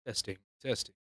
Testing, testing.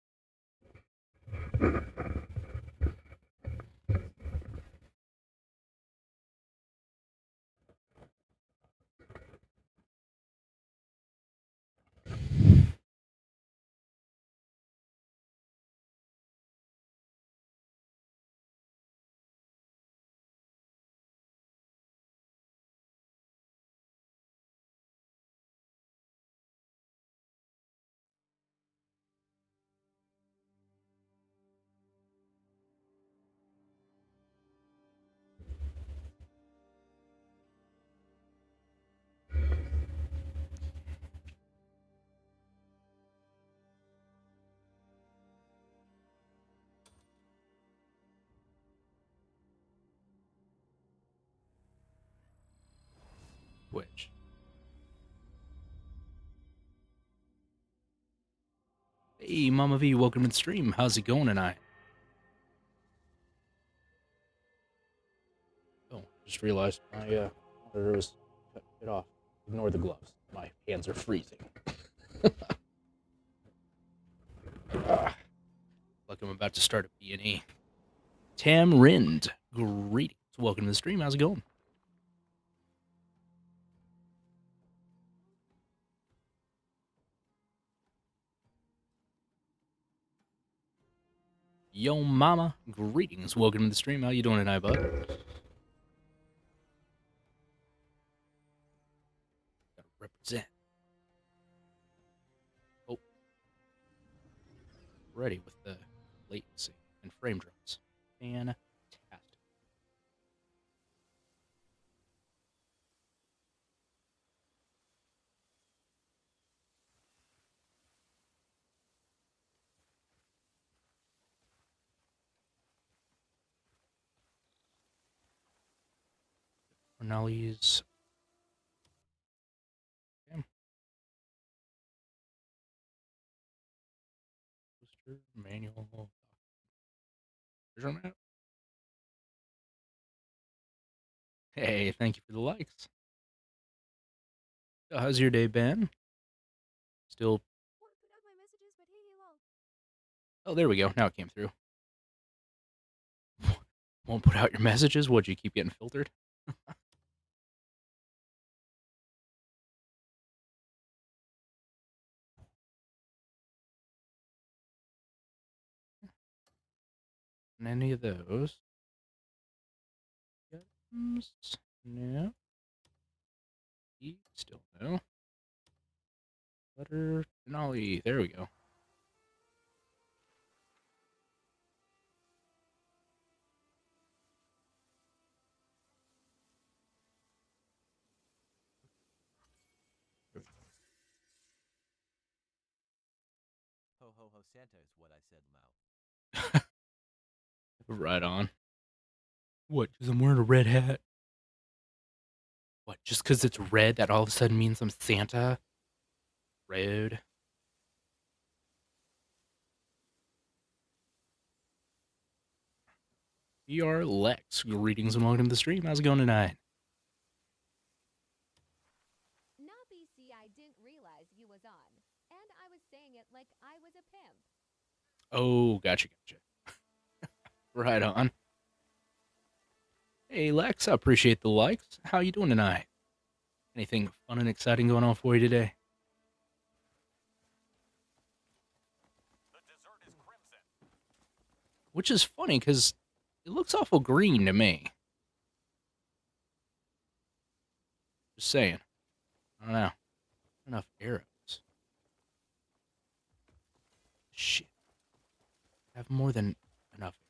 Which? Hey, Mama V, welcome to the stream. How's it going tonight? Oh, just realized my monitor was cut it off. Ignore the gloves. My hands are freezing. Like I'm about to start a B&E. Tamrind, greetings. Welcome to the stream. How's it going? Yo, Mama, greetings. Welcome to the stream. How you doing tonight, bud? Gotta represent. Oh, ready with the latency and frame drops. Fantastic. Cornelius. Okay. Booster manual. Hey, thank you for the likes. So how's your day been? Still. Oh, there we go. Now it came through. Won't put out your messages? Would you keep getting filtered? And any of those? No. Still no. Letter Denali. There we go. Ho ho ho Santa is what I said, Mao. Right on. What? Because I'm wearing a red hat? What? Just because it's red, that all of a sudden means I'm Santa? Red. VR Lex. Greetings and welcome to the stream. How's it going tonight? Not BC, I didn't realize you was on. And I was saying it like I was a pimp. Oh, gotcha. Right on. Hey, Lex, I appreciate the likes. How you doing tonight? Anything fun and exciting going on for you today? The dessert is crimson. Which is funny, because it looks awful green to me. Just saying. I don't know. Enough arrows. Shit. I have more than enough arrows.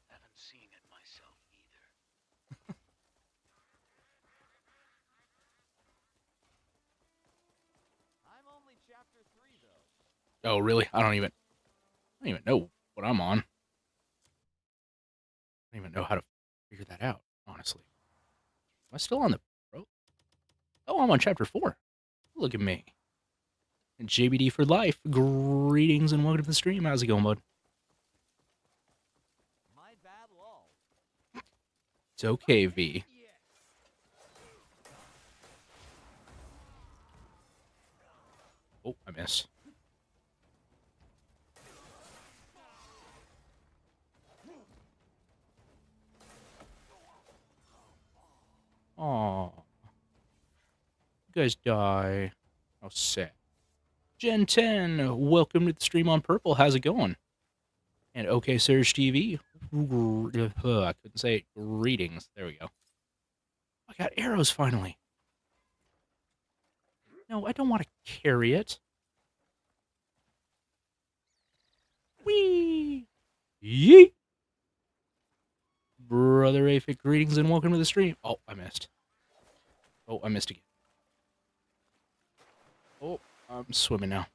Haven't seen it myself either. I'm only chapter 3, though. Oh, really? I don't even know what I'm on. I don't even know how to figure that out, honestly. Am I still on the pro? Oh, I'm on chapter 4. Look at me. And JBD for life. Greetings and welcome to the stream. How's it going, bud? My bad lol. It's okay, V. Oh, I missed. guys die. How sad. Gen 10, welcome to the stream on Purple. How's it going? And OK Surge TV, I couldn't say it. Greetings. There we go. I got arrows finally. No, I don't want to carry it. Whee! Yeet! Brother Aphic, greetings and welcome to the stream. Oh, I missed. Oh, I missed again. Oh, I'm swimming now.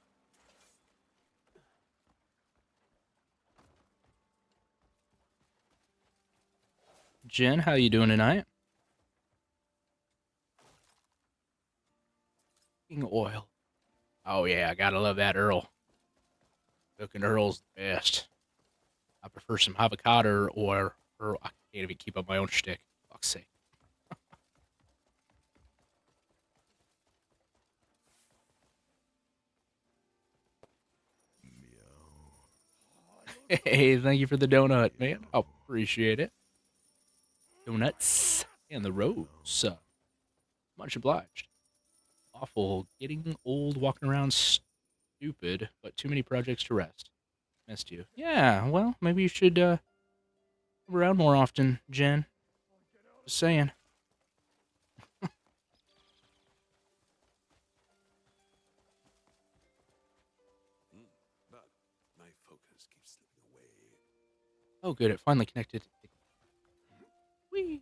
Jen, how you doing tonight? Cooking oil. Oh yeah, I gotta love that Earl. Cooking Earl's the best. I prefer some avocado or Earl. I can't even keep up my own shtick. Fuck's sake. Hey, thank you for the donut, man. I appreciate it. Donuts and the rose. Much obliged. Awful. Getting old, walking around stupid, but too many projects to rest. Missed you. Yeah, well, maybe you should come around more often, Jen. Just saying. But my focus keeps slipping away. Oh, good. It finally connected. Whee!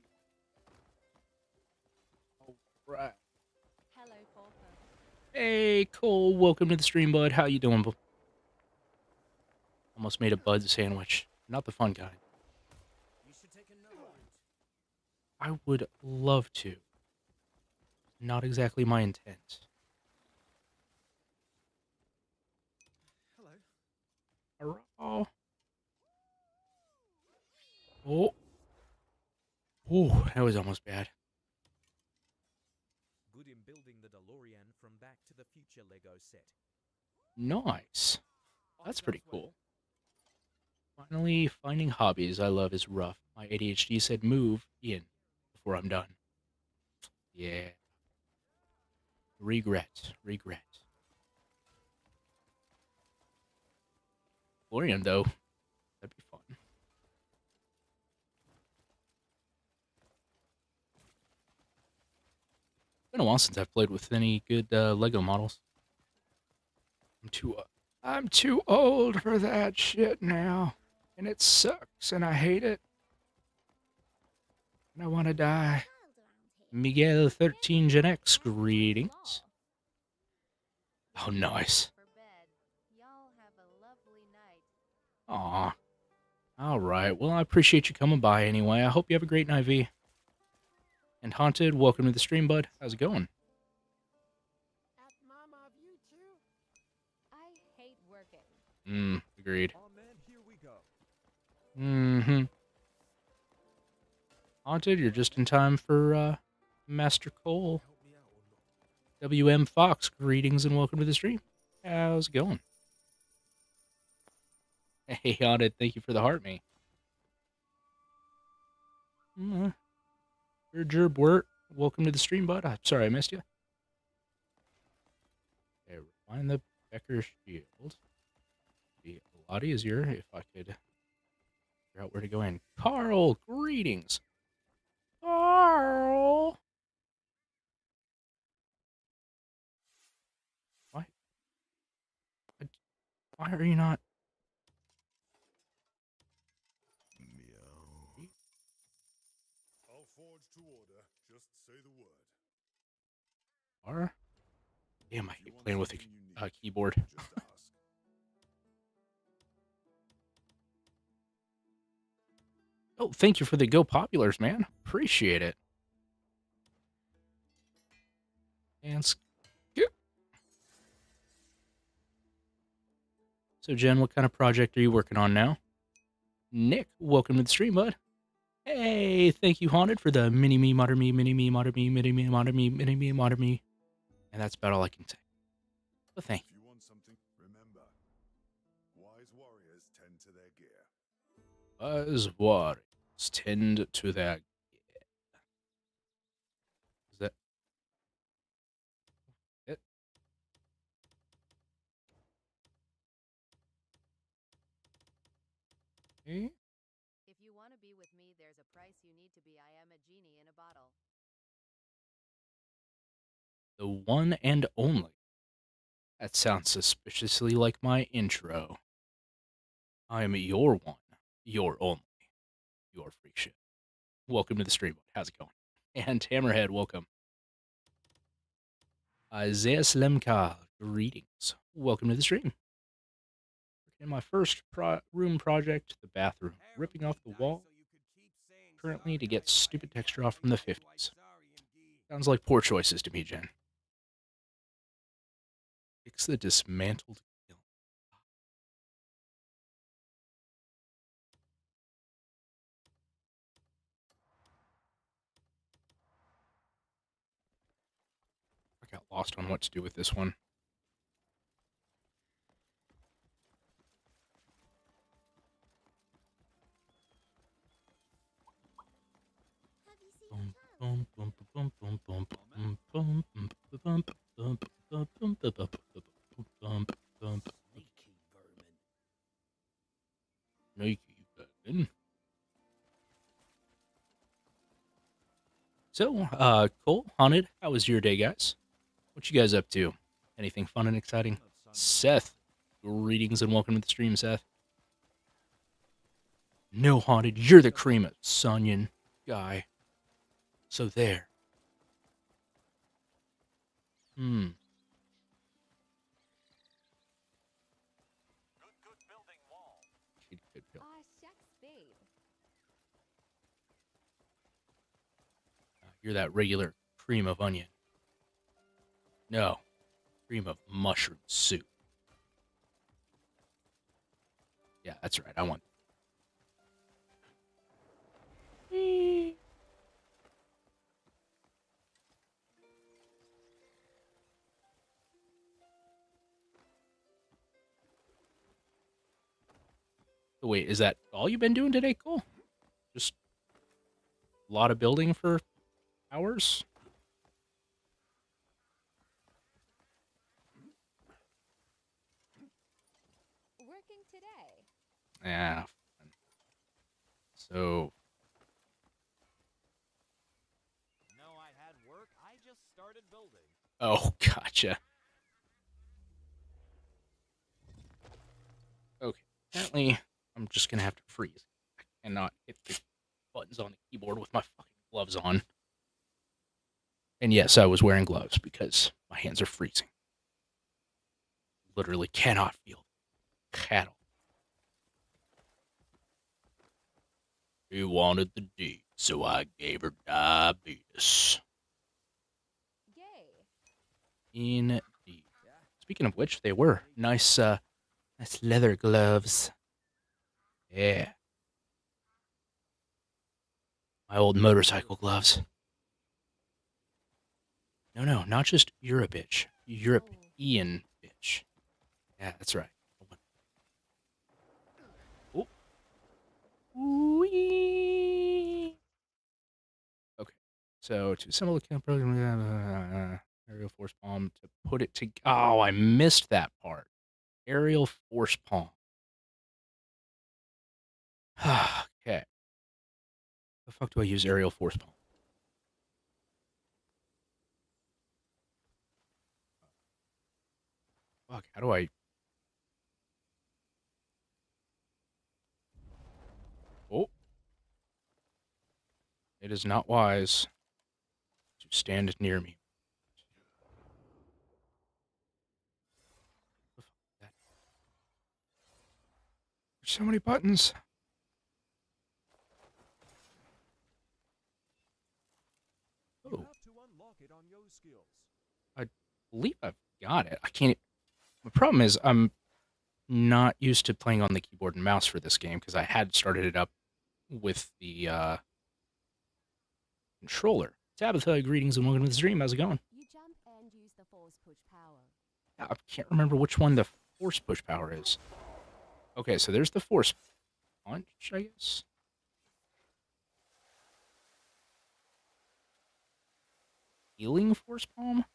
All right. Hello, Porthos. Hey, Cole. Welcome to the stream, bud. How you doing, bud? Almost made a bud sandwich. Not the fun kind. You should take another route. I would love to. Not exactly my intent. Hello. Oh. Oh. Oh, that was almost bad. Good in building the DeLorean from Back to the Future Lego set. Nice. That's pretty Sounds well. cool. Finally, finding hobbies I love is rough. My ADHD said move in before I'm done. Yeah. Regret. Regret. DeLorean, though. That'd be fun. Been a while since I've played with any good Lego models. I'm too old for that shit now, and it sucks, and I hate it, and I want to die. Miguel 13 Gen X, greetings. Oh, nice. For bed. Y'all have a lovely night. Aw. All right. Well, I appreciate you coming by anyway. I hope you have a great night, V. And Haunted, welcome to the stream, bud. How's it going? At Mama of you too. I hate working. Agreed. Oh man, here we go. Mm-hmm. Haunted, you're just in time for Master Cole. Help me out or not? WM Fox, greetings and welcome to the stream. How's it going? Hey, Haunted, thank you for the heart, me. Gerb Wirt, welcome to the stream, bud. I'm sorry I missed you. Okay, refine the Becker shield. Be a lot easier if I could figure out where to go in. Carl, greetings. Carl. Why? Why are you not? Meow. I'll forge to order. Just say the word. Are? Damn, I If you hate want playing with something you a need, keyboard. Just ask. Oh, thank you for the Go Populars, man. Appreciate it. And skip. So, Jen, what kind of project are you working on now? Nick, welcome to the stream, bud. Hey, thank you, Haunted, for the mini-me, modder-me, mini-me, modder-me, mini-me, modder-me, mini-me, modder-me. And that's about all I can say. But thank If you want something, remember, wise warriors tend to their gear. you. As warriors tend to their... Is that... Okay. If you want to be with me, there's a price you need to be. I am a genie in a bottle. The one and only. That sounds suspiciously like my intro. I am your one, your only, your Freakshow. Welcome to the stream. How's it going? And Hammerhead, welcome. Isaiah Slemka, greetings. Welcome to the stream. In my first room project, the bathroom, ripping off the wall currently to get stupid texture off from the 50s. Sounds like poor choices to me, Jen. Fix the dismantled kiln. I got lost on what to do with this one. Sneaky vermin. Sneaky vermin. So, Cole, Haunted, how was your day, guys? What you guys up to? Anything fun and exciting? Seth, greetings and welcome to the stream, Seth. No, Haunted, you're the cream of Sonyan guy. So there. Good building wall. Good pill. Ah, shucks, babe. You're that regular cream of onion. No, cream of mushroom soup. Yeah, that's right. I want. Oh, wait, is that all you've been doing today, Cole? Just a lot of building for hours? Working today. Yeah. So, No, I had work. I just started building. oh, gotcha. Okay, apparently I'm just gonna have to freeze and not hit the buttons on the keyboard with my fucking gloves on. And yes, I was wearing gloves because my hands are freezing. Literally cannot feel cattle. She wanted the D, so I gave her diabetes. Gay. Indeed. Speaking of which, they were nice, nice leather gloves. Yeah. My old motorcycle gloves. No, not just you're a bitch. European bitch. Yeah, that's right. Oh. Wee. Okay. So to assemble the program, aerial force palm to put it to. Oh, I missed that part. Aerial force palm. Okay. The fuck do I use aerial force palm? Fuck, how do I... Oh. It is not wise to stand near me. There's so many buttons. You Oh, have to unlock it on your skills. I believe I've got it. I can't... The problem is I'm not used to playing on the keyboard and mouse for this game because I had started it up with the controller. Tabitha, greetings and welcome to the stream. How's it going? You jump and use the force push power. I can't remember which one the force push power is. Okay, so there's the force punch, I guess. Healing force palm?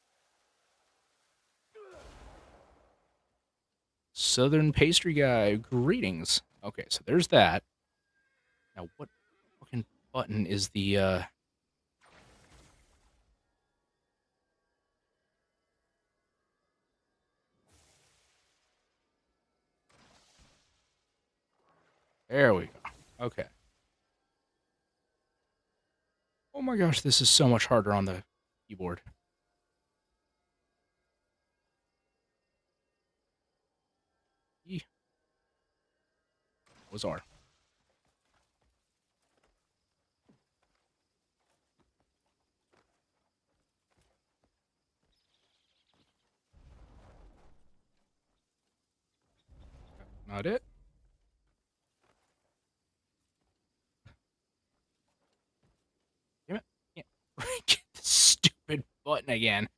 Southern pastry guy, greetings. Okay, so there's that. Now, what fucking button is the, There we go. Okay. Oh my gosh, this is so much harder on the keyboard. E was R. Not it. Damn it. Can't get the stupid button again.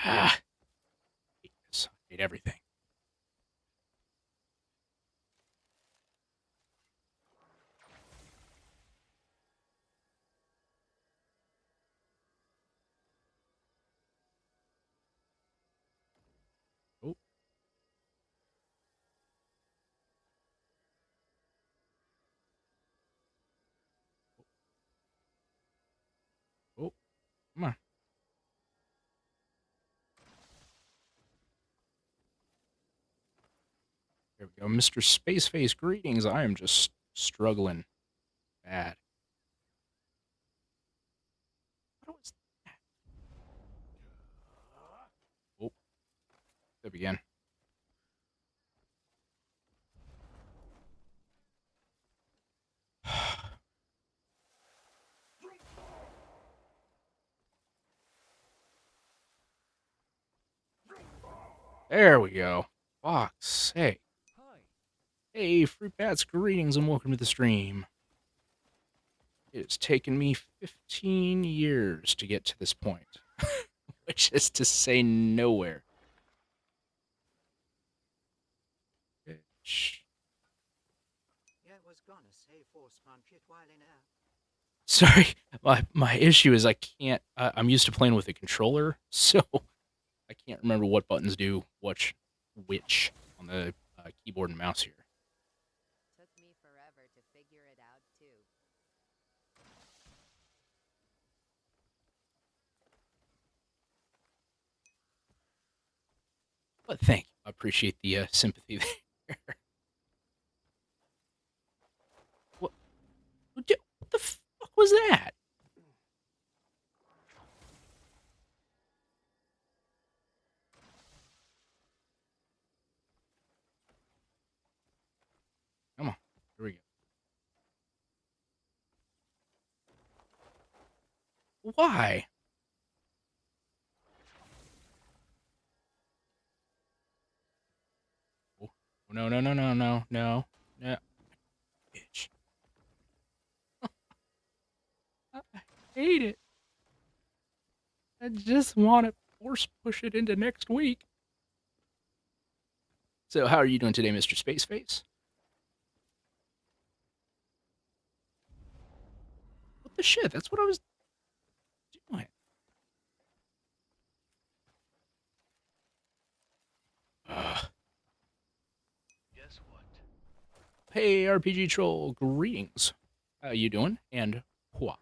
Ah. I hate this. I hate everything. Oh. Oh. Come on. There we go. Mr. Spaceface, greetings. I am just struggling bad. What was that? Oh. There we go. There we go. Fuck's sake. Hi. Hey, Fruit Bats, greetings and welcome to the stream. It's taken me 15 years to get to this point, which is to say nowhere. Bitch. Yeah, was gonna say force punch it while in air. Sorry, my issue is I can't. I'm used to playing with a controller, so I can't remember what buttons do which on the keyboard and mouse here. Took me forever to figure it out, too. But thank you. I appreciate the sympathy there. What the fuck was that? Come on. Here we go. Why? Oh, no, no, no, no, no, no. No. Bitch. I hate it. I just want to force push it into next week. So, how are you doing today, Mr. Spaceface? What the shit? That's what I was doing. Ugh. Guess what? Hey, RPG Troll, greetings. How you doing? And what?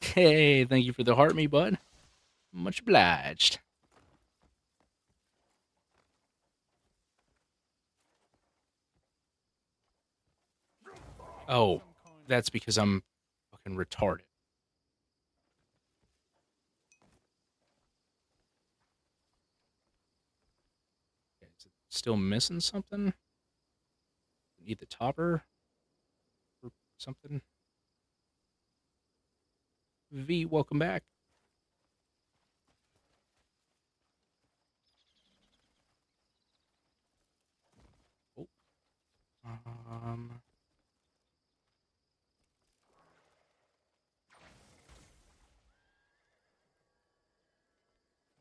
Hey, thank you for the heart me, bud. Much obliged. Oh, that's because I'm fucking retarded. Okay, is it still missing something? Need the topper or something? V, welcome back. Oh.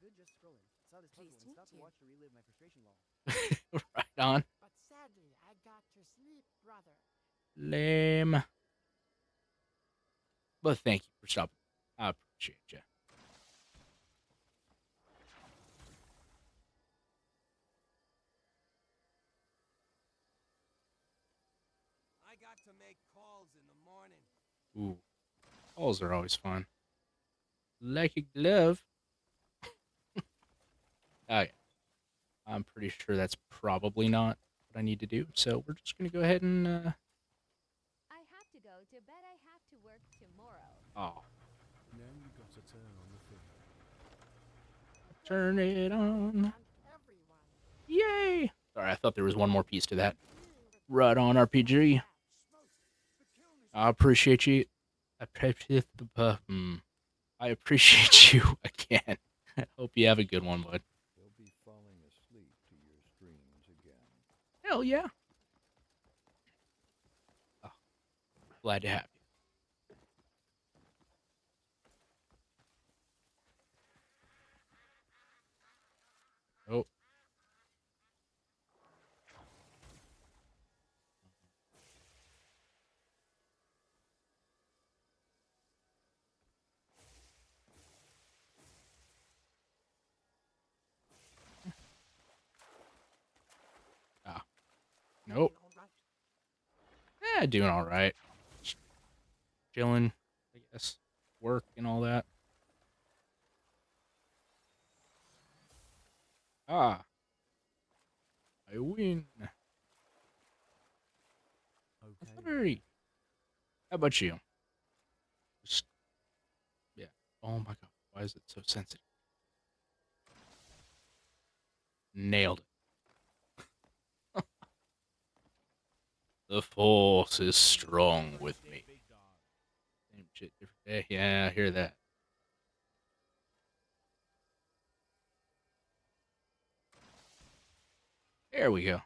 Good, just scrolling. Saw this puzzle and stopped to watch to relive my frustration lol. Right on. But sadly, I got to sleep, brother. Lame. But thank you for stopping. I appreciate you. I got to make calls in the morning. Ooh, calls are always fun. Like a glove. Okay. I'm pretty sure that's probably not what I need to do. So we're just going to go ahead and, I have to go to bed. I have to work tomorrow. oh, Now you got to turn on the film. turn it on. Yay! Sorry, I thought there was one more piece to that. Right on, RPG. I appreciate you. I appreciate you again. Hope you have a good one, bud. He'll be falling asleep to your screams again. Hell yeah. Oh, glad to have you. Oh. Ah. Nope. All right. Yeah, doing all right. Chilling, I guess. Work and all that. Ah. I win. Okay. Hurry. How about you? Just, yeah. Oh my god. Why is it so sensitive? Nailed it. The force is strong with me. Same shit, different day. Yeah, I hear that. There we go.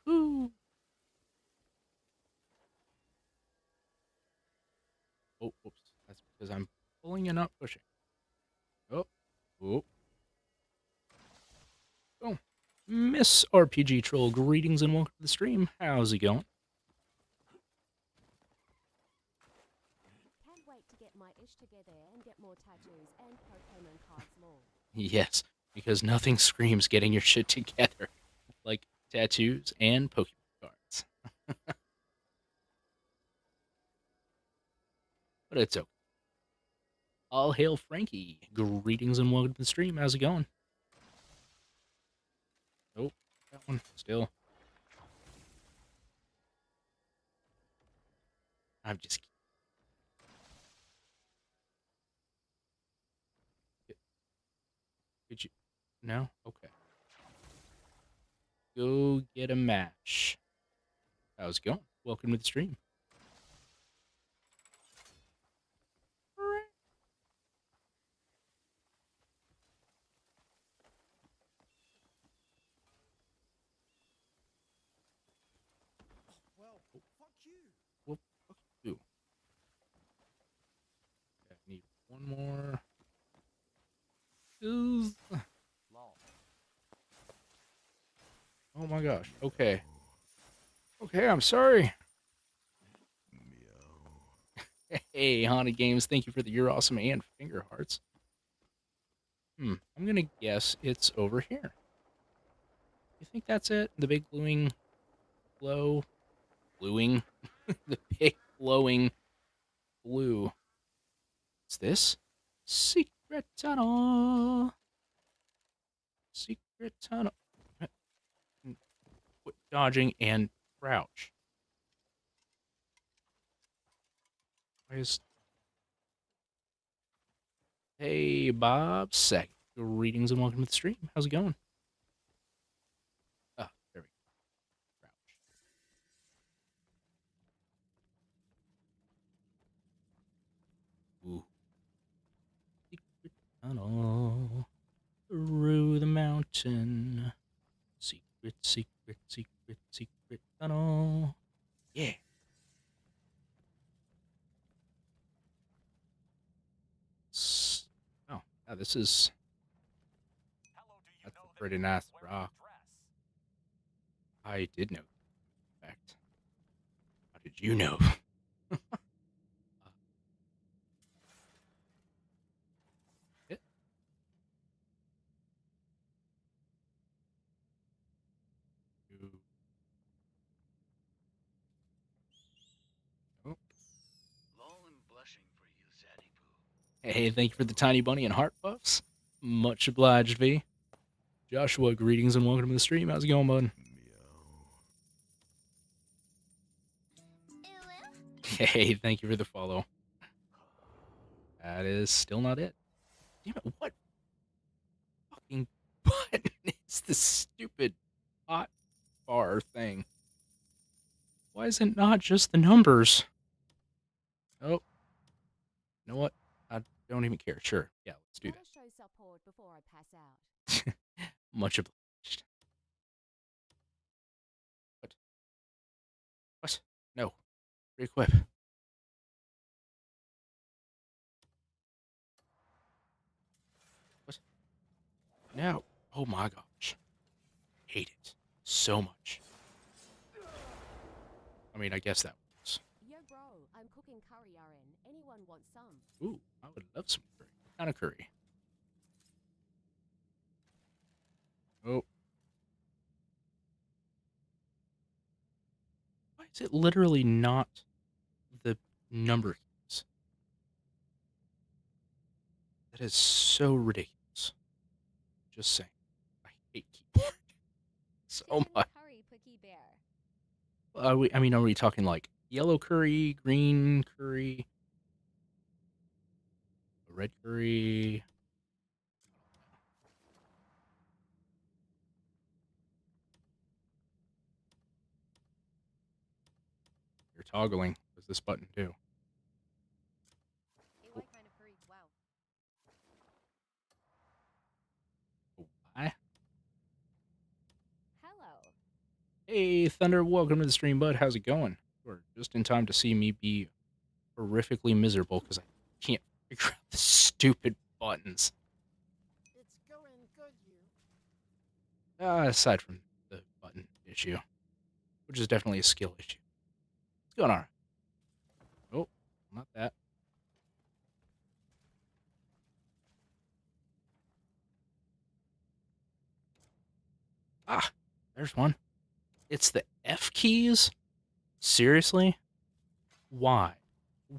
Woohoo! Oh, whoops. That's because I'm pulling and not pushing. Oh, oh. Oh. Miss RPG Troll, greetings and welcome to the stream. How's it going? Can't wait to get my ish together and get more tattoos and Pokemon cards more. Yes, because nothing screams getting your shit together like tattoos and Pokemon cards. But it's okay. All hail Frankie. Greetings and welcome to the stream. How's it going? Oh, that one still. I'm just Did you? No? Okay. Go get a match. How's it going? Welcome to the stream. Well, fuck you. Whoop. Ooh. I need one more. Ooh. Lol. Oh my gosh. Okay. Okay, I'm sorry. Hey, Haunted Games, thank you for the You're Awesome and finger hearts. I'm gonna guess it's over here. You think that's it? The big gluing, gluing, the big glowing blue. What's this? Secret tunnel. Secret tunnel. Quit dodging and crouch. Why is... Hey, Bob Sack. Greetings and welcome to the stream. How's it going? Ah, there we go. Crouch. Ooh. Secret tunnel through the mountain. Secret, secret, secret, secret tunnel. Yeah. Oh, yeah, this is Pretty nice rock. I did know. In fact, how did you know? It. You- oh. Hey, thank you for the tiny bunny and heart puffs. Much obliged, V. Joshua, greetings and welcome to the stream. How's it going, bud? Hey, thank you for the follow. That is still not it. Damn it, what fucking button is this stupid hot bar thing? Why is it not just the numbers? Oh, you know what? I don't even care. Sure, yeah, let's do Gotta show support before I pass out. that. Much obliged. What? What? No. Re-equip. What? No. Oh my gosh. Hate it so much. I mean, I guess that works. Yo, bro, I'm cooking curry RN. Anyone want some? Ooh, I would love some curry. What kind of curry? Oh. Why is it literally not the number keys? That is so ridiculous. Just saying. I hate keyboard so Chicken much. curry cookie bear. Are we talking like yellow curry, green curry, red curry? You're toggling. What does this button do? AY kind of curry. Wow. Why? Hello. Hey, Thunder, welcome to the stream, bud. How's it going? You're just in time to see me be horrifically miserable because I can't figure out the stupid buttons. It's going good, you. Aside from the button issue, which is definitely a skill issue. What's going on? Oh, not that. Ah, there's one. It's the F keys? Seriously? Why?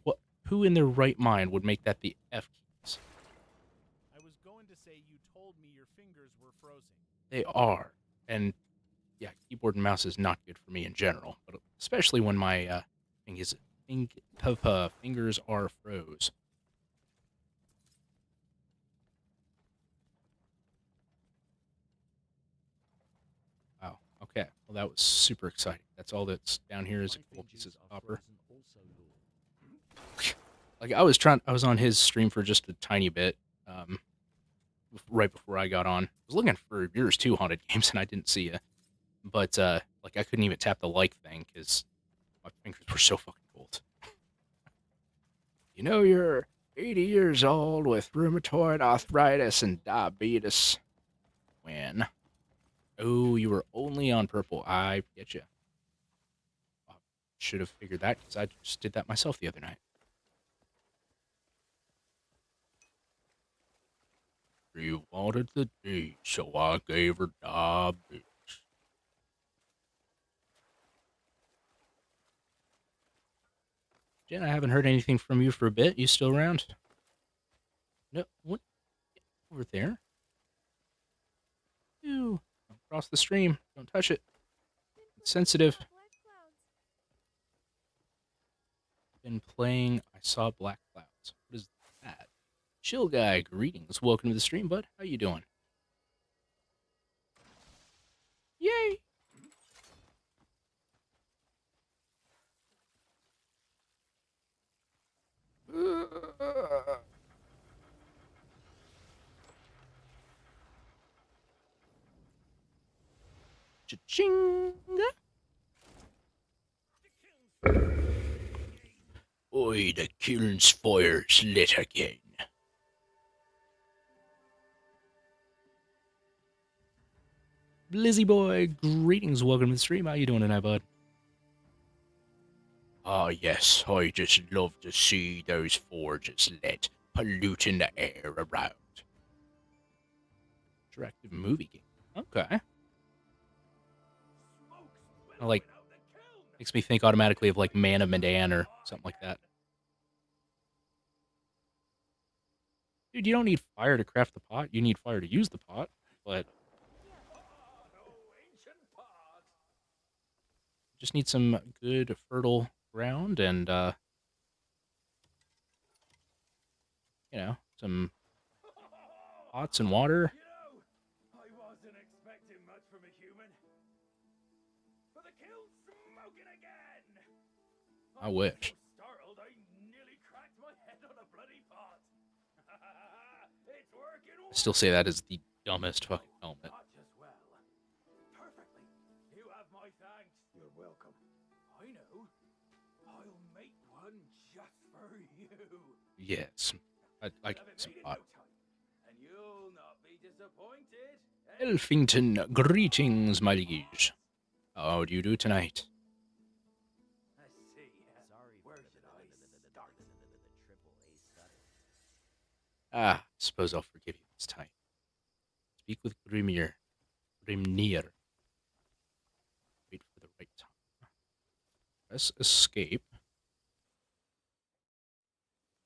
What? Who in their right mind would make that the F keys? I was going to say you told me your fingers were frozen. They are. And yeah, keyboard and mouse is not good for me in general, but especially when my fingers are froze. Wow. Okay. Well, that was super exciting. That's all that's down here is a couple pieces of copper. Like I was on his stream for just a tiny bit, right before I got on. I was looking for yours too, Haunted Games, and I didn't see you. But like I couldn't even tap the like thing because my fingers were so fucking cold. You know you're 80 years old with rheumatoid arthritis and diabetes. When? Oh, you were only on purple. I get you. I should have figured that because I just did that myself the other night. She wanted the D, so I gave her diabetes. Jen, I haven't heard anything from you for a bit. You still around? No, what? Over there? Ew. Don't cross the stream. Don't touch it. It's sensitive. Been playing I Saw Black Clouds. What is that? Chill guy, greetings. Welcome to the stream, bud. How you doing? Yay! Cha-ching! Oi, the kiln's fire's lit again. Blizzy boy, greetings. Welcome to the stream. How you doing tonight, bud? Ah, yes. I just love to see those forges lit, polluting the air around. Interactive movie game. Okay. I like, makes me think automatically of like Man of Medan or something like that. Dude, you don't need fire to craft the pot. You need fire to use the pot, but just need some good fertile ground and you know, some pots and water. I wasn't expecting much from a human. But the kill's smoking again! I wish. So startled, I nearly cracked my head on a bloody pot. It's working I still say that is the dumbest fucking helmet. not just well. Perfectly. You have my thanks. You're welcome. I know. I'll make one just for you. Yes. I Have get it some made in pot. no time. And you'll not be disappointed. Elfington, greetings, my liege. How do you do tonight? Let's see. Sorry Where for should I start? the triple A stutter. Ah, suppose I'll forgive you this time. Speak with Grimnir. Grimnir. Wait for the right time. Press escape.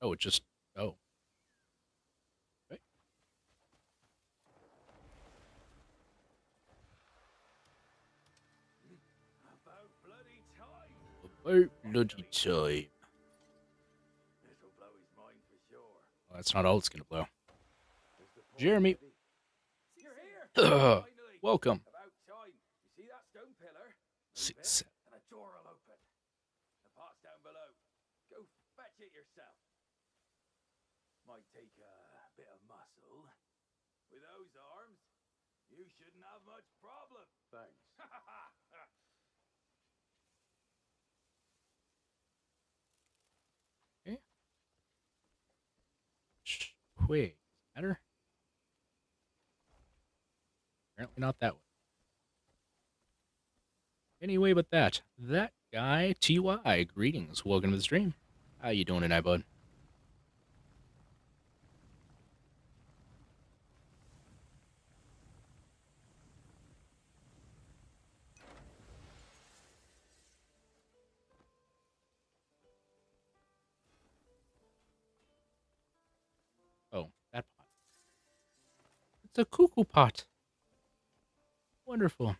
Oh, it just... Oh. Okay. About bloody time. About bloody time. This'll blow his mind for sure. Well, that's not all it's gonna blow. Is the point Jeremy. ready? You're here! Ugh. Finally! Welcome. About time. You see that stone pillar? Move it, Six. and a door will open. The pot's down below. Go fetch it yourself. Might take a bit of muscle. With those arms, you shouldn't have much problem. Thanks. Okay. Wait. Matter? Apparently not that one. Anyway, but that guy, TY, greetings. Welcome to the stream. How you doing tonight, bud? Oh, that pot. It's a cuckoo pot. Wonderful.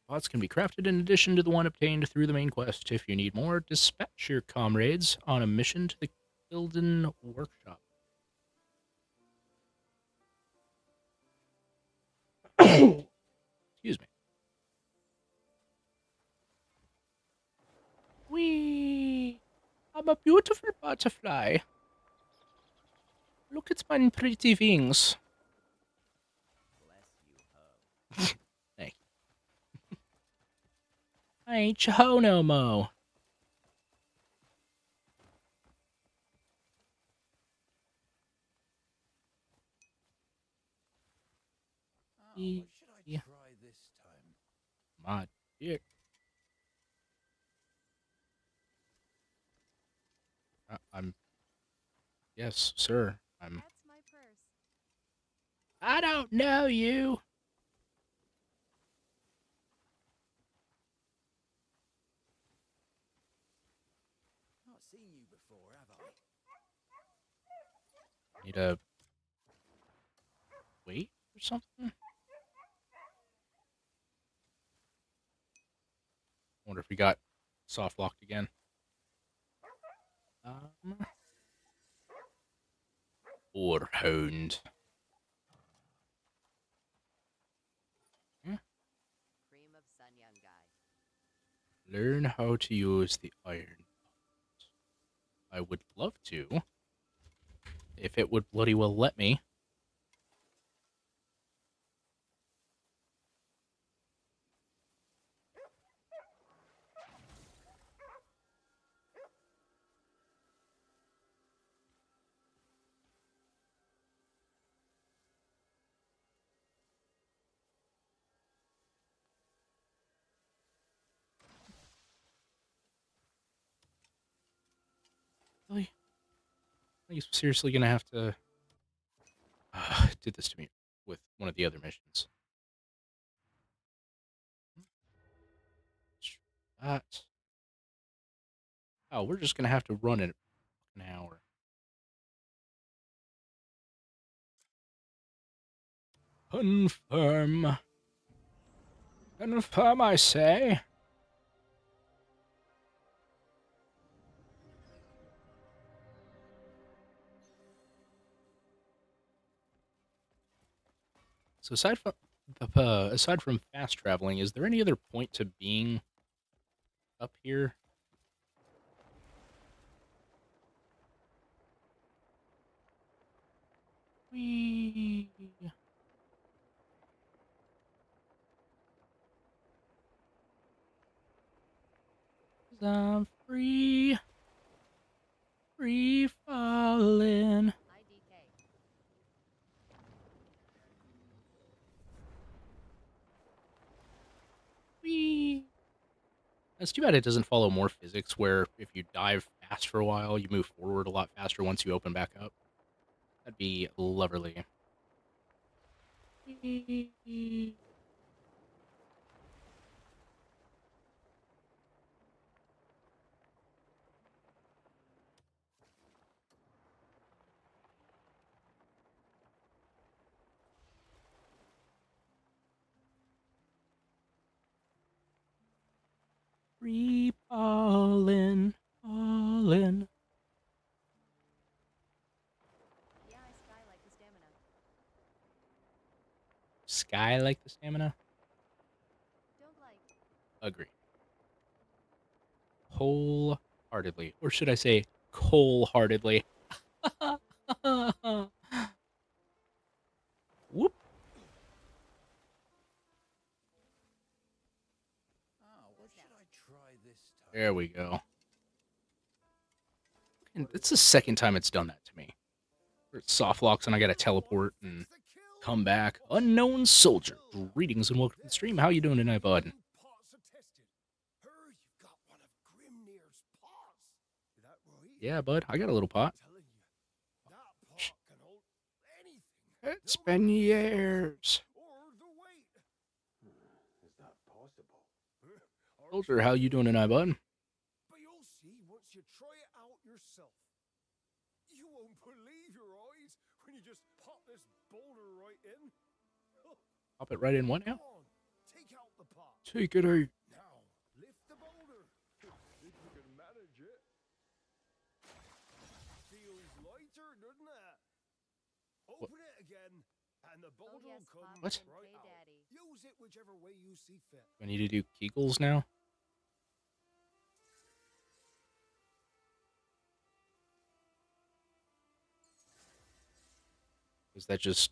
Pots can be crafted in addition to the one obtained through the main quest. If you need more, dispatch your comrades on a mission to the Kilden workshop. Excuse me. Whee! I'm a beautiful butterfly. Look at my pretty wings. Bless you, ho. Thank you. I ain't your hoe no mo. What should I Yeah. try this time? My dick. I'm. Yes, sir. I'm. That's my purse. I don't know you. Not seen you before, have I? Need a wait or something? Wonder if we got soft locked again. Or hound. Cream of sun, young guy. Learn how to use the iron. I would love to. If it would bloody well let me. He's seriously gonna have to do this to me with one of the other missions. That. Oh, we're just gonna have to run it an hour. Confirm. Confirm, I say. So aside from fast traveling, is there any other point to being up here? Whee! I'm free. Free falling. IDK. Whee! It's too bad it doesn't follow more physics where if you dive fast for a while, you move forward a lot faster once you open back up. That'd be lovely. Free falling, falling. Yeah, I sky like the stamina. Sky like the stamina? Don't like. Agree. Wholeheartedly. Or should I say, coal-heartedly. Whoop. Oh, what should I try this time? There we go. And it's the second time it's done that to me. Where it soft locks and I gotta teleport and come back. Unknown soldier. Greetings and welcome to the stream. How you doing tonight, bud? Yeah, bud. I got a little pot. It's been years. Is that possible? Soldier, how you doing tonight, bud? But you'll see once you try it out yourself. You won't believe your eyes when you just pop this boulder right in. Pop it right in what now? Come on, take out the pot. Take it out. Now, lift the boulder. If you can manage it. Feels lighter, doesn't it? Open it again, and the boulder yes, will come Pop, What? and right pay out. Daddy. Use it whichever way you see fit. Do I need to do Kegels now? Is that just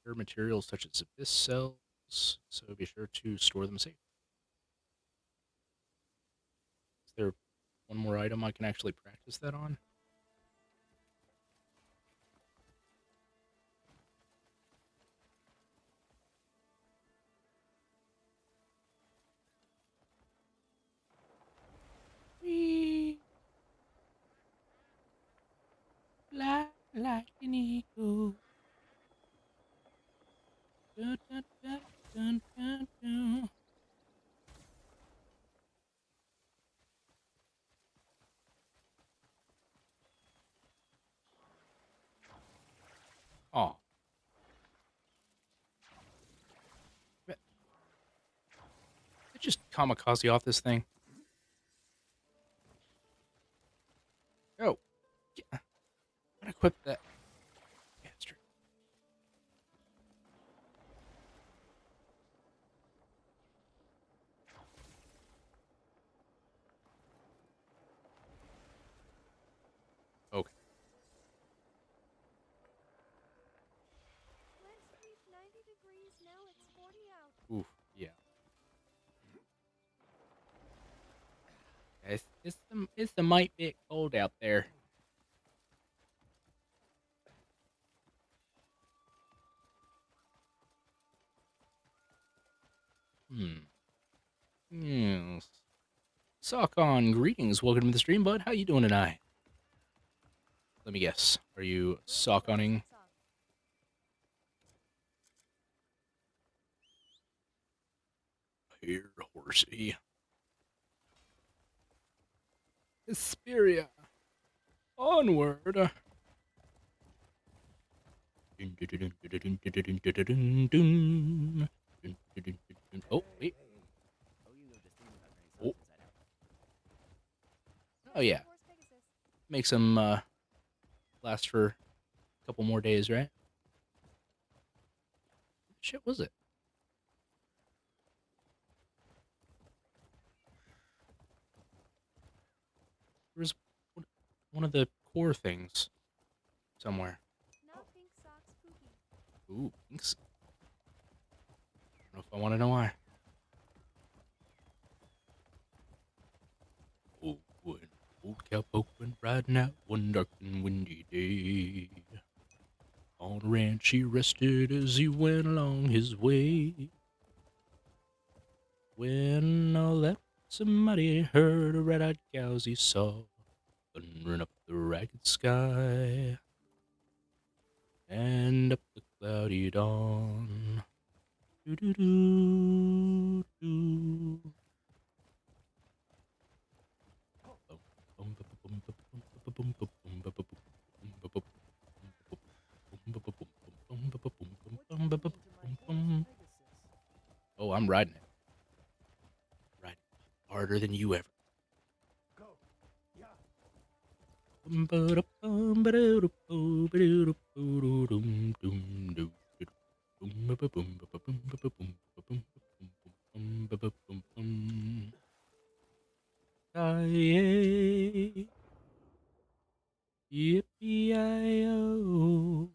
pure materials such as abyss cells? So be sure to store them safe. Is there one more item I can actually practice that on? Wee. Fly like an eagle. Dun, dun, dun, dun, dun, dun. Oh. Just kamikaze off this thing. Oh. Unequip that bastard. Okay. Let's keep 90 degrees. Now it's 40 out. Oof. Yeah. It's a might bit cold out there. Yes. Sock on, greetings. Welcome to the stream, bud. How you doing tonight? Let me guess. Are you sock hunting? Here, horsey. Hesperia. Onward. Oh, wait. Oh. Oh, yeah. Makes them last for a couple more days, right? What shit was it? There was one of the core things somewhere. Ooh, thanks. I don't know if I want to know why. Oh, when old cowpoke went riding out one dark and windy day. On a ranch he rested as he went along his way. When all that somebody heard a red-eyed cows he saw thundering up the ragged sky and up the cloudy dawn. Do-do-do-do. Oh, I'm riding it. Riding harder than you ever. Yippee-yi-yo.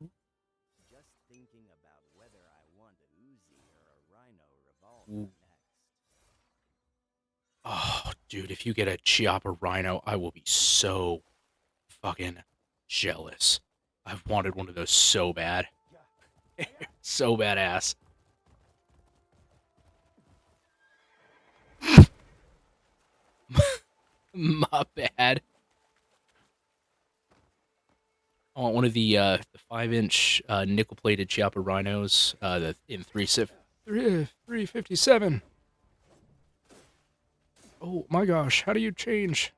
Just thinking about whether I want a Uzi or a Rhino revolver Ooh. next. Oh, dude, if you get a Chiappa Rhino, I will be so fucking jealous. I've wanted one of those so bad. So badass. My bad. I want one of the 5-inch nickel-plated Chiappa Rhinos in 357. Oh my gosh, how do you change?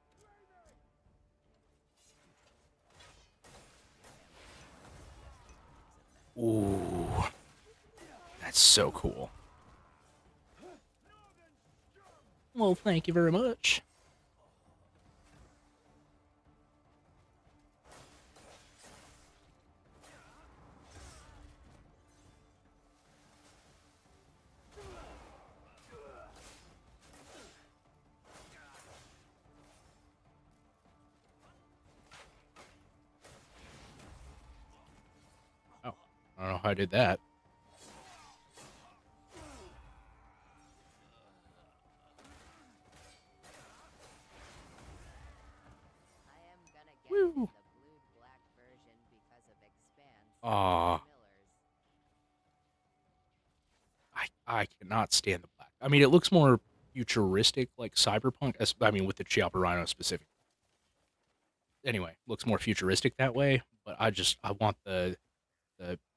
Ooh, that's so cool. Well, thank you very much. Oh, I don't know how I did that. I am gonna get Woo. the blue black version because of Expanse. Aw. Millers. I cannot stand the black. I mean, it looks more futuristic, like cyberpunk. I mean, with the Chiappa Rhino specific. Anyway, looks more futuristic that way. But I want the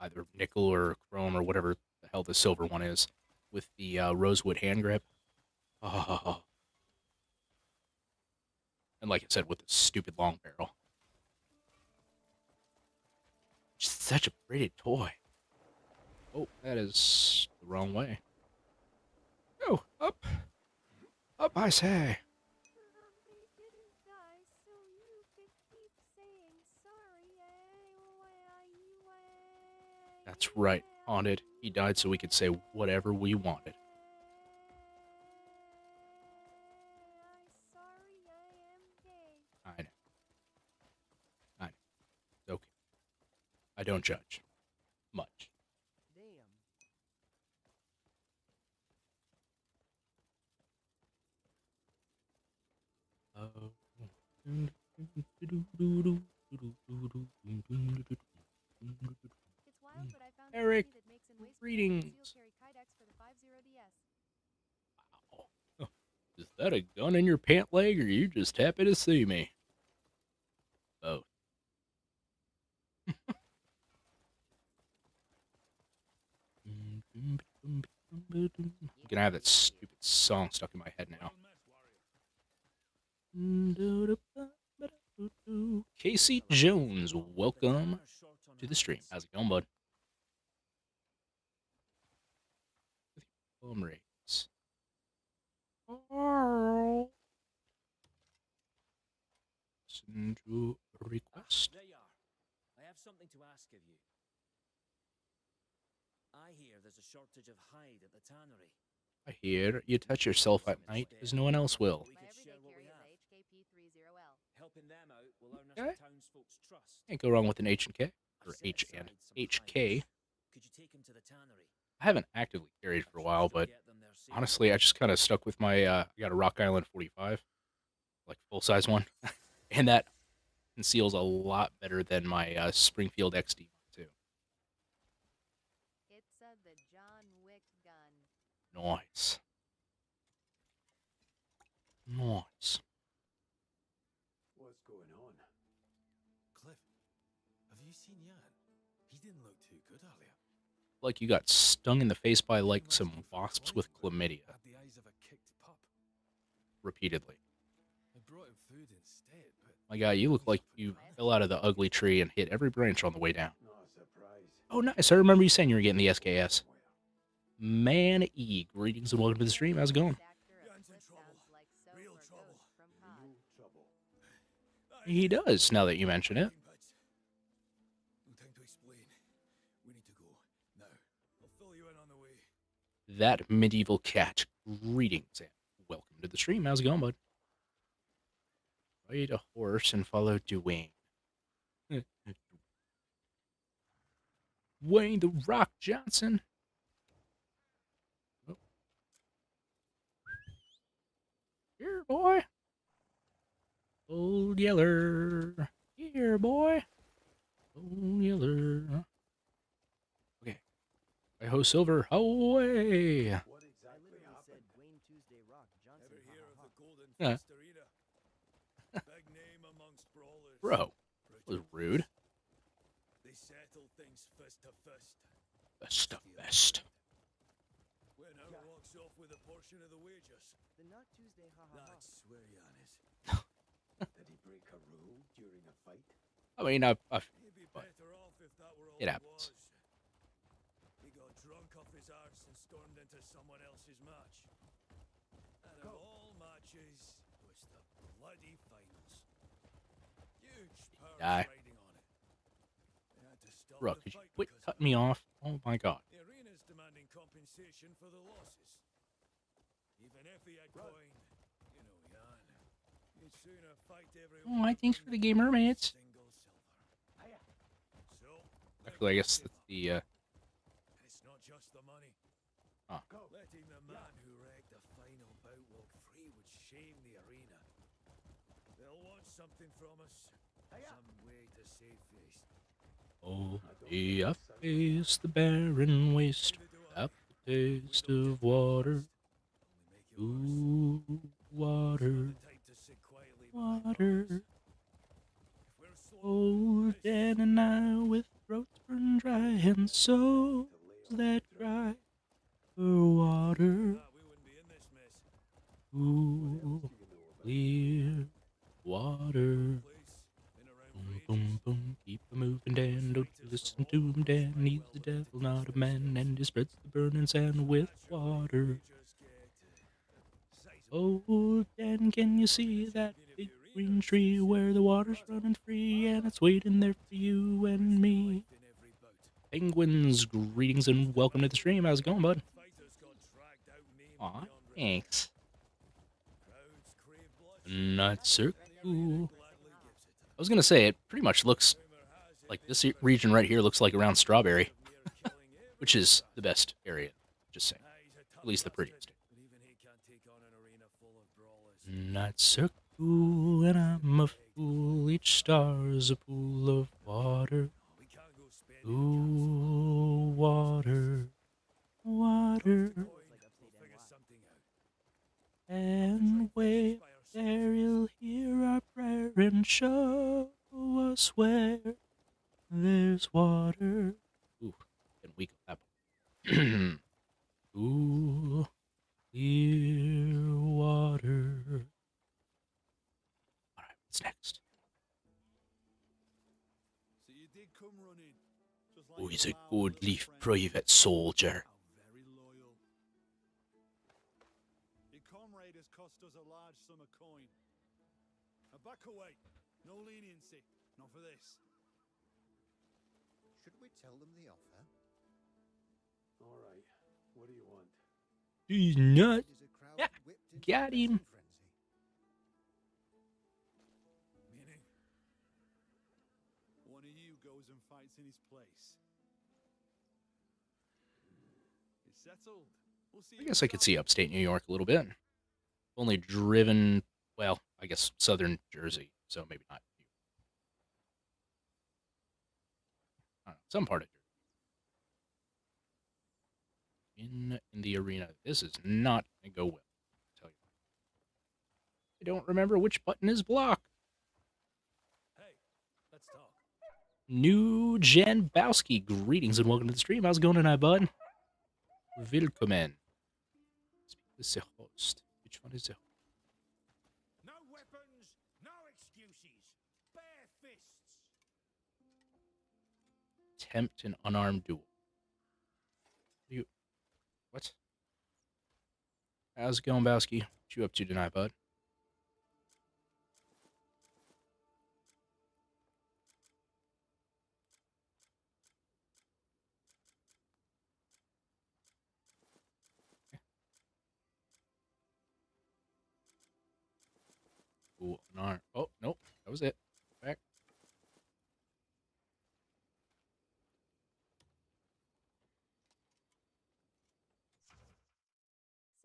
either nickel or chrome or whatever the hell the silver one is with the rosewood hand grip. Oh. And like I said, with the stupid long barrel. Just such a pretty toy. Oh, that is the wrong way. Go up. Up, I say. That's right, Haunted. He died so we could say whatever we wanted. I know. I know. It's okay. I don't judge. Much. Damn. It's wild, but I found Eric, a company that makes and wastes greetings. steel carry kydex for the 50DS. Wow. Is that a gun in your pant leg, or are you just happy to see me? Both. gonna have that stupid song stuck in my head now. Casey Jones, welcome to the stream. How's it going, bud? Home rates. Listen to a request. There you are. I have something to ask of you. I hear there's a shortage of hide at the tannery. I hear you touch yourself at night because no one else will. We My could share everyday what we carry have. is HKP30L. Helping them out will earn us Okay. the townsfolk's trust. Can't go wrong with an H and K or I've set H and aside some HK. hides. Could you take him to the tannery? I haven't actively carried for a while, but honestly, I just kind of stuck with my. I got a Rock Island 45, like full size one, and that conceals a lot better than my Springfield XD too. It's the John Wick gun. Nice. Nice. What's going on? Cliff, have you seen Jan? He didn't look too good earlier. Like you got stung in the face by like some wasps with chlamydia. Had the eyes of a kicked pup. Repeatedly. I brought him food instead, but My guy, you look like you fell out of the ugly tree and hit every branch on the way down. No surprise. Oh, nice. I remember you saying you were getting the SKS. Man E, greetings and welcome to the stream. How's it going? Jan's in trouble. Real trouble. Real trouble. He does, now that you mention it. No time to explain. We need to go. Now. I'll fill you in on the way. That medieval cat, greetings and welcome to the stream. How's it going, bud? Ride a horse and follow Dwayne. Wayne the Rock Johnson. Oh. Here, boy. Old Yeller. Here, boy. Old Yeller. Okay. I ho Silver. Away. What I exactly literally happened? said Wayne Tuesday Rock Johnson. Ever hear of the Golden Yeah. Fist Arena? Big name amongst brawlers. Bro, that was rude. They settle things fist to fist. Best of best. Winner walks off with a portion of the wages. The Not Tuesday That's where Jan is. Did he break a rule during a fight? I mean, He'd be better off if that were all It it happens. was. He got drunk off his arse and stormed into someone else's match. And of all matches, was the bloody finals. Huge power die. riding on it. They had to stop bro, the could you fight quit because cutting me off? Oh my god. the arena's demanding compensation for the losses. Even if he had coin, you know, Jan, he'd sooner fight everyone. Oh, I thanks for the gamer mates. Single silver. So, Actually, I guess that's the, and it's not just the money. Ah. Letting the man who wrecked the final bout walk free would shame the arena. They'll want something from us. Some way to save face. oh, I face the barren waste, up the taste of water. Only make it worse. Ooh, water, The type to sit quietly behind water. bars. If we're slow, Old Dan and I with throats burned dry and souls that cry for water. we wouldn't be in this mess. Ooh, clear water. Place been around Boom, for boom, ages. boom, keep a moving, Dan. Don't you listen to him, Dan. He's the devil, not a man, and he spreads the burning sand with water. Oh, Dan, can you see that big green tree where the water's running free and it's waiting there for you and me? Penguins, greetings and welcome to the stream. How's it going, bud? Aw, thanks. Nuts are cool. I was gonna say, it pretty much looks like this region right here looks like around Strawberry, which is the best area, just saying. At least the prettiest. Nights are cool and I'm a fool. Each star's a pool of water. Ooh, water, water. And wait there, you'll hear our prayer and show us where there's water. Ooh, getting weak on that one. What's next? So you did come running. Just like Oh, he's a your loud good little leaf friend. private soldier. How very loyal. Your comrade has cost us a large sum of coin. Now back away. No leniency. Not for this. Should we tell them the offer? All right. What do you want? He's nuts. It is a crowd Yeah, whipped into got a betting him. frenzy. Meaning, one of you goes and fights in his place. It's settled. We'll see. I guess I could see upstate New York a little bit. Only driven, well, I guess southern Jersey, so maybe not. I don't know, some part of Jersey. In the arena. This is not going to go well, I'll tell you. I don't remember which button is blocked. Hey, let's talk. New Janbowski, greetings and welcome to the stream. How's it going tonight, bud? Willkommen. Speak to the host. Which one is the host? No weapons, no excuses. Bare fists. Attempt an unarmed duel. What? How's it going, Bowski? What you up to tonight, bud? Ooh, unarmed. Oh, nope. That was it. Back.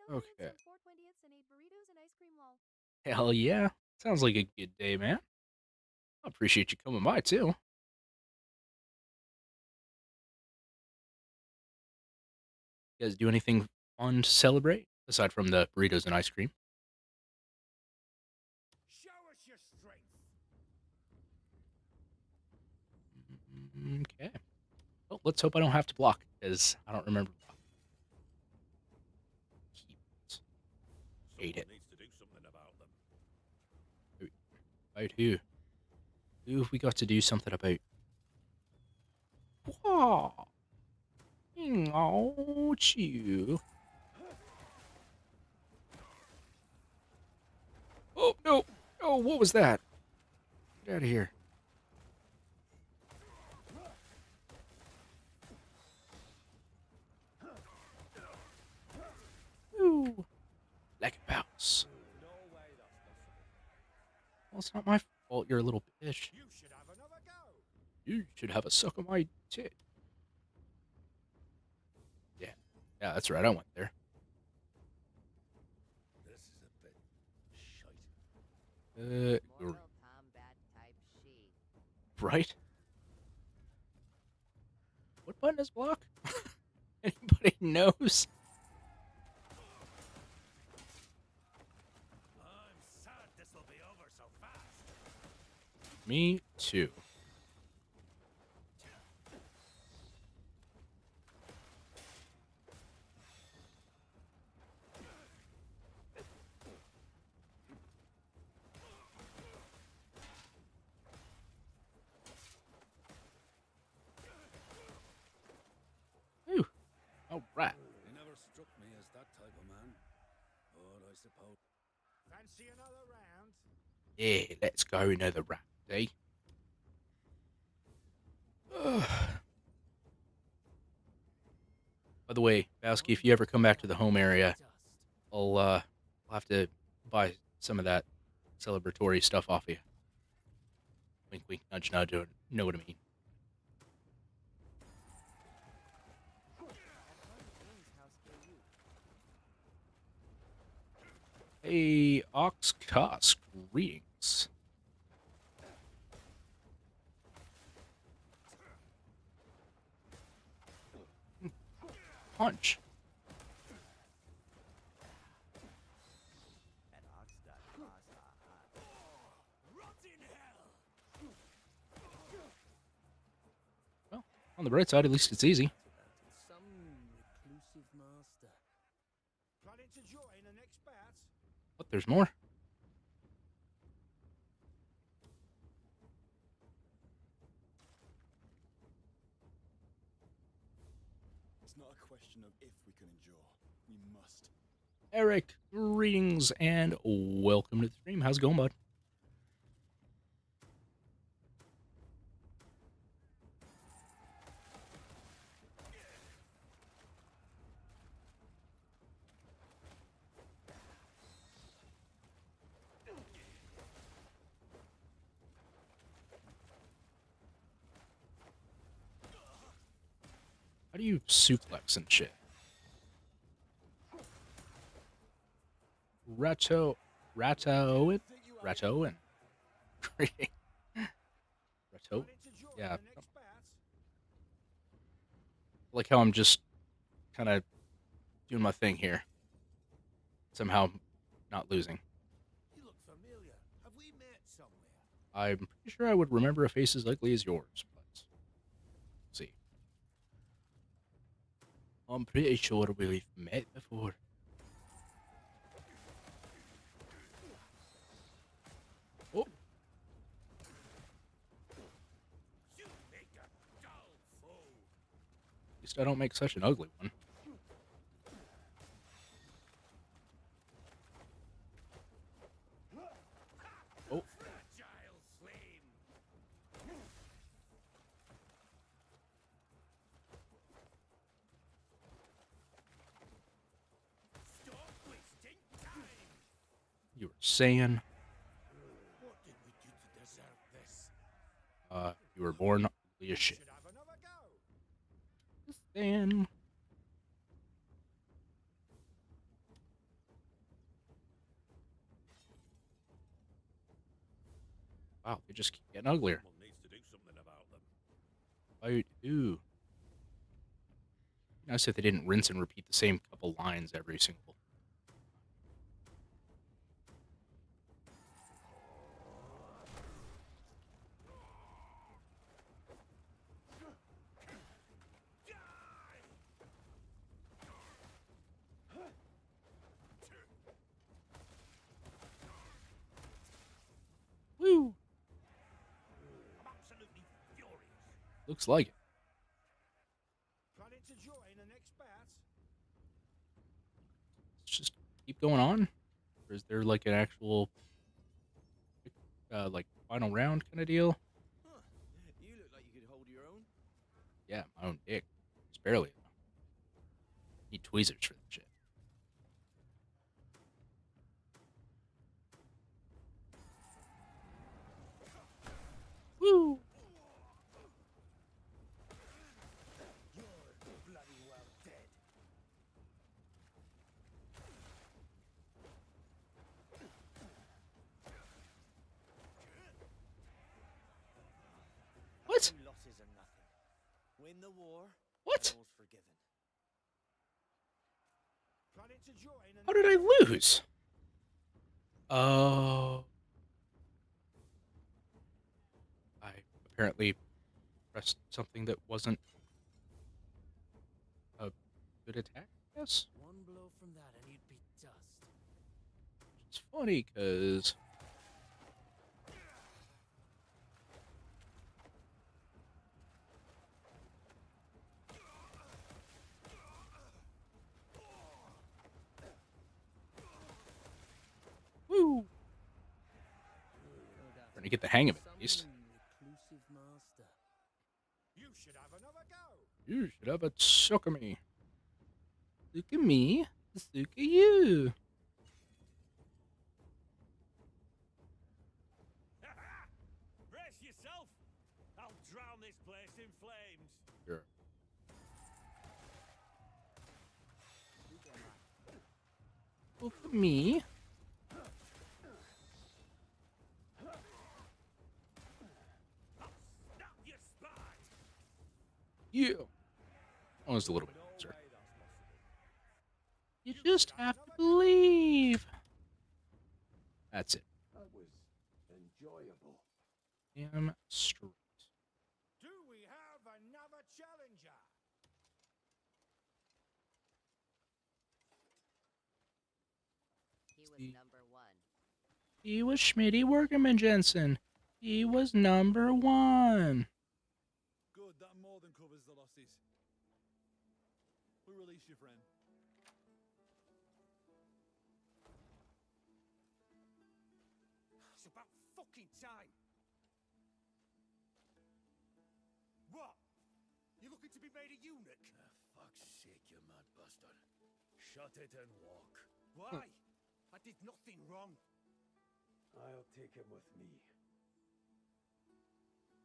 Okay. 420ths and 8 burritos and ice cream roll. Hell yeah. Sounds like a good day, man. I appreciate you coming by, too. You guys do anything fun to celebrate aside from the burritos and ice cream? Show us your strength. Okay. Well, let's hope I don't have to block, because I don't remember blocking. Hate it. Needs to do something about them. About who? Who have we got to do something about? Whoa! Ouch, you. Oh, no! Oh, what was that? Get out of here. Ooh. Like a bounce. Well, it's not my fault you're a little bitch. You should have another go. You should have a suck of my tit. Yeah. Yeah, that's right. I went there. This is a bit shite. Mortal Kombat type she. Right? What button is block? Anybody knows? I'm sad this will be over so fast. Me too. Ooh. All right. He never struck me as that type of man. But I suppose. Fancy another round? Yeah, let's go another round, eh? By the way, Bowski, if you ever come back to the home area, I'll have to buy some of that celebratory stuff off you. Wink, wink, nudge, nudge. Know what I mean? Hey, Ox Cusk, greetings. Punch. At Oxdod, Rot in hell. Well, on the bright side, at least it's easy. Some reclusive master. Planning to join the next bat? But there's more. It's not a question of if we can endure. We must. Eric, greetings and welcome to the stream. How's it going, bud? How do you suplex and shit? Rato Owen? Greeting. Rato? Yeah. Like how I'm just kind of doing my thing here. Somehow not losing. You look familiar. Have we met somewhere? I'm pretty sure I would remember a face as ugly as yours, but let's see. I'm pretty sure we've met before. Oh. You make a dull fool. At least I don't make such an ugly one. Oh. Fragile flame. Stop wasting time. You were saying, What did we do to deserve this? you were born ugly as shit. Should have another go. Just saying. Wow, they just keep getting uglier. Someone needs to do something about them. I do. Nice if they didn't rinse and repeat the same couple lines every single. Woo! I'm absolutely furious. Looks like it. Planning to join the next bat? Let's just keep going on. Or is there like an actual, like final round kind of deal? Huh. You look like you could hold your own. Yeah, my own dick. It's barely enough. Need tweezers for that shit. Woo! You're bloody well dead. What? Two losses are nothing. Win the war. What? All's forgiven. Planning to join the How did I lose? Oh. I apparently pressed something that wasn't a good attack, I guess. One blow from that and you'd be dust. It's funny, because... Woo! Trying to get the hang of it, at least. Reclusive master. You should have another go. You should have a suck of me. Look at me. Look at you. Brace yourself. I'll drown this place in flames. Sure. Look at me. Snap your spine. Yeah. Almost a little bit closer. You just have to believe. That's it. That was enjoyable. Damn straight. Do we have another challenger? He was See. number one. He was Schmitty Workerman Jensen. He was number one. Good, that more than covers the losses. miss you, friend. It's about fucking time. What? You looking to be made a eunuch? Fuck's sake, you mad bastard. Shut it and walk. Why? I did nothing wrong. I'll take him with me.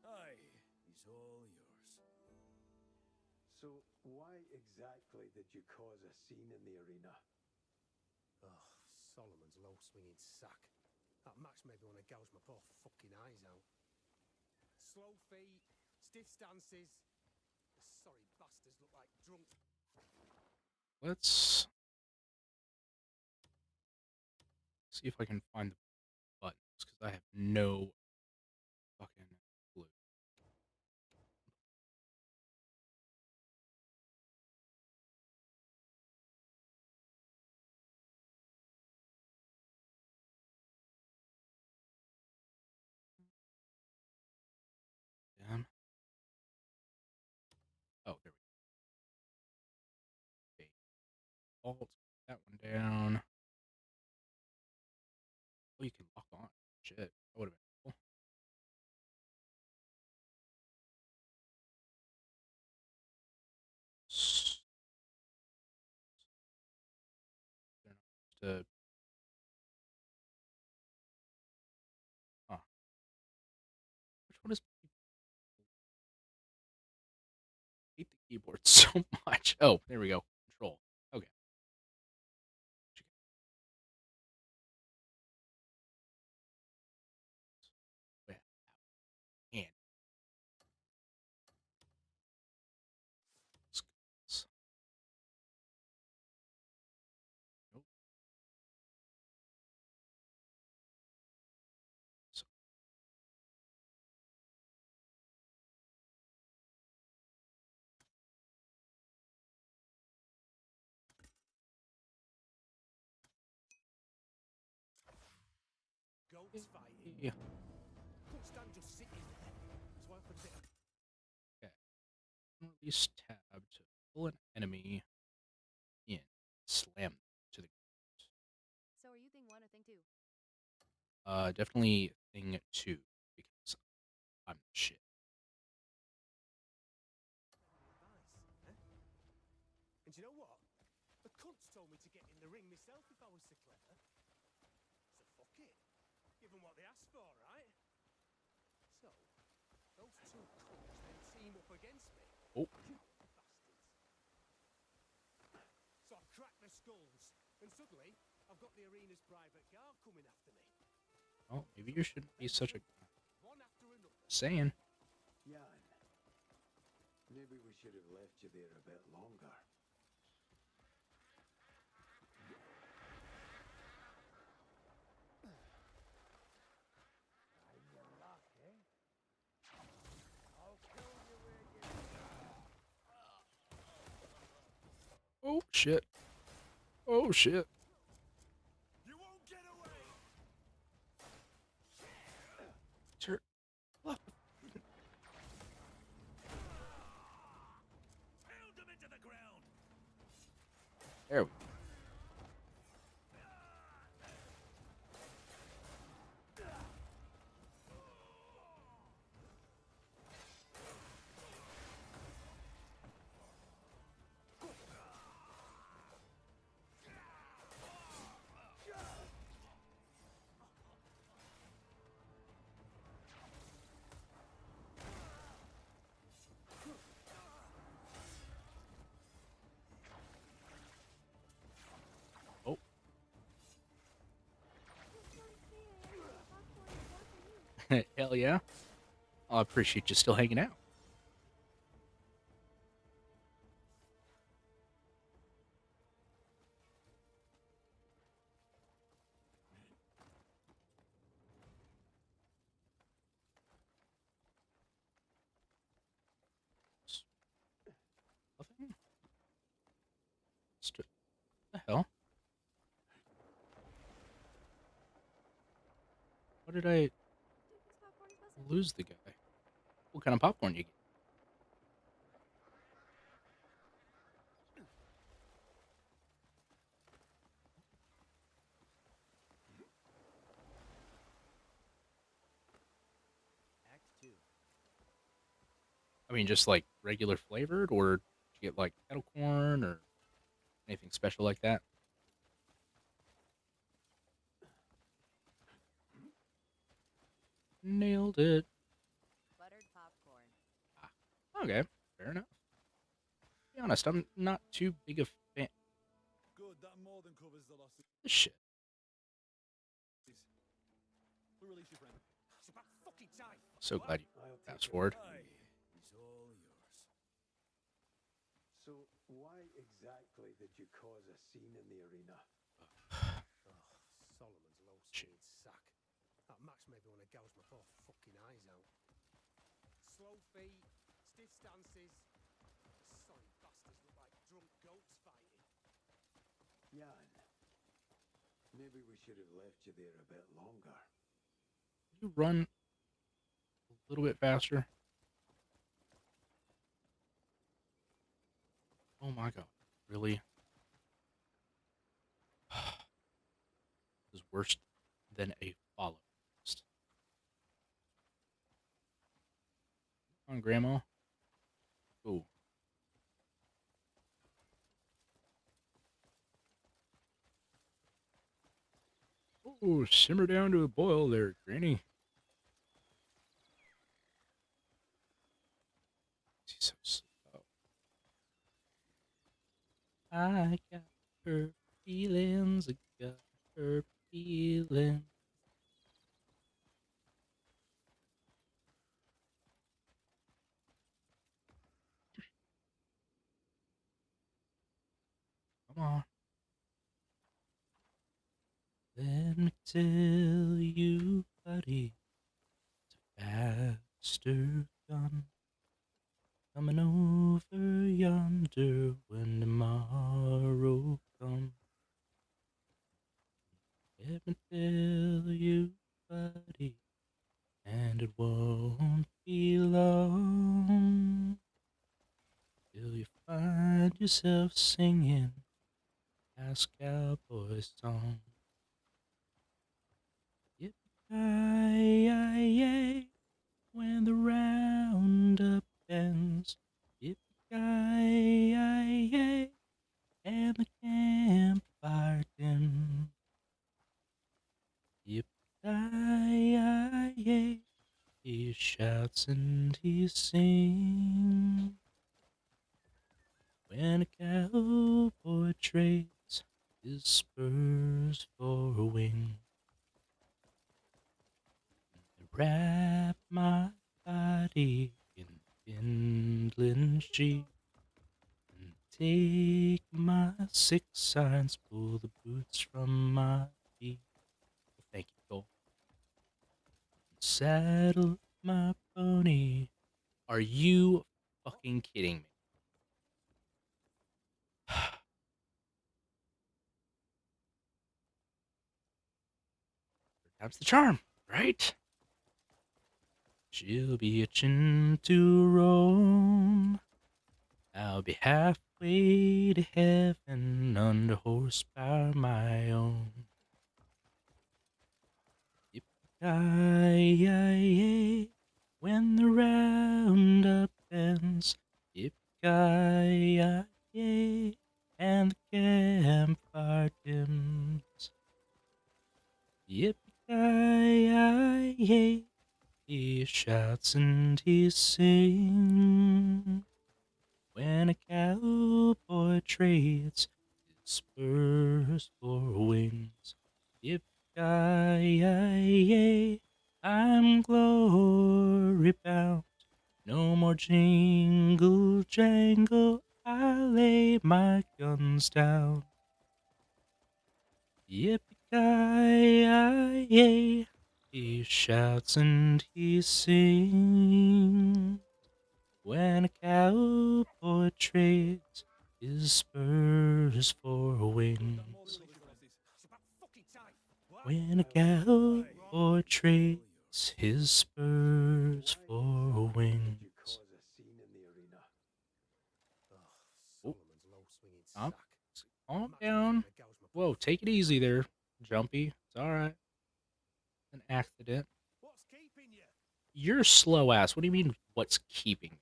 Aye, he's all yours. So, why exactly did you cause a scene in the arena? Oh, Solomon's low-swinging sack. That match made me want to gouge my poor fucking eyes out. Slow feet, stiff stances. The sorry bastards look like drunk. Let's see if I can find the buttons, because I have no fucking clue. Damn. Oh, there we go. Alt, that one down. Oh, you can lock on. Shit, that would have been cool. To which one is? I hate the keyboard so much. Oh, there we go. Control. Okay. And skills. Nope. So Goats fighting. yeah. Couldn't stand just sitting there. So I put a bit of... Okay. Release tab to pull an enemy in. Slam them to the ground. So are you thing 1 or thing 2? Definitely thing 2 because I'm the shit. And you know what? The cunts told me to get in the ring myself if I was so clever. So fuck it. Give them what they asked for, right? So, those two cunts then team up against me. Oh. Bastards. So I cracked their skulls, and suddenly I've got the arena's private guard coming after me. Well, maybe you shouldn't be such a One after another. saying. Jan, maybe we should have left you there a bit longer. Oh shit. Oh shit. You won't get away. Sir. What? Pound him into the ground. There we go. Hell yeah. I appreciate you still hanging out. Nothing? The hell? How did I lose the guy? What kind of popcorn you get? I mean, just like regular flavored, or did you get like kettle corn or anything special like that? Nailed it. Buttered popcorn. Okay, fair enough. To be honest, I'm not too big a fan. Good, that more than covers the losses. This shit. We'll release your friend. It's about fucking time. So glad you fast forward. Aye, it's all yours. So, why exactly did you cause a scene in the arena? Solomon's low-speed sack. That Max made me want to gouge my poor fucking eyes out. Slow feet, stiff stances. Sorry bastards look like drunk goats fighting. Jan, maybe we should have left you there a bit longer. You run a little bit faster. Oh my god, really? This is worse than a follow quest. Come on, Grandma. Ooh. Oh, simmer down to a boil there, Granny. She's so slow. I got her feelings. I got her feelings. Come on. Let me tell you, buddy, it's a faster gun coming over yonder when tomorrow comes. Let me tell you, buddy, and it won't be long till you find yourself singing last cowboy song. Yippee-ki-yay, when the roundup ends. Yippee-ki-yay, and the campfire dims. Yippee-ki-yay, he shouts and he sings. When a cowboy trades his spurs for wings. Wrap my body in kindling sheet and take my 6 irons, pull the boots from my feet. Well, thank you, Cole. Saddle my pony. Are you fucking kidding me? Time's the charm, right? She'll be itching to roam. I'll be halfway to heaven under horsepower my own. Yippee-ki-yay, when the roundup ends. Yippee-ki-yay, and the campfire dims. Yippee-ki-yay, he shouts and he sings. When a cowboy trades his spurs for wings. Yippee-ki-yay, I'm glory bound. No more jingle jangle, I lay my guns down. Yippee-ki-yay, he shouts and he sings. When a cowboy trades his spurs for wings. When a cowboy trades his spurs for wings. Oh, calm down. Whoa, take it easy there, Jumpy. It's alright. An accident. You're slow ass. What do you mean, what's keeping?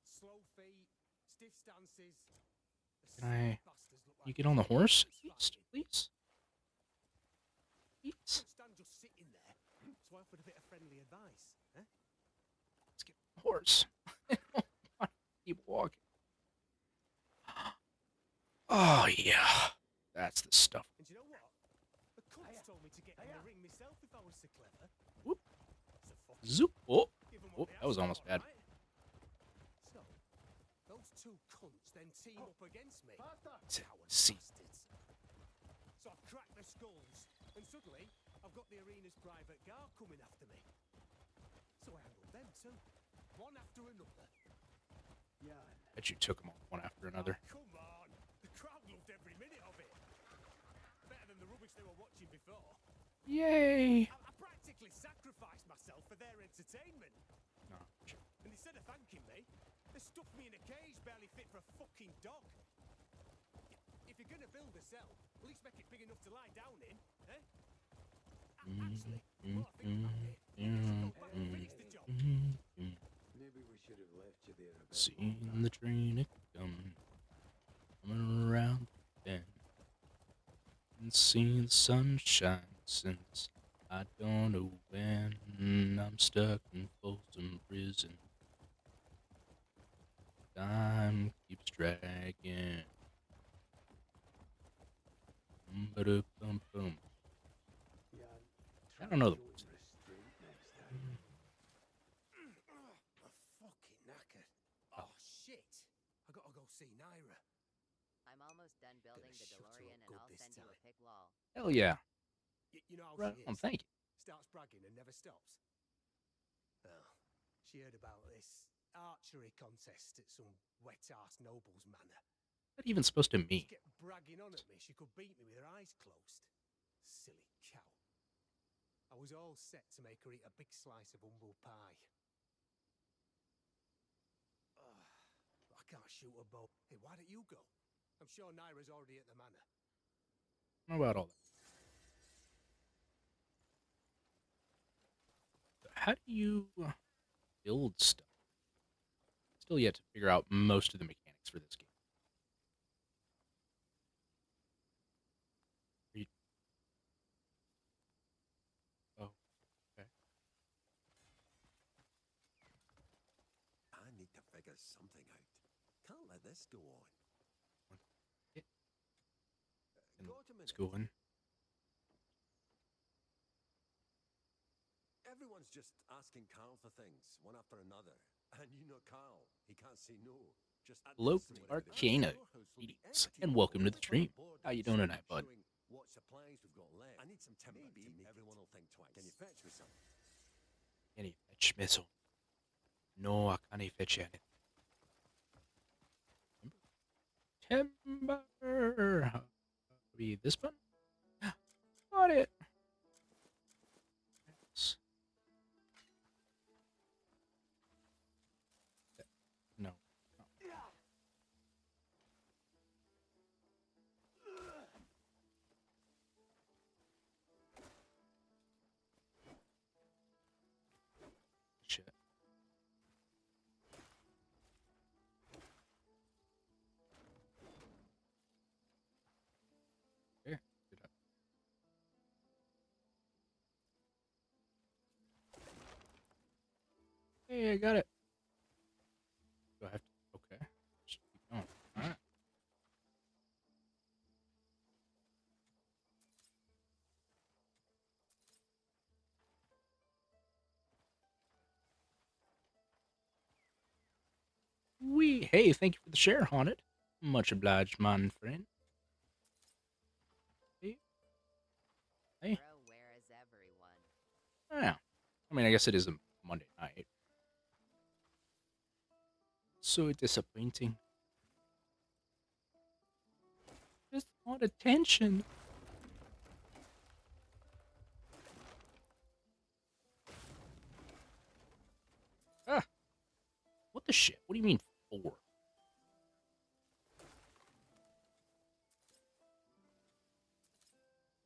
Can I... Bastards look You like get on the fucking horse, prize please? Please? Couldn't stand just sitting there, so I offered a bit of friendly advice. Eh? Let's get on the horse. I don't want to keep walking. Oh, yeah. That's the stuff. And you know what? The cunts told me to get in the ring myself if I was so clever. Whoop. So fuck it. Zoop. Oh, Give 'em oh, what they that was asked almost for, bad. right? So, those two cunts then team up against me. Coward See. bastards. So I cracked their skulls, and suddenly I've got the arena's private guard coming after me. So I handled them too, one after another. Bet you took them all one after another. Oh, come on, the crowd loved every minute of it. Better than the rubbish they were watching before. Yay! I practically sacrificed myself for their entertainment. No, sure. And instead of thanking me, they stuffed me in a cage barely fit for a fucking dog. If you're gonna build a cell, at least make it big enough to lie down in, eh? Actually, well, I think about it, I should go back and finish the job. Maybe we should have left you there a bit Seeing longer. the train coming around the bend, and seeing the sunshine since I don't know when. I'm stuck in Folsom Prison. Time keeps dragging. Bum-ba-da-bum-bum. I don't know the words. I'm fucking knackered. Oh, shit. I gotta go see Naira. I'm almost done building the shut her DeLorean up and good I'll this send you a time. pic wall. Hell yeah. You know how Right she on, is. thank you. Starts bragging and never stops. Well, she heard about this archery contest at some wet-ass noble's manor. What even supposed to mean? She kept bragging on at me she could beat me with her eyes closed. Silly cow. I was all set to make her eat a big slice of humble pie. I can't shoot a bow. Hey, why don't you go? I'm sure Naira's already at the manor. How about all that? How do you build stuff? Still yet to figure out most of the mechanics for this game. Are you... Oh, okay. I need to figure something out. Can't let this go on. Yeah. Go to Let's go in. Everyone's just asking Carl for things, one after another. And you know Carl, he can't say no. Just at Hello, this rate, Arcana. the storehouse will be Greetings, empty and welcome to the before stream. board How you is doing tonight, bud? showing what supplies we've got left. I need some timber. Maybe everyone will think twice. Can you fetch me some? Can you fetch me some? No, I can't fetch anything. Timber. Be this button? Got it. Yes. No. Shit. Okay. Did I... Hey, I got it. Do I have to? Okay. Just keep going. All right. Hey, thank you for the share, Haunted. Much obliged, my friend. Hey. Hey. Bro, where is everyone? Yeah. I mean, I guess it is a Monday night. So disappointing. Just want attention. Ah. What the shit? What do you mean 4?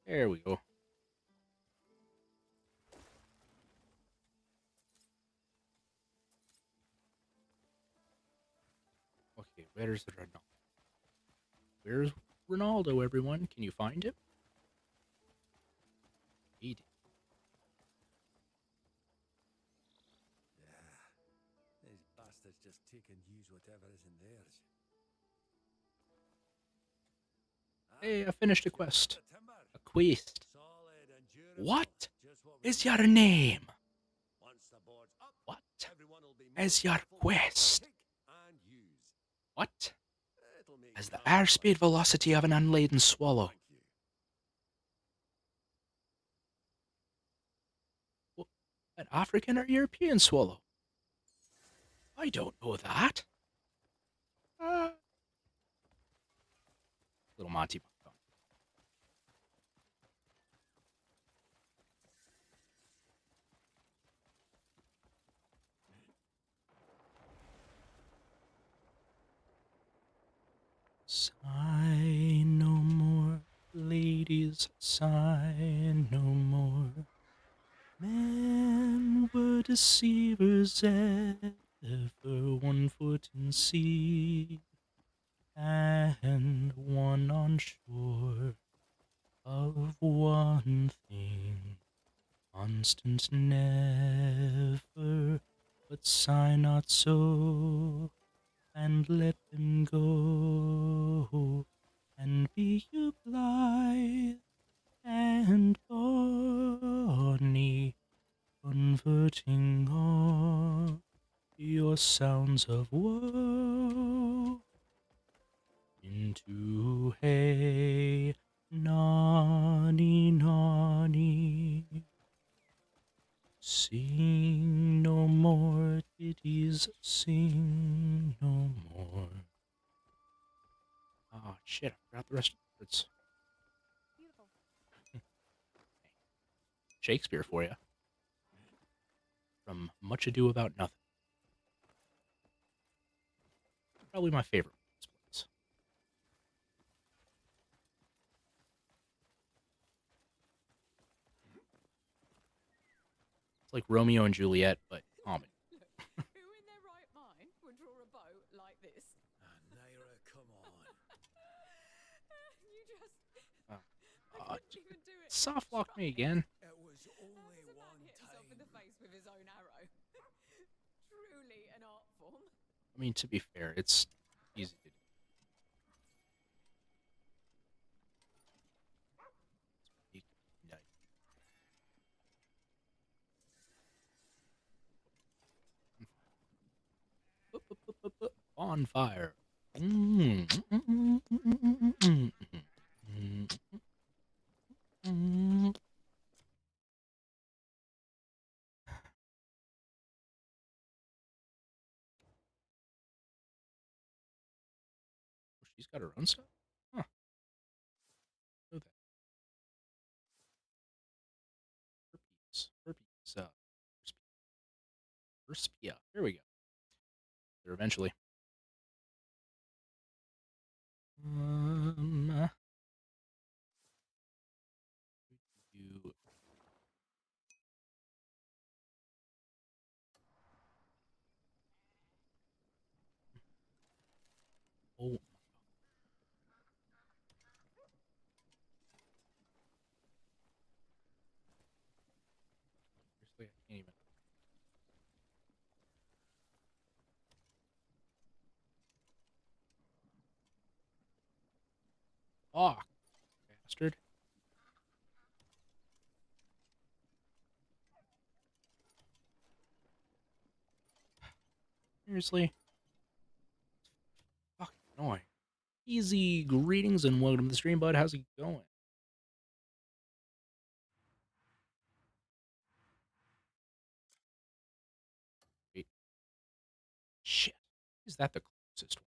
There we go. Okay, where's the Renault? Where's Ronaldo, everyone? Can you find him? He did. Yeah. These bastards just take and use whatever isn't theirs. Hey, I finished a quest. The timber. A quest. Solid and durable. What Just what we is need. your name? Once the board's up, What everyone will be is more your careful with what they quest? pick and use. What It'll make is the Carl airspeed life velocity of an unladen swallow? Thank you. An African or European swallow? I don't know that. Little Monty Python. Sigh no more, ladies, sigh no more. Men were deceivers ever, one foot in sea and one on shore. Of one thing, constant never, but sigh not so, and let them go, and be you blithe and bonny, converting all your sounds of woe into hey, nonny, nonny. Sing no more ditties, sing no more. Oh shit, I forgot the rest of the words. Beautiful. Shakespeare for you. From Much Ado About Nothing. Probably my favorite ones. It's like Romeo and Juliet, but comedy. Look, who in their right mind would draw a bow like this? Naira, come on. You just... Oh, I couldn't even do it. soft lock me again. It was only How does a man one hit himself in the time. face with his own arrow? Truly an art form. I mean, to be fair, it's easy to do. Bonfire. She's got her own stuff? Huh. Know that. Herpes. Verspia. There we go. There eventually. You. Oh. Seriously, I can't even. Oh, bastard. Seriously? Fucking annoying. Easy greetings and welcome to the stream, bud. How's it going? Wait. Shit. Is that the closest one?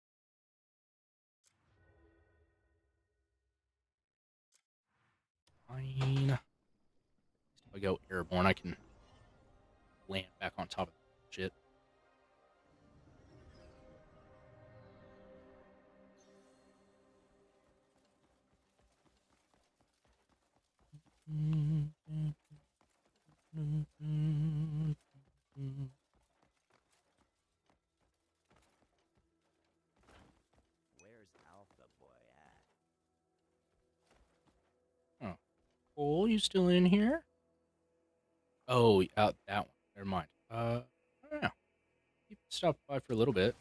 Fine. If I go airborne, I can land back on top of that shit. Where's Alpha Boy at? you still in here? Oh, out that one. Never mind. I don't know. You stopped by for a little bit.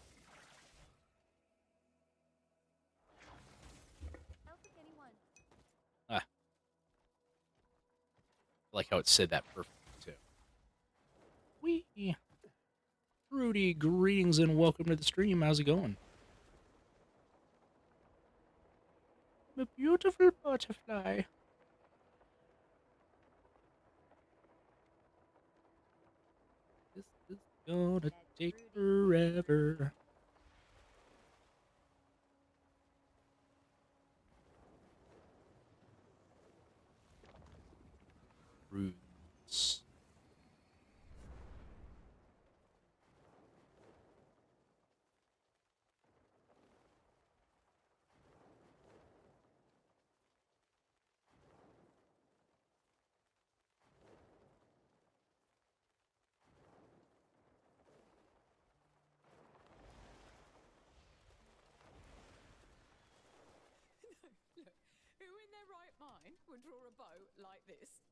Ah. I like how it said that perfectly, too. Wee. Rudy, greetings and welcome to the stream. How's it going? I'm a beautiful butterfly. This is gonna take forever. Roots. Look, who in their right mind would draw a boat like this?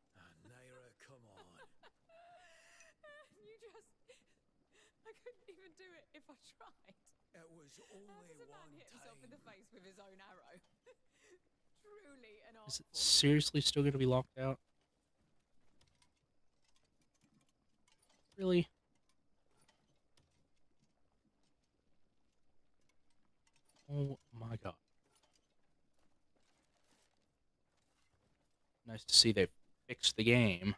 Naira, come on. You just... I couldn't even do it if I tried. It was only How does a man one hit himself in the time. face with his own arrow? Truly an art Is it form. seriously still going to be locked out? Really? Oh my god. Nice to see they fixed the game.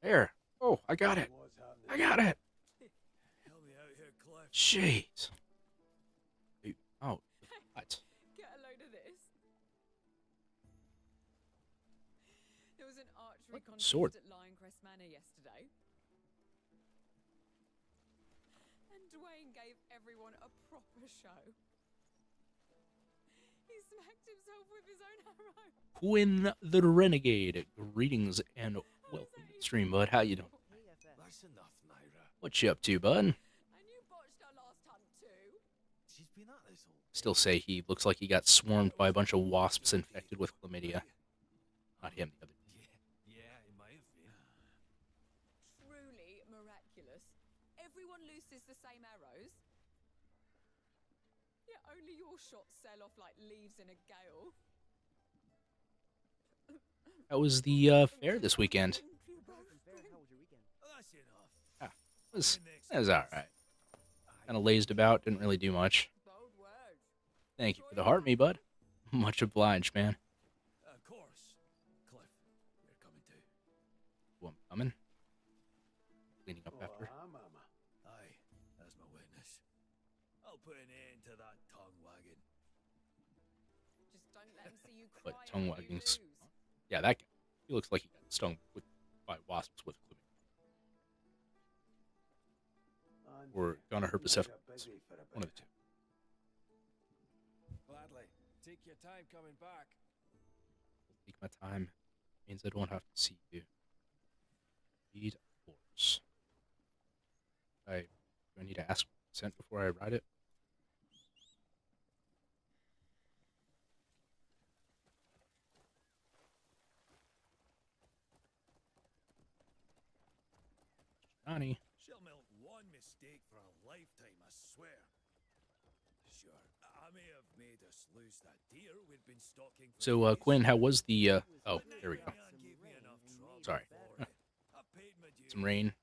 There. Oh, I got it. I got it. Help me out here, Cliff. Jeez. Oh, what? Get a load of this. There was an archery What contest sword? at Lioncrest Manor yesterday. And Dwayne gave everyone a proper show. He smacked himself with his own arrow. Quinn the Renegade. Greetings and welcome to the stream, bud. How you doing? That's enough, Naira. What you up to, bud? And you botched our last hunt too. She's been at this all. Still say he looks like he got swarmed by a bunch of wasps infected with chlamydia. Not him, the other. Yeah, it might have been. Truly miraculous. Everyone looses the same arrows. Yet only your shots sail off like leaves in a gale. How was the fair this weekend? That's enough. Ah, it was alright. Kind of lazed about, didn't really do much. Bold words. Thank you for the heart, me bud. Much obliged, man. Of course. Cliff, you're coming too. Oh, I'm coming. Cleaning up after. Mama. Aye, as my witness. I'll put an end to that tongue wagging. Just don't let him see you cry. But tongue wagging's... Yeah, that guy. He looks like he got stung by wasps with chlamydia. Or gonorrhea-herpes. One of the two. Gladly. Take your time coming back. Take my time. Means I don't have to see you. Read force. Do I need to ask for consent before I write it? Johnny. She'll melt one mistake for a lifetime, I swear. Sure, I may have made us lose that deer we'd been stalking for So, days. Quinn, how was the, oh, there we go. Man gave me enough trouble Sorry. for it. I paid my dues. Some rain.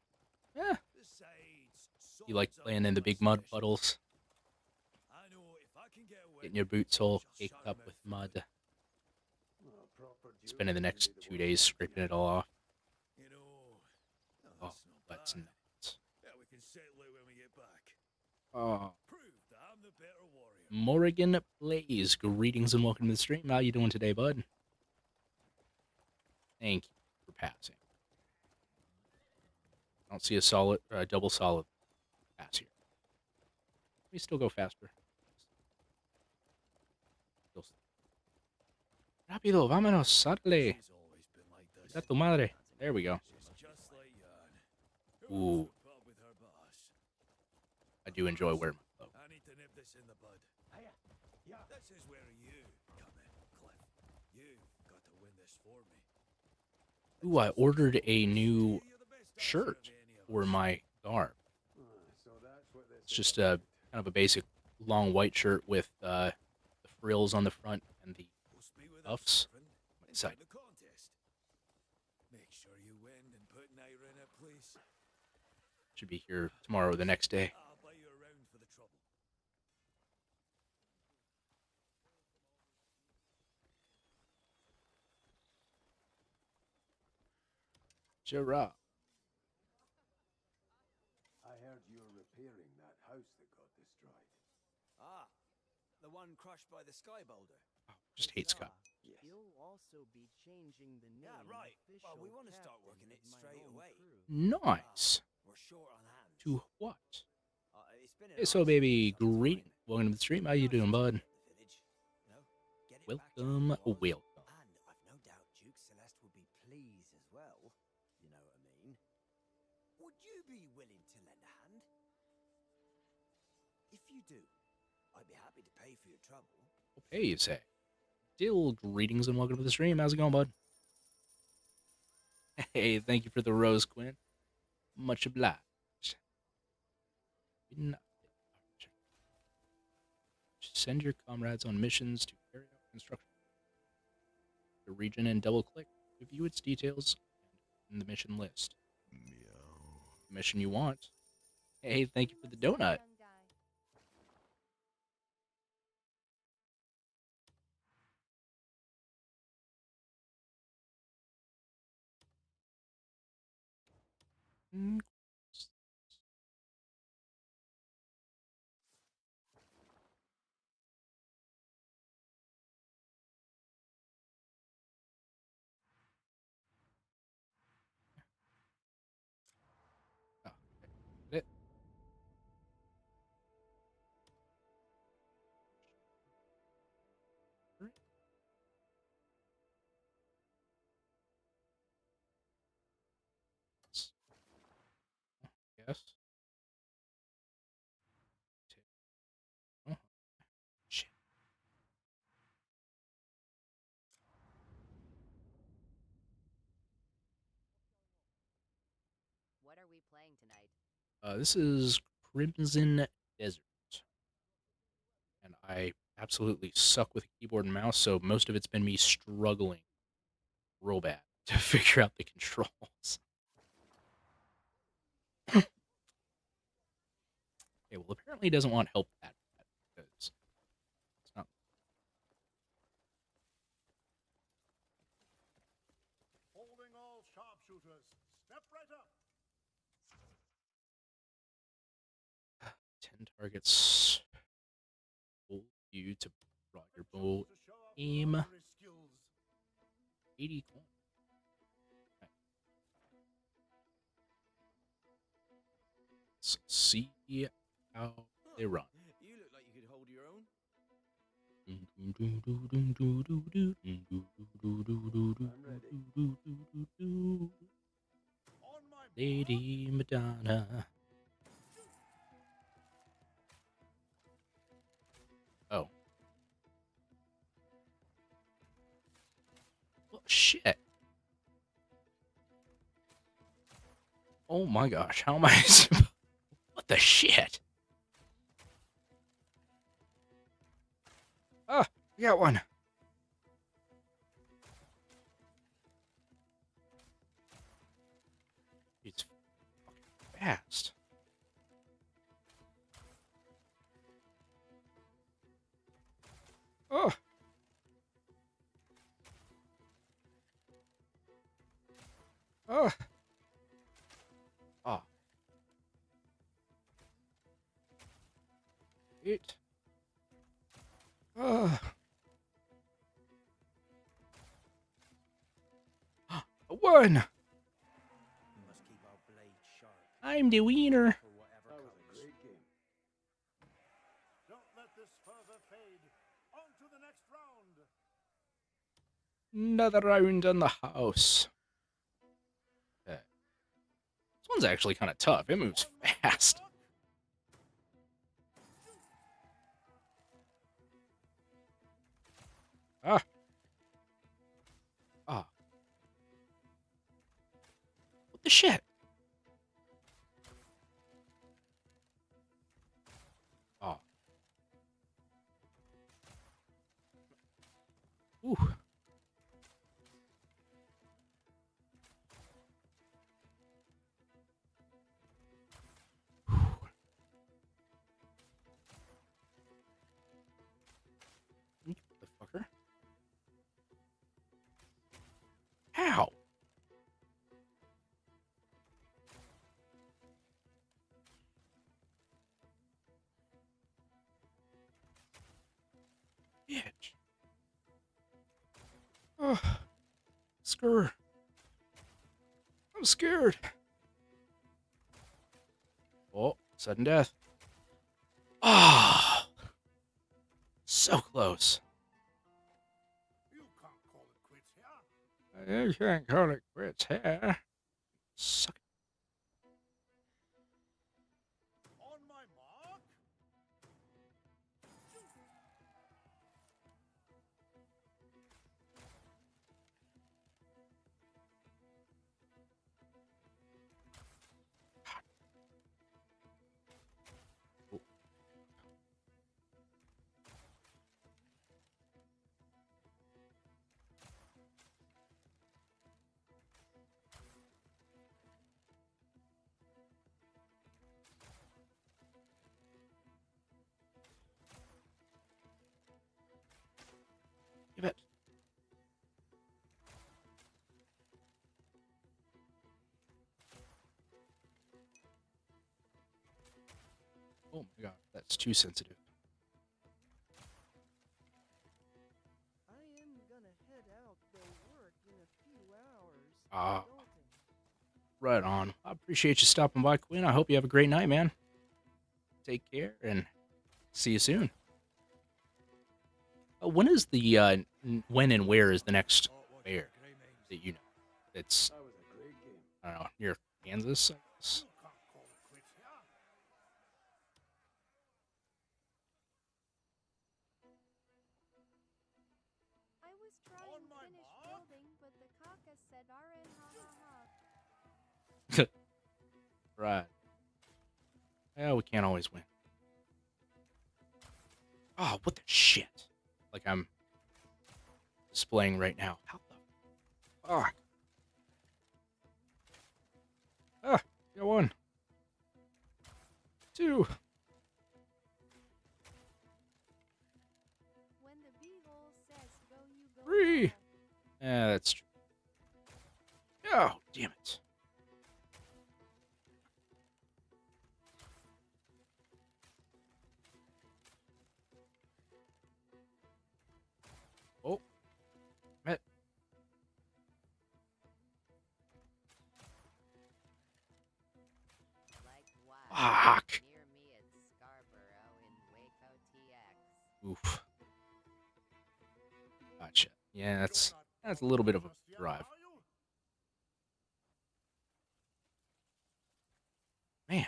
Yeah. Besides, You like swords playing are in the my big mud specialty. puddles, I know if I can get away getting your with it, boots all she'll caked shut her up mouth with for mud, good. spending the next 2 days scraping it all off. You know, Oh, that's that's not bad. nuts. Yeah, we can settle it when we get back. Oh. Prove that I'm the better warrior. Morrigan Plays. Greetings and welcome to the stream. How you doing today, bud? Thank you for passing. I don't see a solid, double solid pass here. Let me still go faster. Rápido, vámonos, sale. She's always been like this. Da tu madre. There we go. She's just like yarn. Ooh. Put up with her boss. I do enjoy wearing my clothes. I need to nip this in the bud. Yeah. This is where you come in, Cliff. You've got to win this for me. Ooh, I ordered a new shirt for my garb. It's just a kind of a basic long white shirt with the frills on the front and the cuffs on the side. The contest. Make sure you win and put Naira in it, please. Should be here tomorrow or the next day. I'll buy you around for the trouble. Gerard. I heard you're repairing that house that got destroyed. Ah, the one crushed by the sky boulder. Just hate Scott. You'll also be changing the name. Yeah, right. Well, we want to start working it straight away. Nice. We're short on hands. To what? It's been Hey, so baby, great. Welcome to the stream. How you doing, bud? Welcome, welcome. And I've no doubt Duke Celeste will be pleased as well. You know what I mean? Would you be willing to lend a hand? If you do, I'd be happy to pay for your trouble. Okay, you say. Still, greetings and welcome to the stream. How's it going, bud? Hey, thank you for the rose, Quinn. Much obliged. Send your comrades on missions to carry out construction. The region and double-click to view its details in the mission list. The mission you want. Hey, thank you for the donut. It. Yes. Oh, shit. What are we playing tonight? This is Crimson Desert. And I absolutely suck with a keyboard and mouse, so most of it's been me struggling real bad to figure out the controls. Okay, well, apparently he doesn't want help that bad, because it's not. Holding all sharpshooters. Step right up. 10 targets. Hold you to draw your bow. Aim. 80 coin. Right. Let's see how they run. You look like you could hold your own. Lady Madonna. Oh. Well, shit. Oh my gosh, how am I What the shit? Ah, we got one. It's fucking fast. Oh. Oh. Ah. It. Oh. A one. We must keep our blade sharp. I'm the wiener. For whatever comes. Great game. Don't let this further fade. On to the next round. Another round in the house. one's actually kind of tough. It moves fast. Ah. Ah. What the shit? Oh. Ooh. The fucker. How? Bitch. Oh. Skrr. I'm scared. Oh, sudden death. Ah. So close. You can't call it quits here. You can't call it quits here. Suck it. On my mark. Give it. Oh my god, that's too sensitive. I am gonna head out to work in a few hours. Ah. Right on. I appreciate you stopping by, Quinn. I hope you have a great night, man. Take care and see you soon. When is the when and where is the next fair that you know? It's I don't know, near Kansas, I guess. You can't call it quits here. I was trying to finish building, but the caucus said RN ha ha ha. Right. Yeah, we can't always win. Oh, what the shit? Like I'm displaying right now. How the fuck? Ah, got 1. 2. When the beehole says go, you go. 3. Yeah, that's true. Oh, damn it. Oh. Met. Fuck. Near me at Scarborough in Waco, TX. Oof. Gotcha. Yeah, that's a little bit of a drive. Man.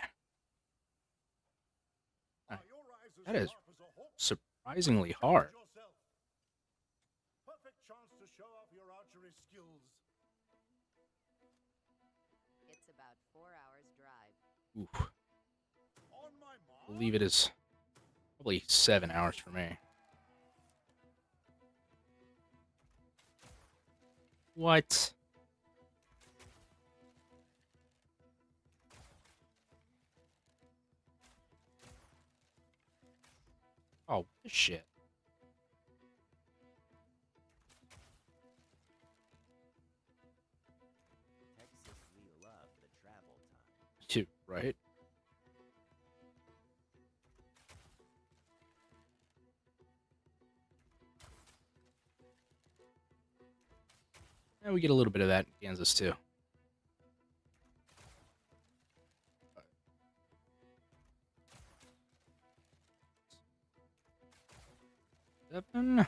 That is surprisingly hard. Perfect chance to show off your archery skills. It's about 4 hours drive. Oof. On my mark. I believe it is probably 7 hours for me. What? Oh, shit. Texas, we love the travel time. Dude, right? Yeah, we get a little bit of that in Kansas, too. Seven.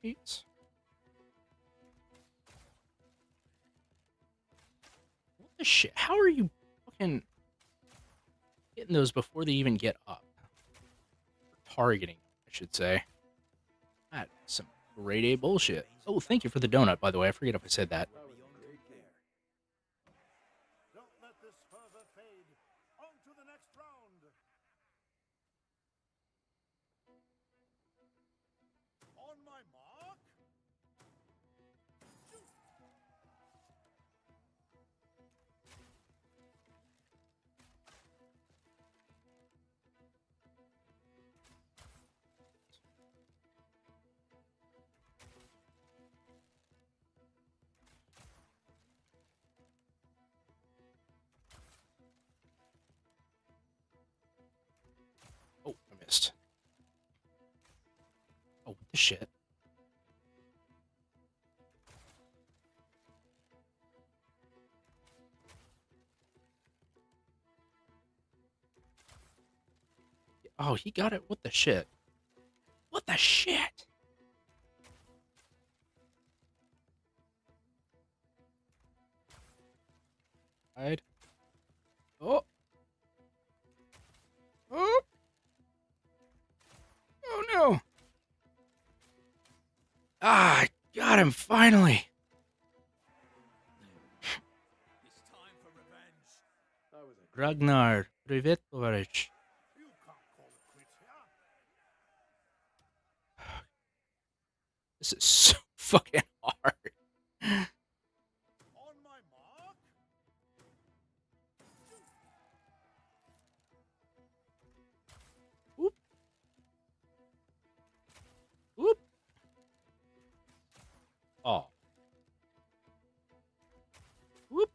8. shit? How are you fucking getting those before they even get up? Targeting, I should say. That's some grade A bullshit. Oh, thank you for the donut, by the way. I forget if I said that. Don't let this further fade. On to the next round. On my mark. Shoot. Oh, I missed. Oh, what the shit? Oh, he got it. What the shit? What the shit? Hide. Oh. Oh. Oh no. Ah, I got him finally. It's time for revenge. Ragnar Privetovich. You can't call it quits here. This is so fucking hard. On my mark. Whoop. Whoop. Oh. Whoop.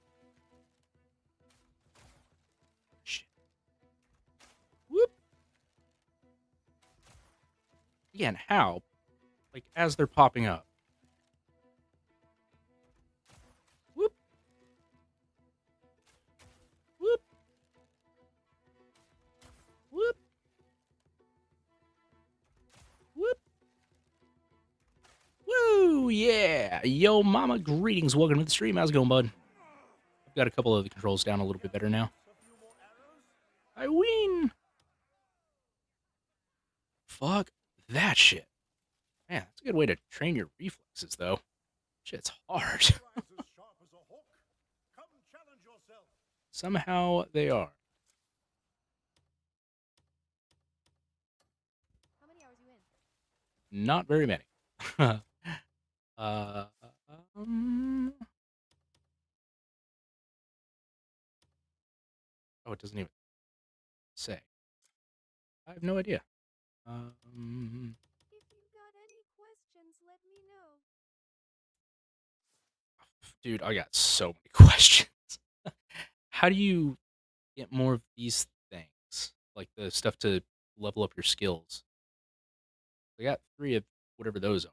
Shit. Whoop. Again, how? Like, as they're popping up. Whoop. Whoop. Whoop. Whoop. Woo, yeah. Yo, mama, greetings. Welcome to the stream. How's it going, bud? I've got a couple of the controls down a little bit better now. I win. Fuck that shit. Man, that's a good way to train your reflexes, though. Shit's hard. Somehow they are. How many hours you in? Not very many. Oh, it doesn't even say. I have no idea. If you got any questions, let me know. Dude, I got so many questions. How do you get more of these things? Like the stuff to level up your skills? I got 3 of whatever those are.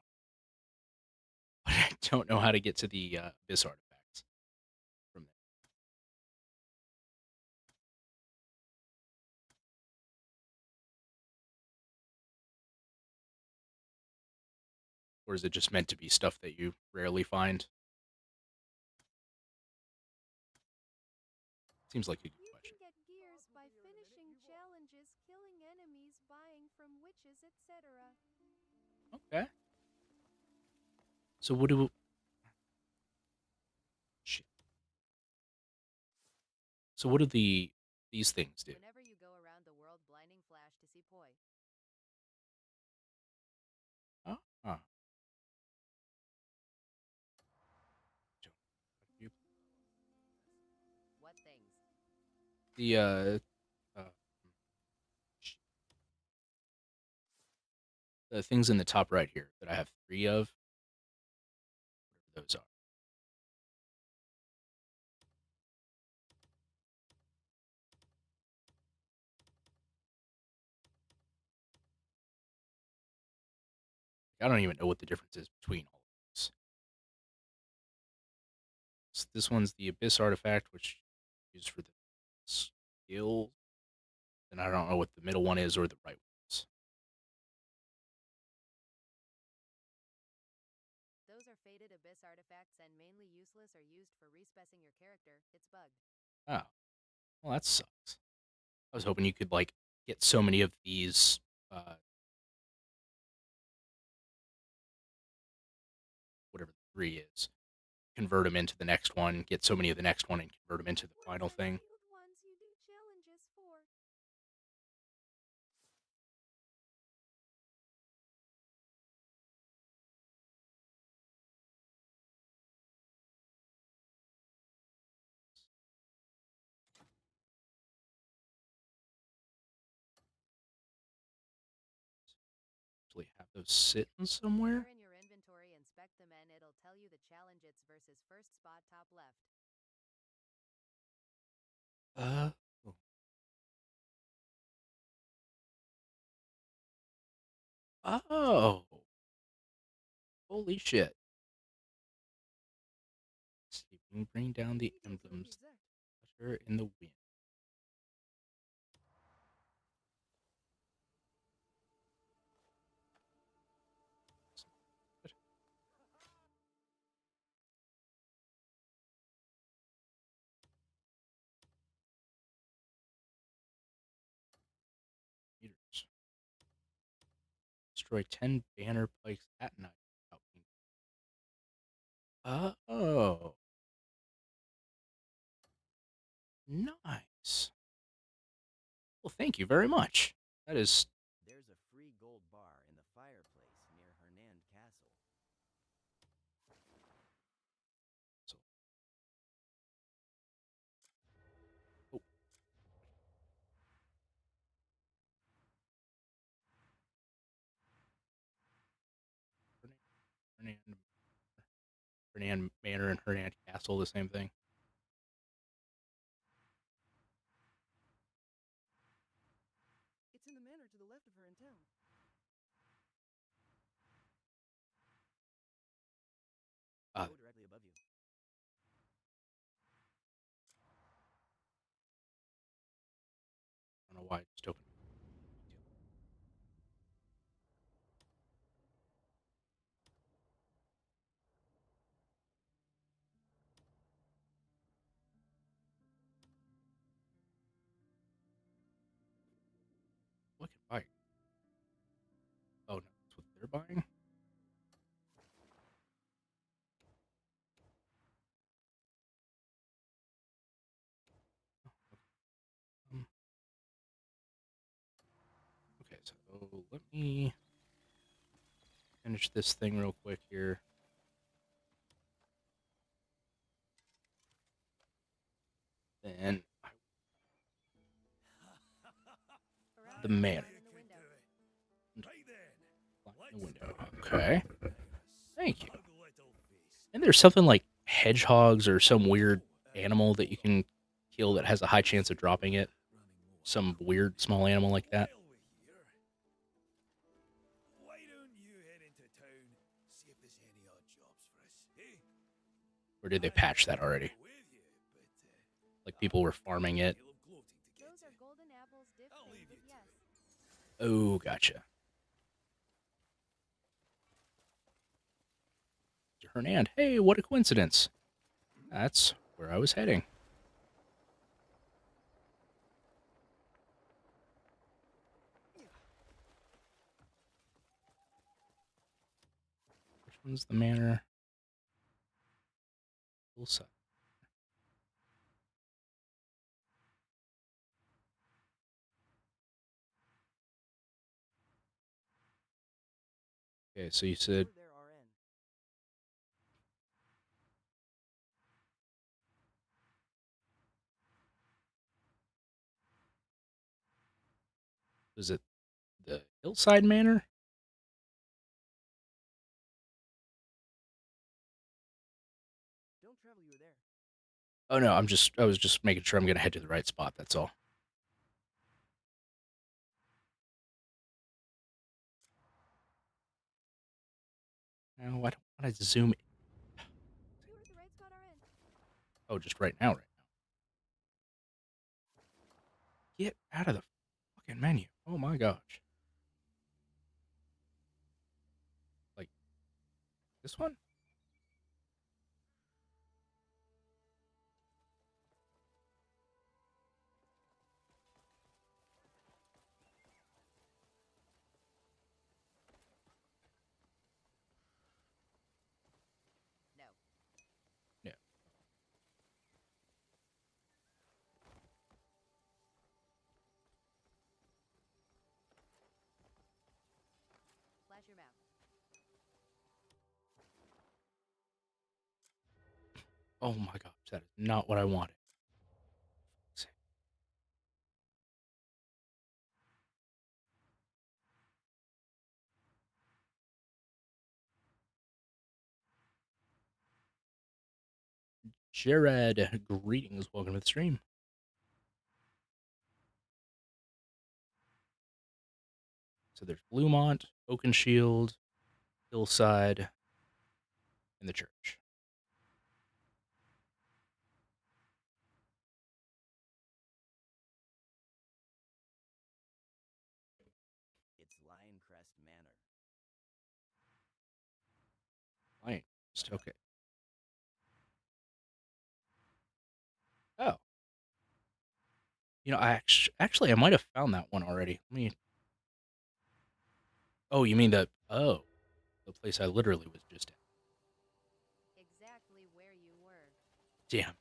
But I don't know how to get to the Abyss artifacts from there. Or is it just meant to be stuff that you rarely find? Seems like a good question. You can get gears by finishing challenges, killing enemies, buying from witches, etc. Okay. So what do... Shit. So what do these things do? Whenever you go around the world blinding flash to see Poi. Huh. What things? The the things in the top right here that I have 3 of, whatever those are. I don't even know what the difference is between all of these. So this one's the Abyss artifact, which is used for the skill. And I don't know what the middle one is or the right one is. Those are faded Abyss artifacts and mainly useful useless or used for respecing your character, it's bugged. Oh, well, that sucks. I was hoping you could, like, get so many of these, whatever the 3 is, convert them into the next one, get so many of the next one, and convert them into the final thing. Sealed ones you do challenges for. Actually have those sitting somewhere? They're in your inventory, inspect them, and it'll tell you the challenge it's versus first spot top left. Oh. Oh! Holy shit. Sleeping, bring down the emblems. Usher in the wind. Meters. Destroy 10 banner pikes at night. Oh. Nice. Well, thank you very much. That is... There's a free gold bar in the fireplace near Hernand Castle. Oh. Hernand Manor and Hernand Castle, the same thing. It's in the manor to the left of her in town. Go directly above you. I don't know why it just opened. Look at buy. Oh, no, that's what they're buying? Okay, so let me finish this thing real quick here. Then the manor. The window. Okay. Thank you. And there's something like hedgehogs or some weird animal that you can kill that has a high chance of dropping it. Some weird small animal like that. Why don't you head into town, see if there's any odd jobs for us, eh? Or did they patch that already? Like people were farming it. Those are golden apples dipped in, but yes. Oh, gotcha. Hernand. Hey, what a coincidence. That's where I was heading. Which one's the manor? Hillside. Okay, so you said... Was it the Hillside Manor? Don't travel, you were there. Oh no, I was just making sure I'm gonna head to the right spot, that's all. No, I don't want to zoom in. You were at the right spot already. Oh, just right now, Get out of the fucking menu. Oh my gosh. Like, this one? your mouth. Oh my gosh, that is not what I wanted. Jared, greetings. Welcome to the stream. So there's Bluemont, Oakenshield, Hillside, and the church. It's Lioncrest Manor. Lioncrest, okay. Oh. You know, actually I might have found that one already. Let me. Oh, you mean the place I literally was just at. Exactly where you were. Damn.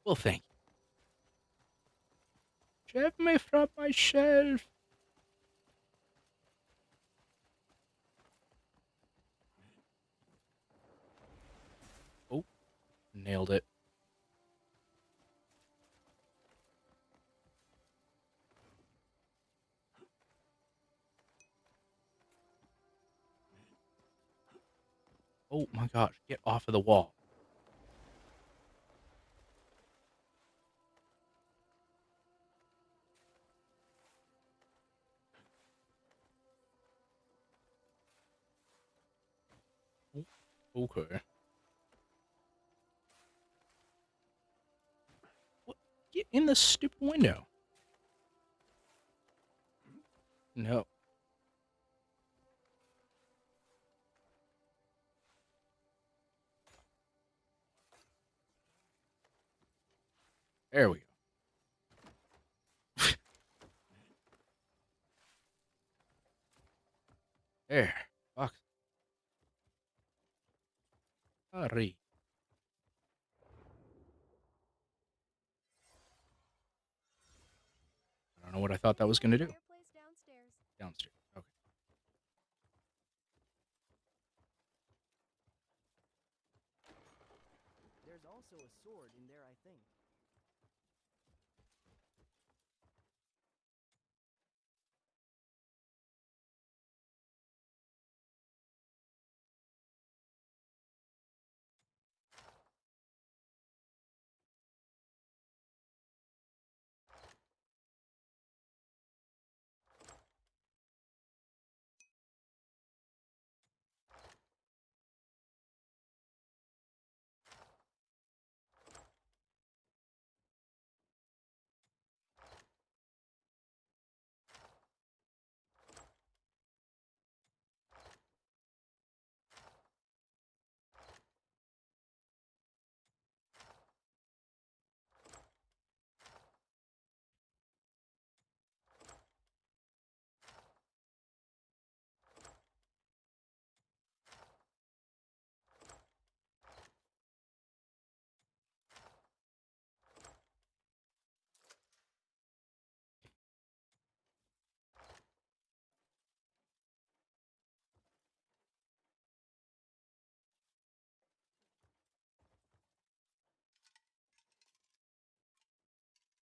Well, thank you. Save me from myself. Oh, nailed it. Oh my gosh, get off of the wall. Okay. What? Get in the stupid window. No. There we go. There. Fuck. Hurry. I don't know what I thought that was going to do. Fireplace downstairs. Downstairs. Okay. There's also a sword in there, I think.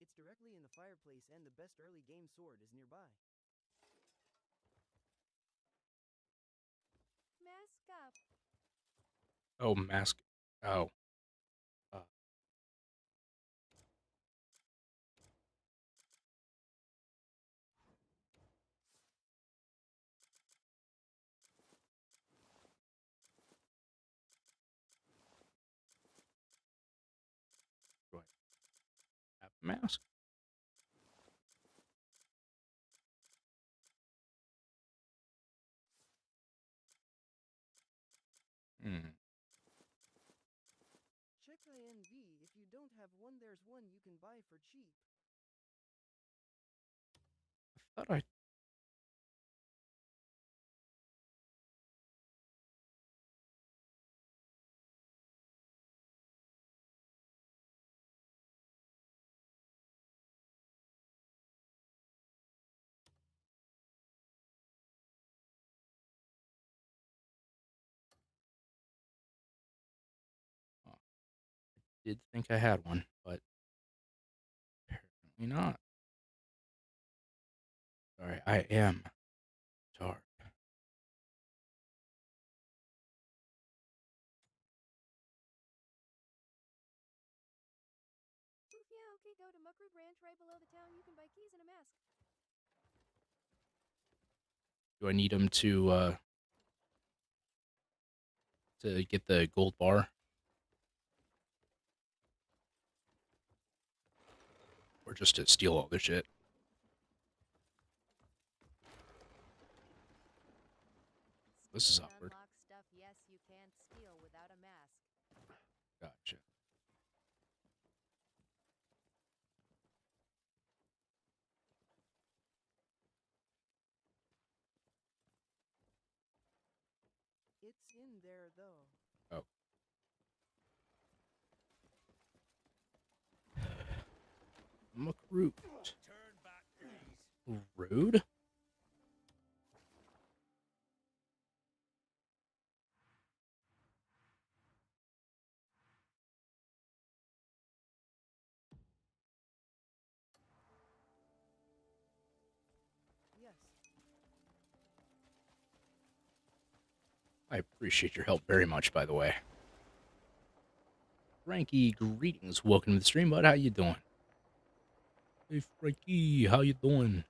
It's directly in the fireplace, and the best early game sword is nearby. Mask up. Oh, mask. Oh. Do I have a mask? Hmm. Check INV. If you don't have one, there's one you can buy for cheap. I thought I did think I had one, but apparently not. Sorry, I am dark. Yeah, okay, go to Muckroot Ranch right below the town. You can buy keys and a mask. Do I need him to get the gold bar? Or just to steal all the shit? This is awkward. Unlock stuff, yes, you can't steal without a mask. Gotcha. It's in there, though. Oh. Muckroot. Turn back, please. Rude? Yes. I appreciate your help very much, by the way. Frankie, greetings. Welcome to the stream, bud. How you doing? Hey, Frankie, how you doing?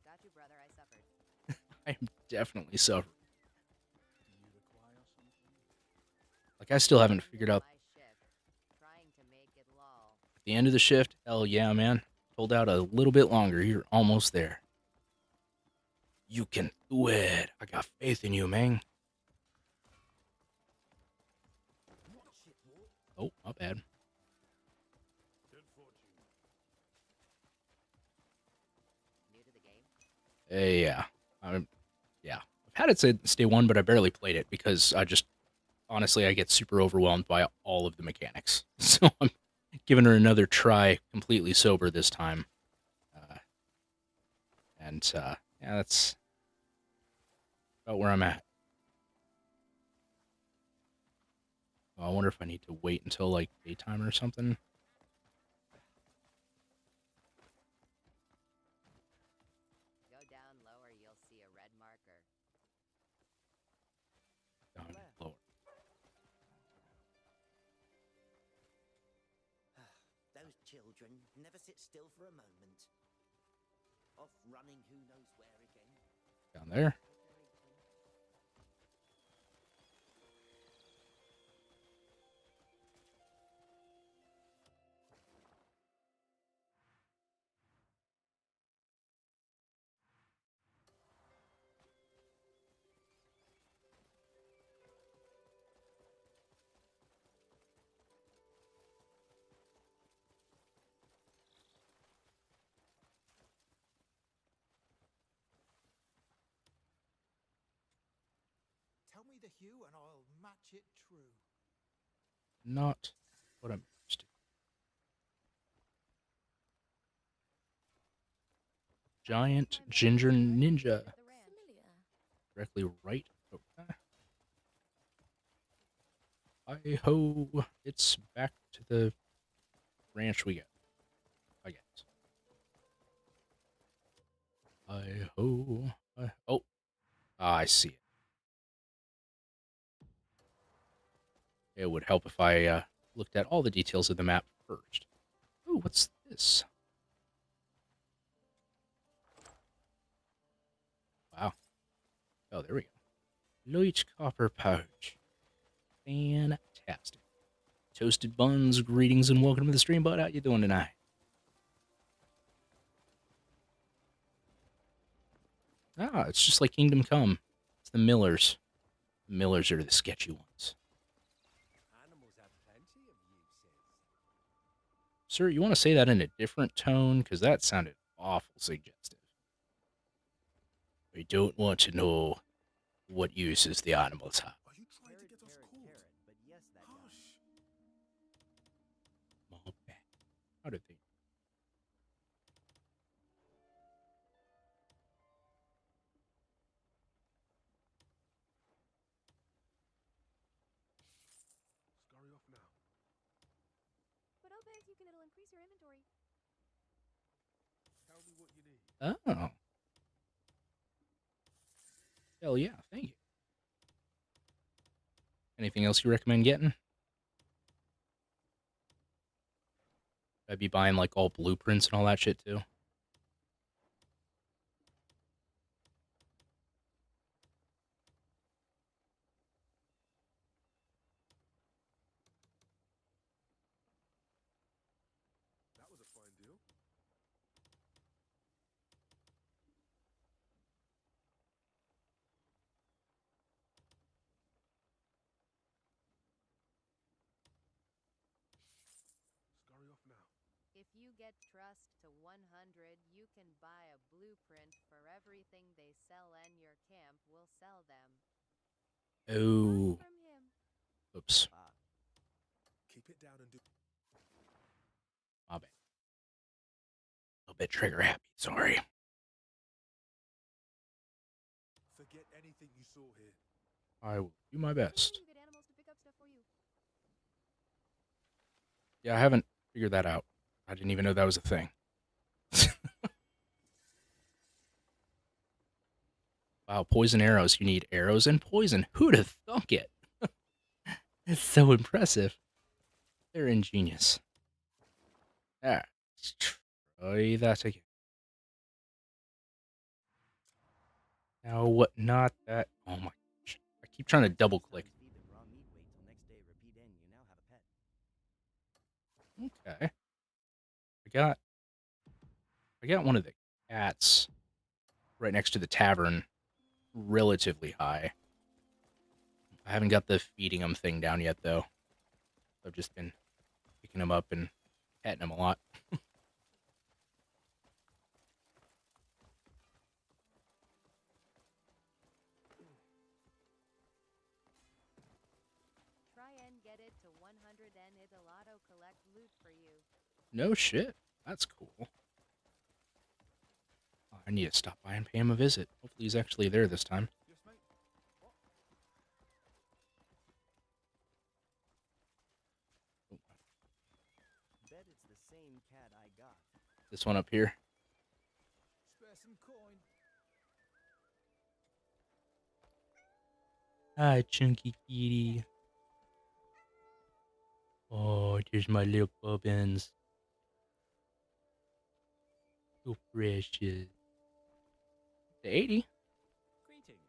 Got you, brother. I suffered. I'm definitely suffering. Like, I still haven't figured out. Trying to make it lol. At the end of the shift, hell yeah, man. Hold out a little bit longer. You're almost there. You can do it. I got faith in you, man. Oh, my bad. New to the game? Yeah. Yeah. I've had it stay one, but I barely played it because honestly, I get super overwhelmed by all of the mechanics. So I'm giving her another try completely sober this time. Yeah, that's about where I'm at. I wonder if I need to wait until, like, daytime or something. Go down lower, you'll see a red marker. Down lower. Those children never sit still for a moment. Off running who knows where again. Down there. Tell me the hue and I'll match it true. Not what I'm used to. Giant ginger ninja. Directly right. Okay. Hi-ho. It's back to the ranch we go, I guess. Hi-ho. Oh. I see it. It would help if I looked at all the details of the map first. Ooh, what's this? Wow. Oh, there we go. Light copper pouch. Fantastic. Toasted buns, greetings and welcome to the stream, bud. How you doing tonight? Ah, it's just like Kingdom Come. It's the Millers. The Millers are the sketchy ones. Animals have plenty of uses. Sir, you want to say that in a different tone? Because that sounded awful suggestive. I don't want to know what uses the animals have. Are you trying to get us caught? But yes, that Hush. My bad. How did they? this, you can it'll increase your inventory. Tell me what you need. Oh. Hell yeah, thank you. Anything else you recommend getting? I'd be buying like all blueprints and all that shit too. That was a fine deal. Scurry off now. If you get trust to 100, you can buy a blueprint for everything they sell and your camp will sell them. Oh. From him. Oops. Keep it down and do. My bad. A little bit trigger happy, sorry. Forget anything you saw here. I will do my best. You get animals to pick up stuff for you. Yeah, I haven't figured that out. I didn't even know that was a thing. Wow, poison arrows. You need arrows and poison. Who'd have thunk it? It's so impressive. They're ingenious. Alright, let's try that again. No, what? Not that. Oh my gosh. I keep trying to double click. Feed the raw meat weight till next day. Repeat in. You now have a pet. Okay. I got one of the cats right next to the tavern relatively high. I haven't got the feeding them thing down yet, though. I've just been picking them up and petting them a lot. Try and get it to 100 and it'll auto-collect loot for you. No shit. That's cool. Oh, I need to stop by and pay him a visit. Hopefully he's actually there this time. Yes, mate. What? Bet it's the same cat I got. This one up here. Spare some coin. Hi, chunky kitty. Oh, there's my little Bobbins. So precious. The 80. Greetings.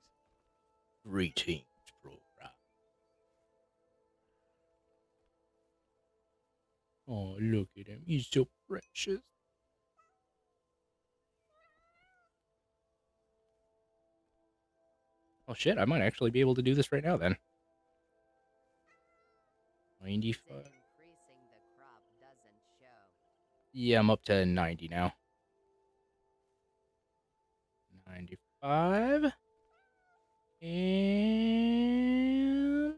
Greetings, bro. Oh, look at him. He's so precious. Oh shit, I might actually be able to do this right now then. 95. Increasing the crop doesn't show. Yeah, I'm up to 90 now. 95. And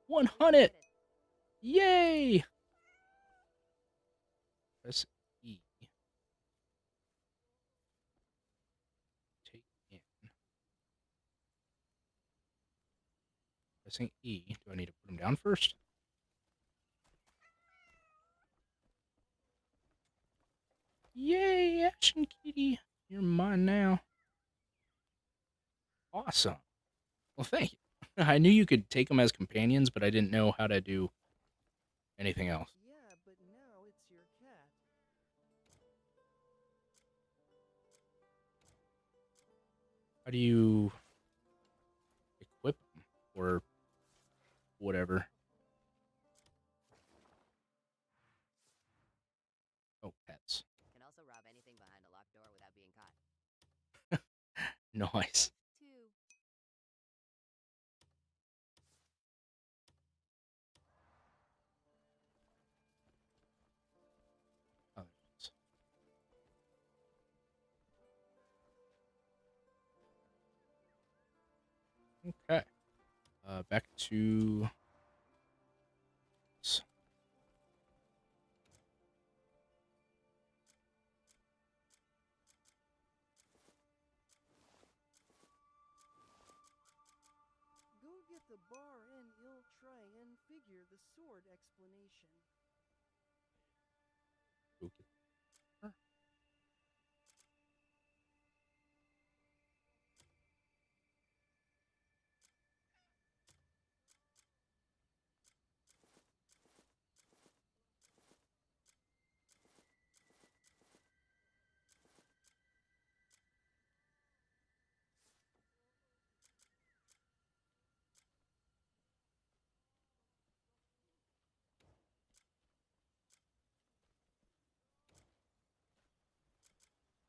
100. Yay! Press E. Take in. Pressing E. Do I need to put them down first? Yay, Action Kitty. You're mine now. Awesome. Well, thank you. I knew you could take them as companions, but I didn't know how to do anything else. Yeah, but now it's your cat. How do you equip them or whatever? Oh, pets. Can also rob anything behind a locked door without being caught. Nice. 2. Oh, there it is. Okay. Back to... Go get at the bar and you'll try and figure the sword explanation. Okay. Sure.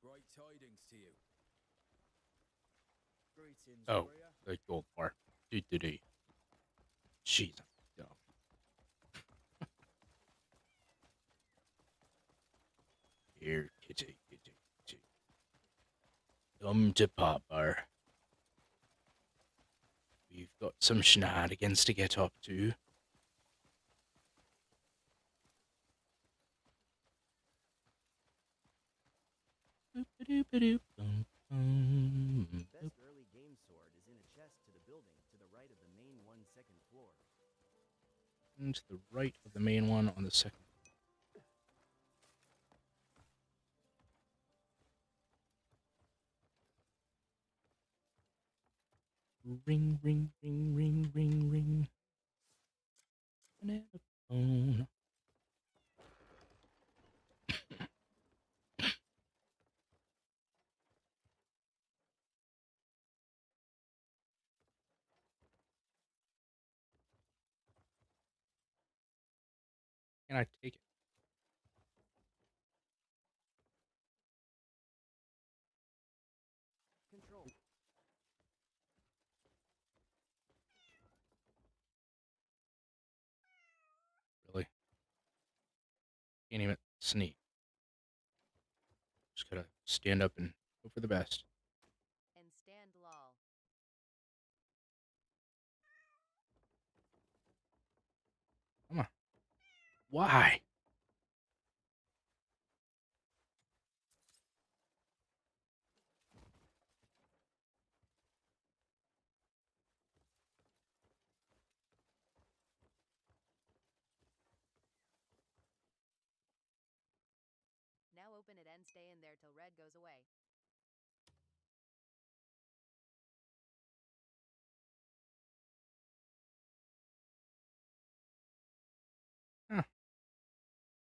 Great tidings to you. Greetings, Oh, warrior. the gold bar. Jeez, I'm dumb. Here, kitty. Come to Papa. We've got some shenanigans to get up to. The best early game sword is in a chest to the building to the right of the main one second floor. And to the right of the main one on the second. Ring, ring, ring, ring, ring, ring. Banana phone. Can I take it? Control. Really? Can't even sneak. Just gotta stand up and hope for the best. And stand lol. Come on. Why? Now open it and stay in there till red goes away. Huh.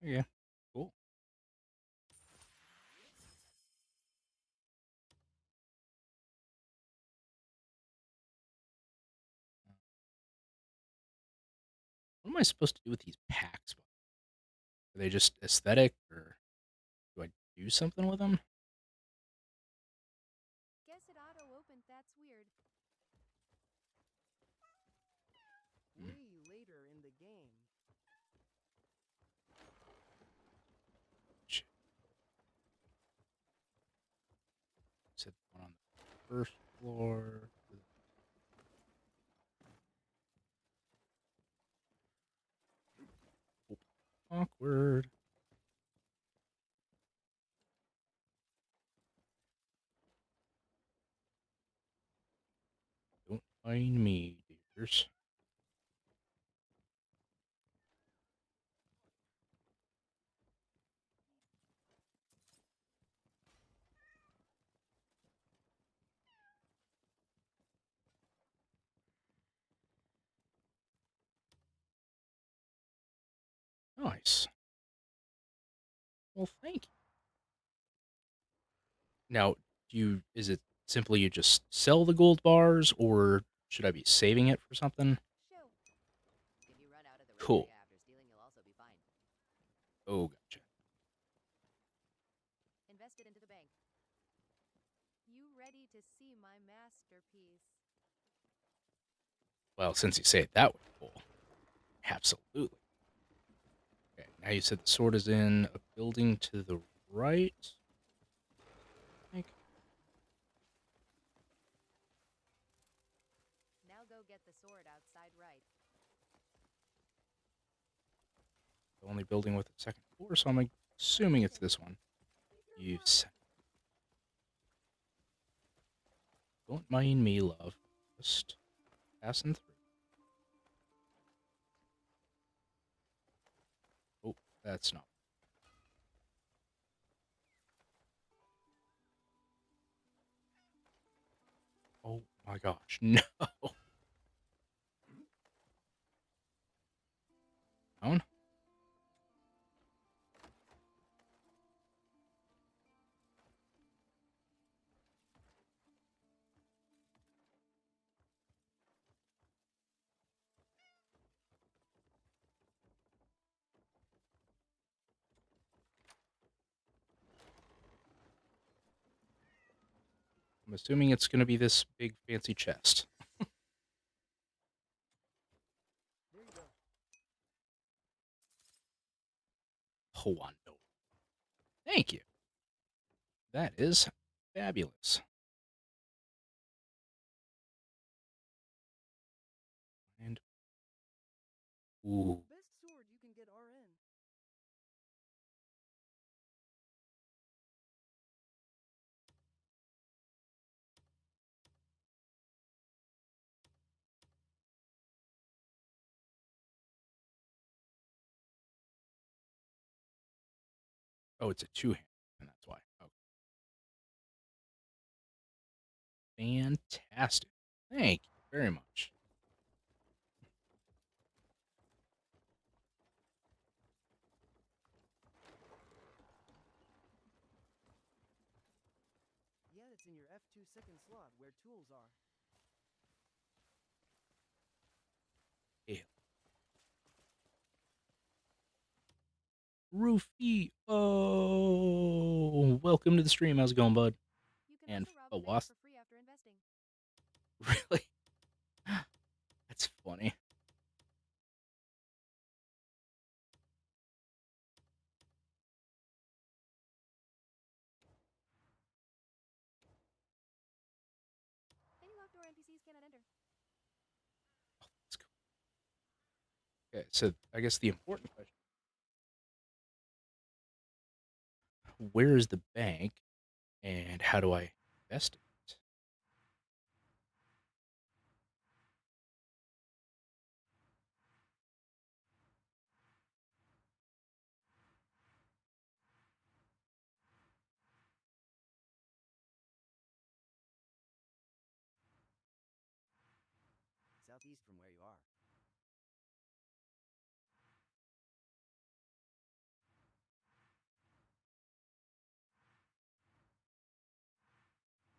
Okay. Cool. What am I supposed to do with these packs? Are they just aesthetic, or do I do something with them? Guess it auto-opened, that's weird. Way later in the game. Shit. Set one on the first floor. Oh, awkward. Don't mind me, dears. Nice. Well, thank you. Now, is it simply you just sell the gold bars, or should I be saving it for something? Show. If you run out of the red Cool. area after stealing, you'll also be fine. Oh, gotcha. Invest it into the bank. You ready to see my masterpiece? Well, since you say it that way, cool. Absolutely. Okay, now you said the sword is in a building to the right. I think. Now go get the sword outside right. The only building with a second floor, so I'm assuming it's this one. You said. Don't mind me, love. Just passing through. That's not. Oh my gosh, no. Down? I'm assuming it's going to be this big fancy chest. There you go. Oh, I know. Thank you. That is fabulous. And ooh, Best sword you can get RN. oh, it's a two-hand, and that's why. Okay. Fantastic. Thank you very much. Yeah, it's in your F2 second slot where tools are. Yeah. Roofy. Oh, welcome to the stream. How's it going, bud? You can And also rob a a bank wasp. for free after investing. Really? That's funny. Any locked door NPCs cannot enter. That's cool. Okay, so I guess the important question: where is the bank, and how do I invest it? Southeast from where you are.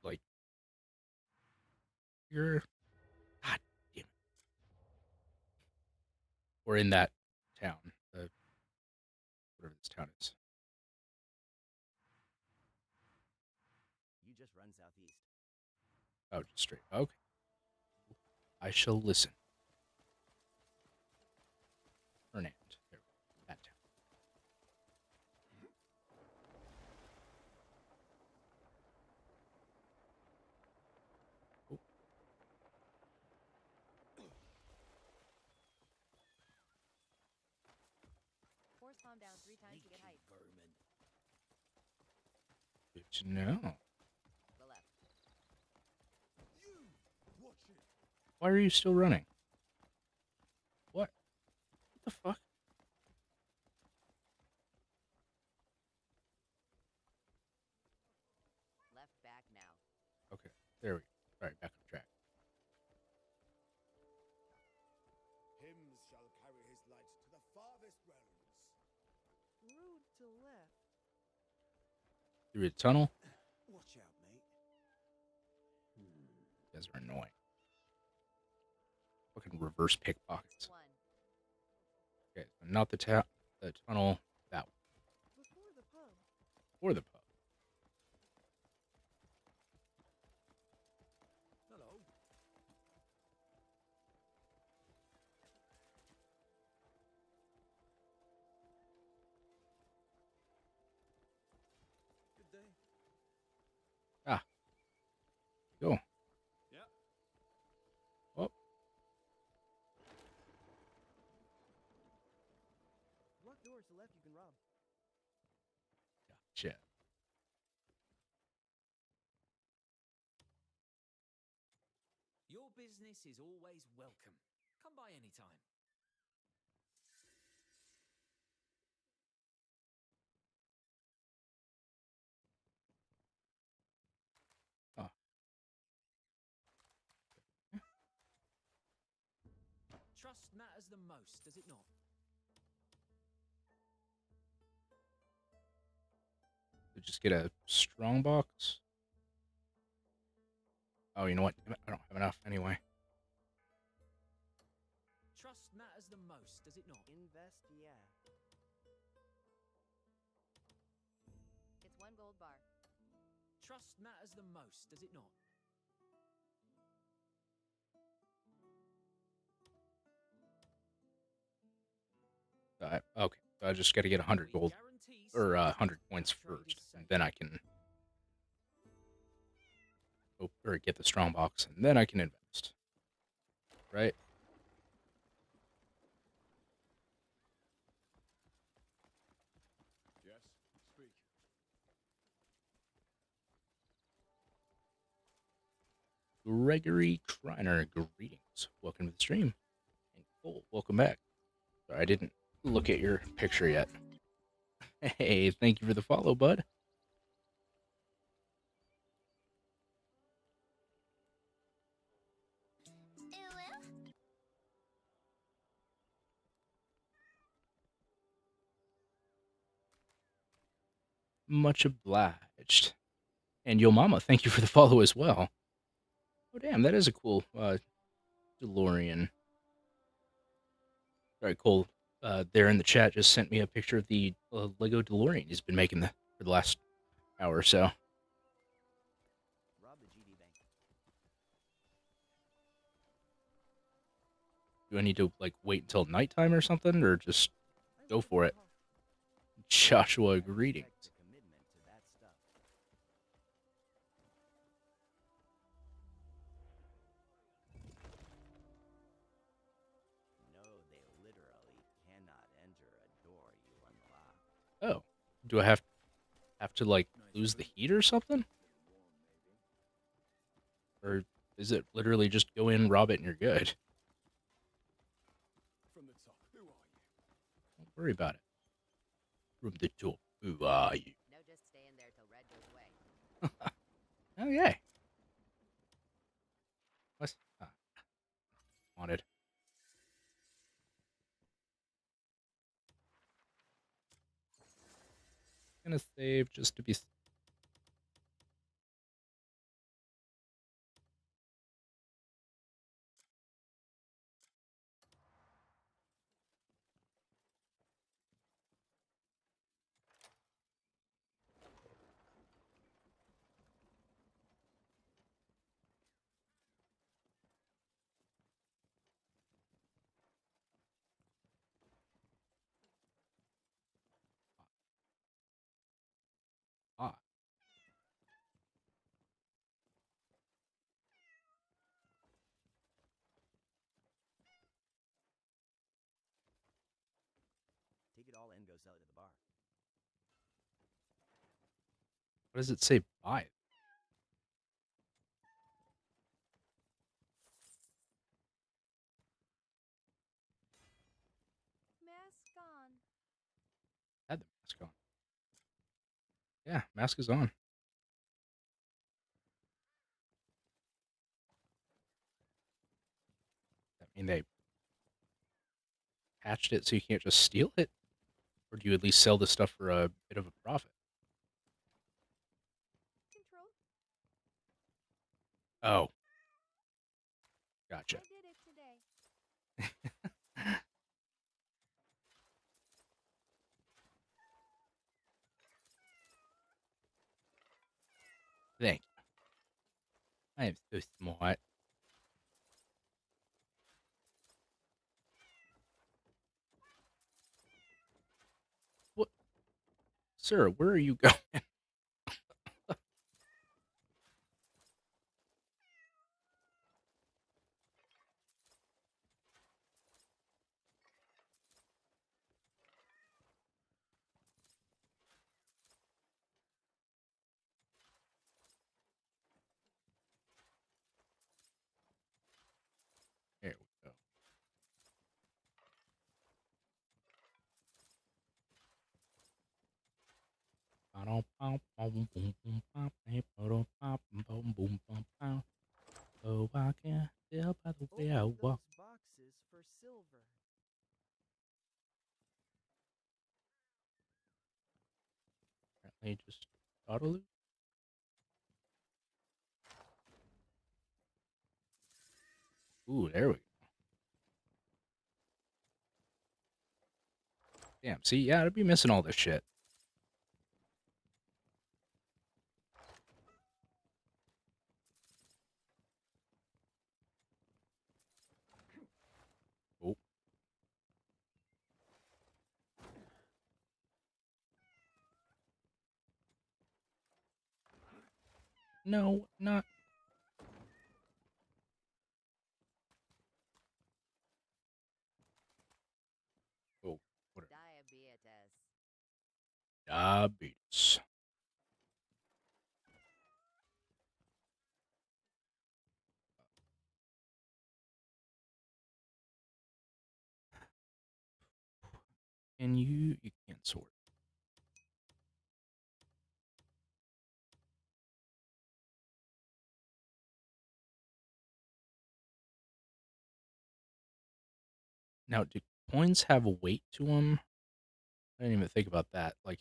Like, you're, God damn it. Or in that town, whatever this town is. You just run southeast. Oh, just straight. Okay. I shall listen. Fernand. There we go. That town. Oh, Force palm down 3 times to get height. Vermin. good to know. The left. You! Watch it! Why are you still running? What? What the fuck? Left back now. Okay, there we go. All right, back on track. Hymns shall carry his light to the farthest realms. Road to left. Through the tunnel. Watch out, mate. You guys are annoying. Fucking reverse pickpockets. One. Okay, so not the tunnel, that one. Before the pub. Or the pub. Hello. Good day. Ah. Go. Yeah. Oh, Locked doors to left you can rob. gotcha. Your business is always welcome. Come by any time. Trust matters the most, does it not? So just get a strong box. Oh, you know what? I don't have enough anyway. Trust matters the most, does it not? Invest, yeah. It's 1 gold bar. Trust matters the most, does it not? Okay, so I just got to get 100 gold or 100 points first, and then I can or get the strong box, and then I can invest. Right? Yes, speak. Gregory Kreiner, greetings. Welcome to the stream. And Cole, welcome back. Sorry, I didn't look at your picture yet. Hey, thank you for the follow, bud. Much obliged. And Yo Mama, thank you for the follow as well. Oh, damn, that is a cool DeLorean. All right, Cole, there in the chat just sent me a picture of the Lego DeLorean he's been making for the last hour or so. Rob the GD bank. Do I need to, like, wait until nighttime or something, or just go for it? Joshua, greetings. Commitment to that stuff. No, they literally cannot enter a door you unlock. Oh, do I have to like lose the heat or something? Or is it literally just go in, rob it, and you're good? From the top, who are you? Don't worry about it. From the top, who are you? No, just stay in there till Red goes away. Okay. What's wanted? Gonna save just to be. Ah. Take it all and go sell it at the bar. What does it say? Buy it. Mask on. Had the mask on. Yeah, mask is on. I mean, they patched it so you can't just steal it? Or do you at least sell the stuff for a bit of a profit? Control. Oh. Gotcha. I did it today. Thank you. I am so smart. What? Sir, where are you going? There we go. Oh, I can't tell by the way I Open walk. those boxes for silver. They just auto loot. Ooh, there we go. Damn, see, yeah, I'd be missing all this shit. Oh. No, not. Oh, whatever. Diabetes. And you can't sort. Now, do coins have a weight to them? I didn't even think about that. Like,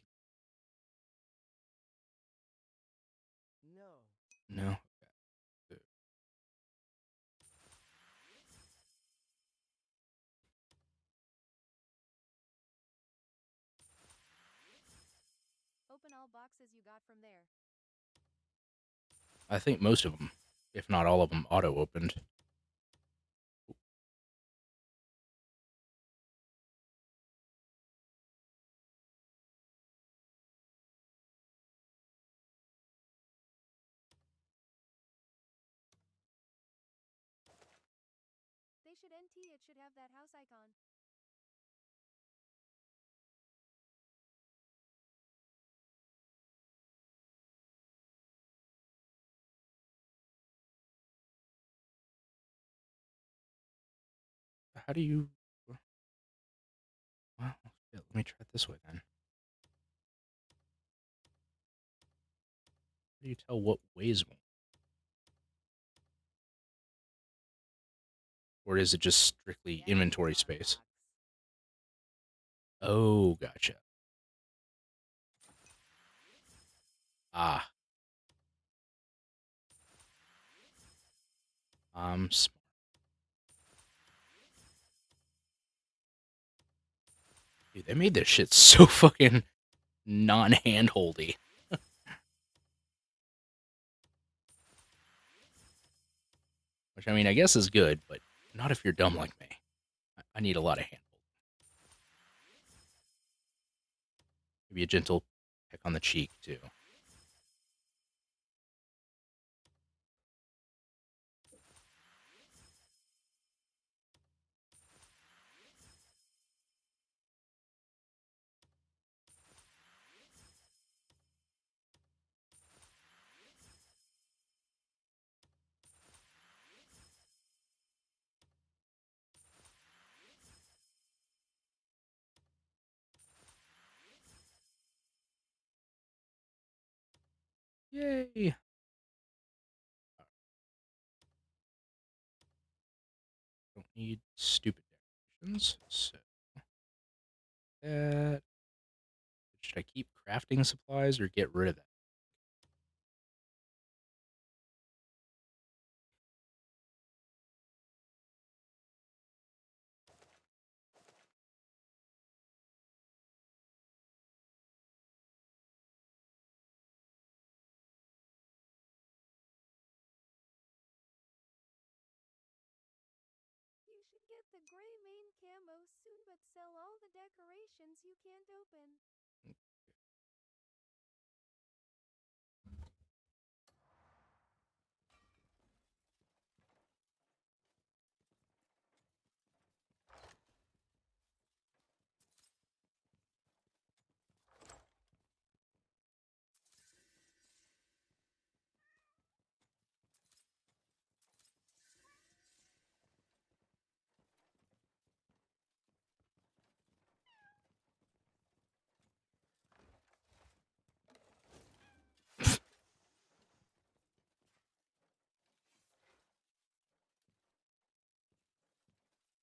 No. no. Okay. Open all boxes you got from there. I think most of them, if not all of them, auto-opened. They should NT. It should have that house icon. How do you... Well, yeah, let me try it this way then. How do you tell what weighs more? Or is it just strictly inventory space? Oh, gotcha. Ah. Smart. Dude, they made this shit so fucking non-handholdy. Which, I mean, I guess is good, but not if you're dumb like me. I need a lot of handhold. Maybe a gentle peck on the cheek, too. Yay! Don't need stupid decorations. So, that... Should I keep crafting supplies or get rid of that? You should get the gray main camo soon, but sell all the decorations you can't open.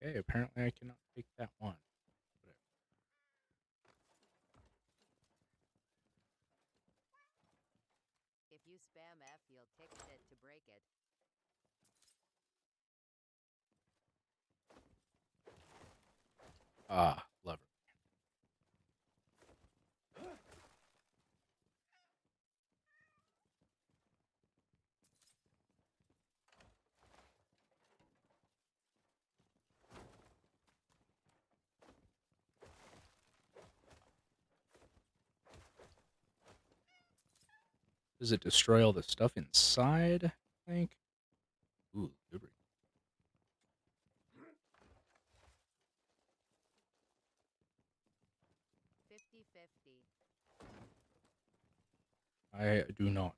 Okay, apparently I cannot take that one. Whatever. you spam F, you'll kick it to break it. Ah, love her. Does it destroy all the stuff inside, I think? Ooh, liberty. 50-50. I do not.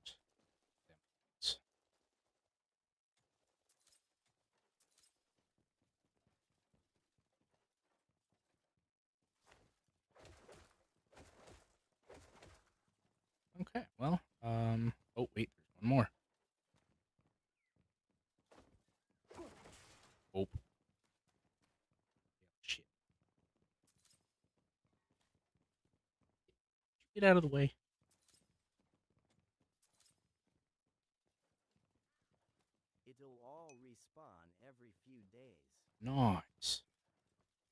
Okay, well, oh wait, there's one more. Oh. Shit. Get out of the way. It'll all respawn every few days. Nice.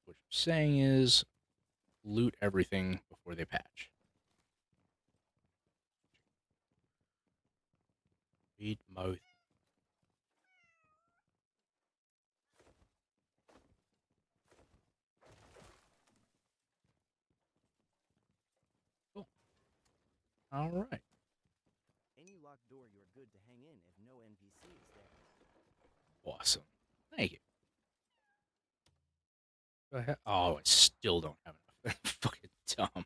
What you're saying is loot everything before they patch. Read mouth. Cool. All right. Any locked door you're good to hang in if no NPC is there. Awesome. Thank you. Go ahead. Oh, I still don't have enough. Fucking dumb.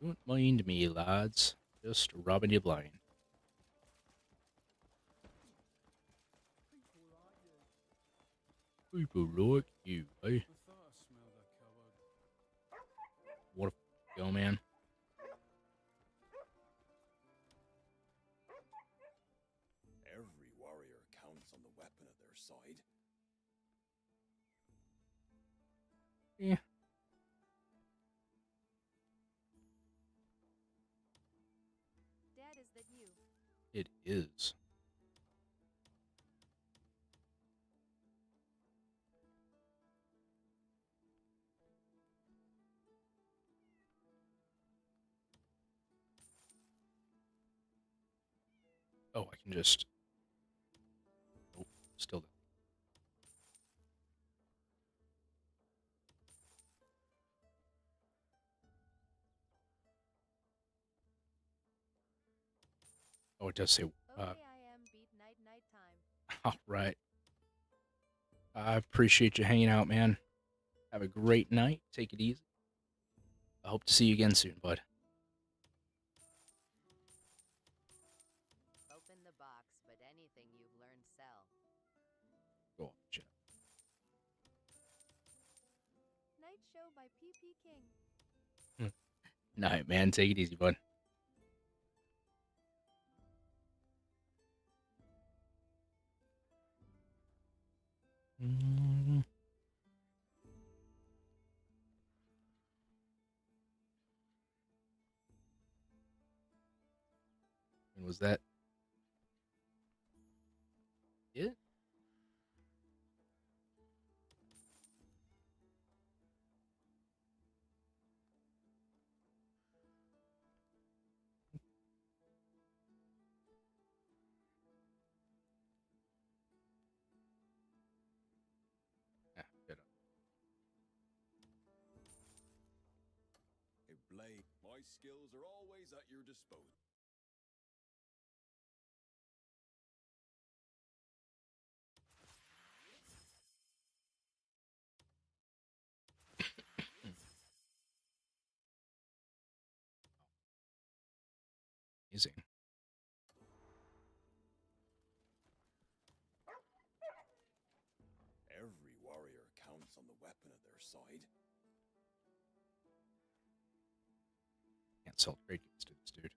Don't mind me, lads. Just robbing you blind. People like you, eh? What a go, man. Every warrior counts on the weapon at their side. Yeah. Dad, is that you? It is. Oh, I can just... Nope, still don't. Oh, it does say... Okay, I am beat night time. All right. I appreciate you hanging out, man. Have a great night. Take it easy. I hope to see you again soon, bud. Open the box, but anything you've learned sell. Go on, chat. Night Show by PP King. Night, man. Take it easy, bud. And was that it? Yeah, good. Hey, Blade, my skills are always at your disposal. Amazing. Every warrior counts on the weapon at their side. Can't sell trade goods to this dude.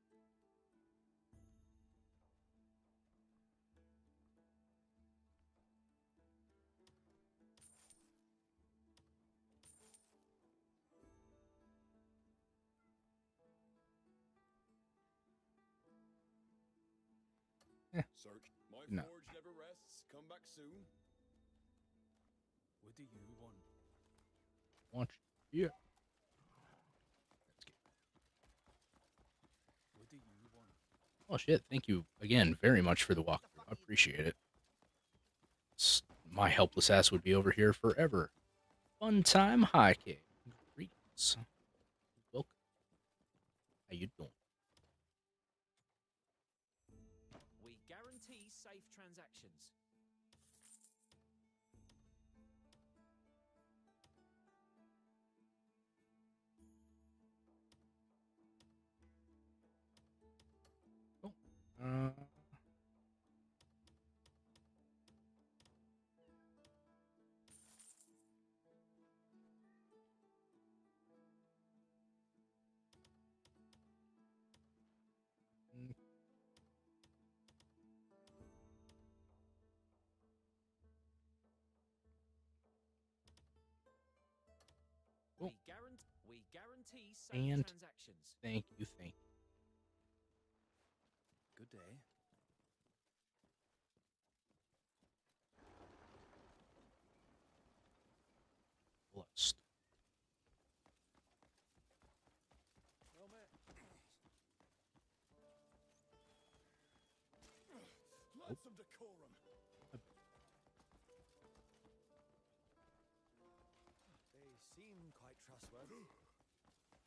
Circ, my No. forge never rests. Come back soon. What do you want? Want you? What do you want? Oh shit! Thank you again very much for the walkthrough. I appreciate it. My helpless ass would be over here forever. Fun time hiking. Greetings. Welcome. How you doing? We guarantee safe transactions. Uh, Cool. We guarantee safe And transactions. thank you. Good day. Blessed. Let some decorum. They seem quite trustworthy.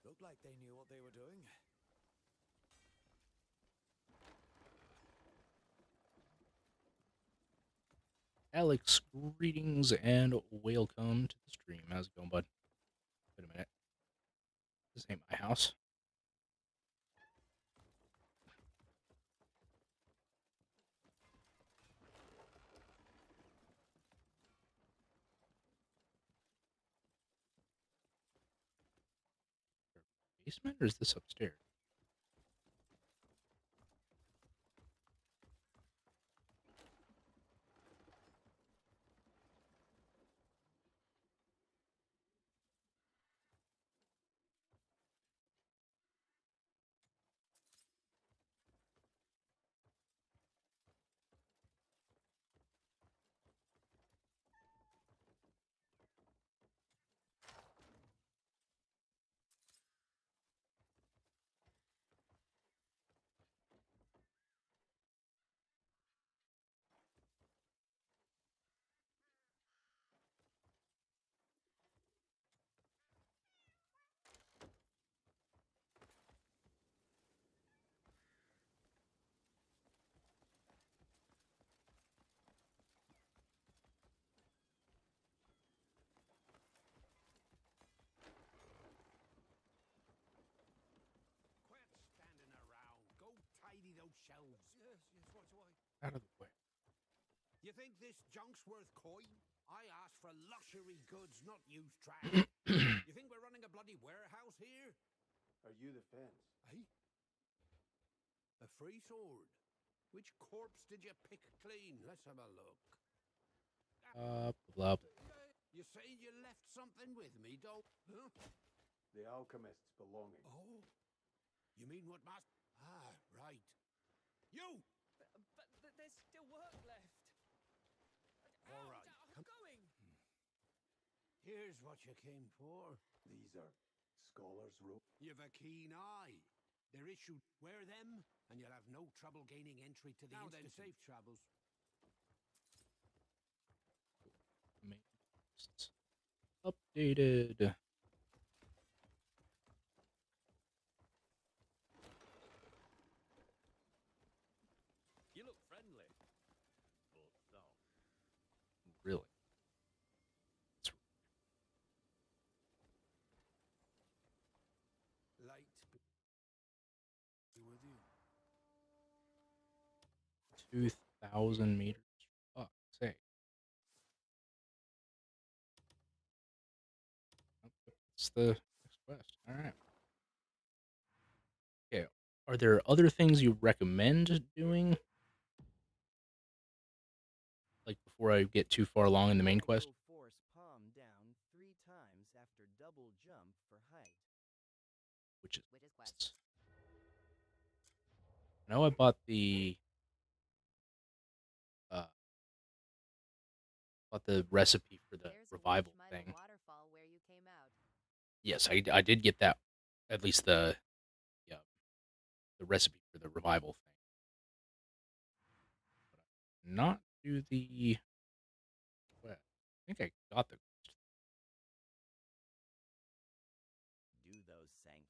Looked like they knew what they were doing. Alex, greetings and welcome to the stream. How's it going, bud? Wait a minute. This ain't my house. Basement or is this upstairs? Standing around. Go tidy those shelves. Yes, what's why? Out of the way. You think this junk's worth coin? I asked for luxury goods, not used trash. You think we're running a bloody warehouse here? Are you the fence? Eh? A free sword? Which corpse did you pick clean? Let's have a look. Blah. You say you left something with me, don't? Huh? The alchemist's belonging. Oh, you mean what master? Ah, right. You! But there's still work left. All right. I'm going. Here's what you came for. These are scholars' rope. You've a keen eye. They're issued. Wear them, and you'll have no trouble gaining entry to the Now institute. then, Safe travels. Updated. You look friendly. But no. Really? Light be with you. 2,000 meters. Fuck, say. It's the next quest. All right. Okay. Are there other things you recommend doing? Like before I get too far along in the main quest? Force palm down 3 times after double jump for height. Which is quest. I know I bought the About the recipe for the There's a revival witch thing. waterfall where you came out. Yes, I did get that. At least the recipe for the revival thing. But not do the. Well, I think I got the. Do those sanctums.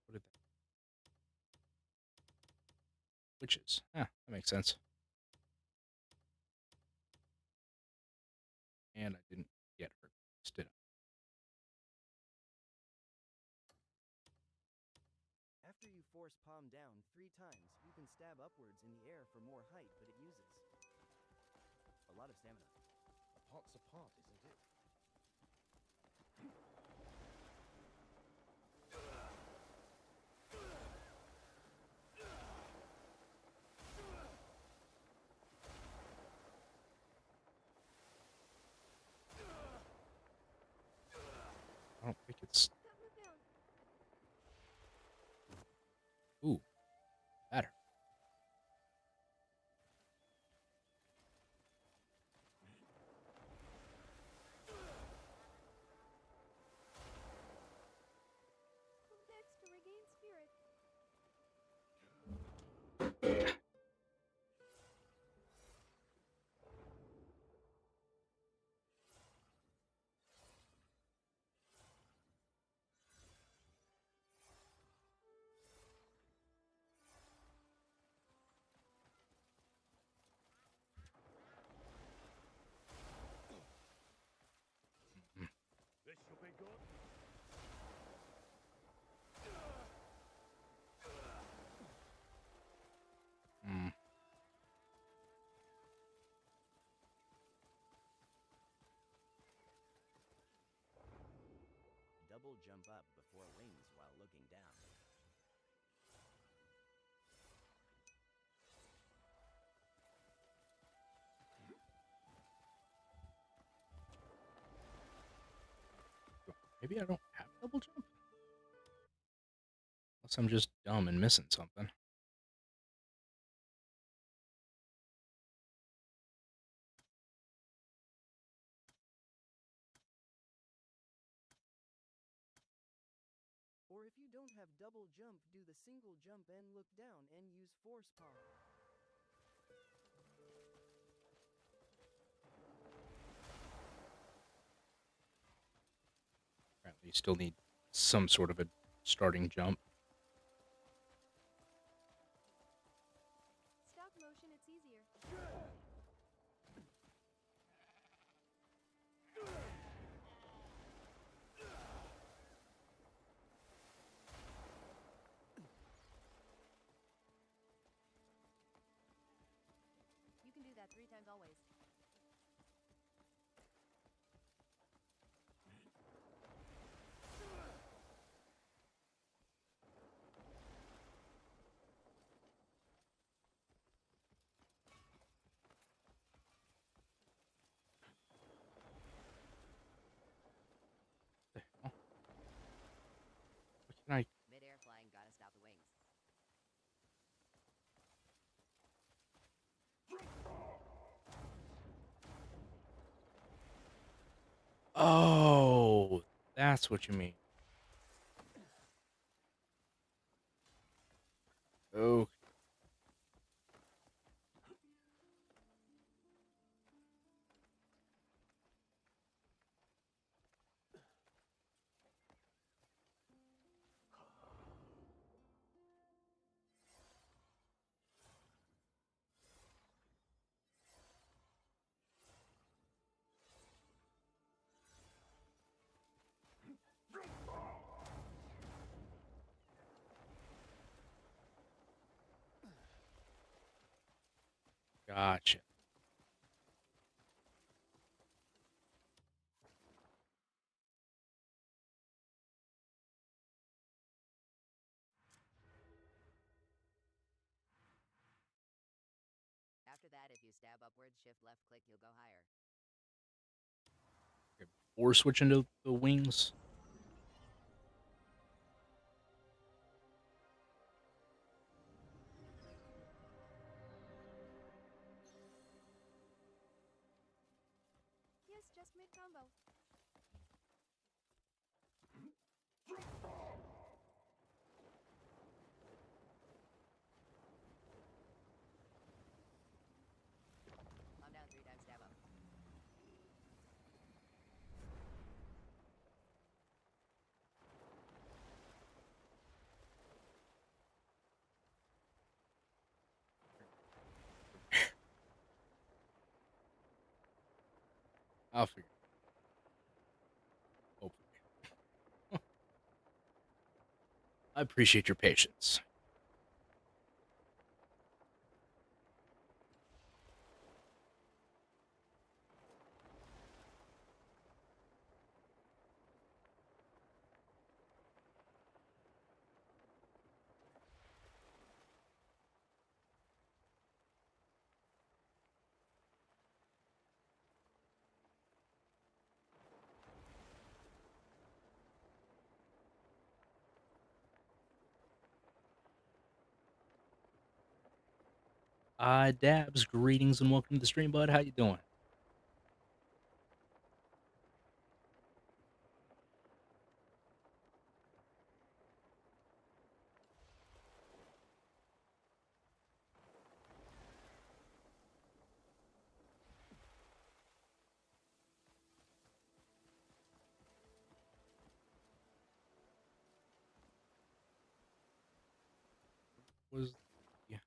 What did that? Witches. Ah, that makes sense. And I didn't get her. Did I? After you force palm down 3 times, you can stab upwards in the air for more height, but it uses a lot of stamina. A pot's a pot, isn't it? I don't think it's. Ooh, better. Next to regain spirit. This should be good. Hmm. Double jump up before wings while looking down. Maybe I don't have double jump? Unless I'm just dumb and missing something. Or if you don't have double jump, do the single jump and look down and use force palm. Apparently, you still need some sort of a starting jump. Stop motion, it's easier. You can do that 3 times always. What can I? Mid-air flying gotta stop the wings. Oh, that's what you mean. Oh. Gotcha. After that, if you stab upwards, shift left click, you'll go higher. Or switch into the wings. Yes, just mid-combo. Calm down 3 times, stab up. I'll figure. Hopefully. I appreciate your patience. Dabs, greetings and welcome to the stream, bud. How you doing? Was yeah.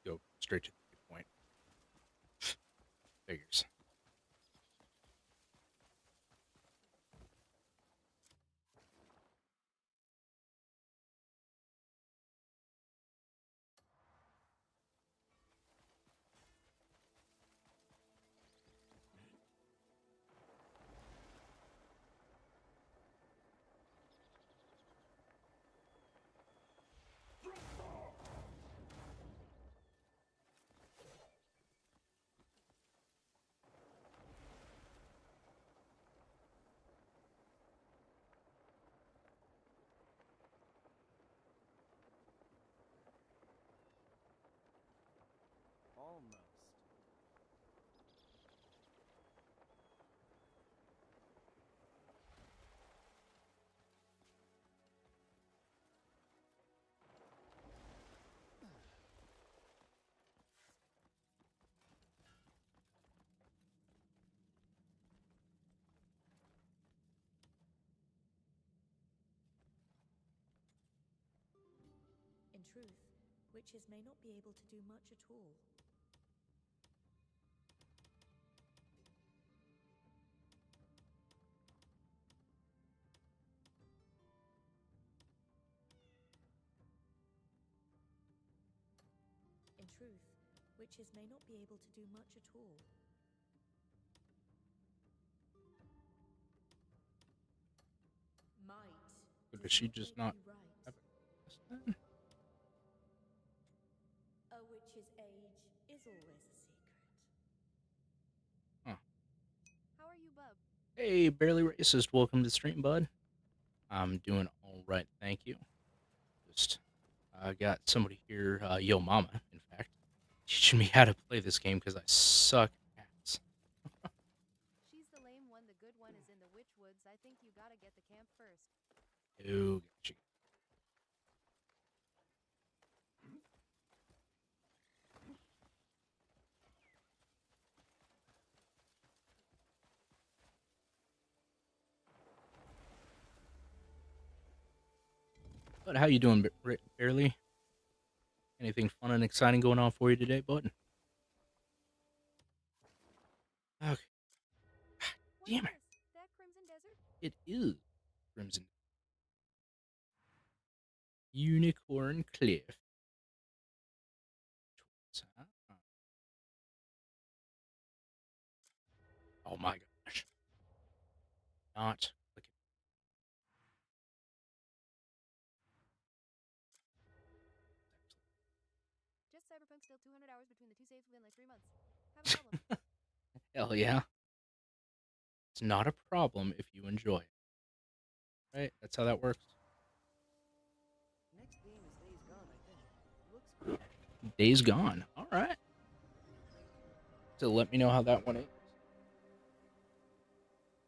Go straight to the point. Figures. Almost. In truth, witches may not be able to do much at all. In truth, witches may not be able to do much at all. Might Does she just not have it? A witch's age is always a secret. Huh. How are you, bub? Hey, barely racist. Welcome to the stream, bud. I'm doing all right, thank you. Just got somebody here, Yo Mama, in fact, teaching me how to play this game because I suck ass. She's the lame one, the good one is in the witch woods. I think you gotta get the camp first. Oh, gotcha. But how you doing, Barely? Anything fun and exciting going on for you today, bud? Okay. Damn it. That Crimson Desert? It is Crimson. Unicorn Cliff. Oh my gosh. Not clicking. to me in like 3 months. Have a problem. Hell yeah. It's not a problem if you enjoy it. Right? That's how that works. Next game is Days Gone, I think. Looks cool. Days Gone. All right. So let me know how that one is.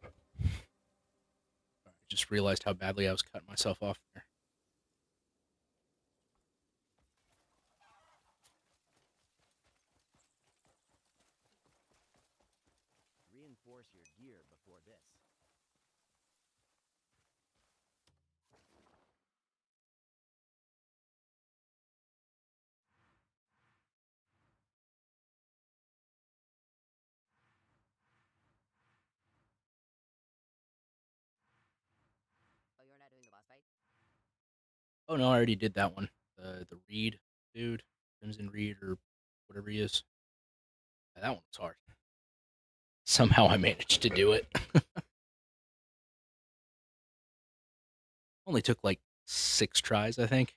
I just realized how badly I was cutting myself off there. Reinforce your gear before this. Oh, you're not doing the boss fight? Oh no, I already did that one. The Reed dude, Crimson Reed or whatever he is. Yeah, that one was hard. Somehow I managed to do it. Only took like 6 tries, I think.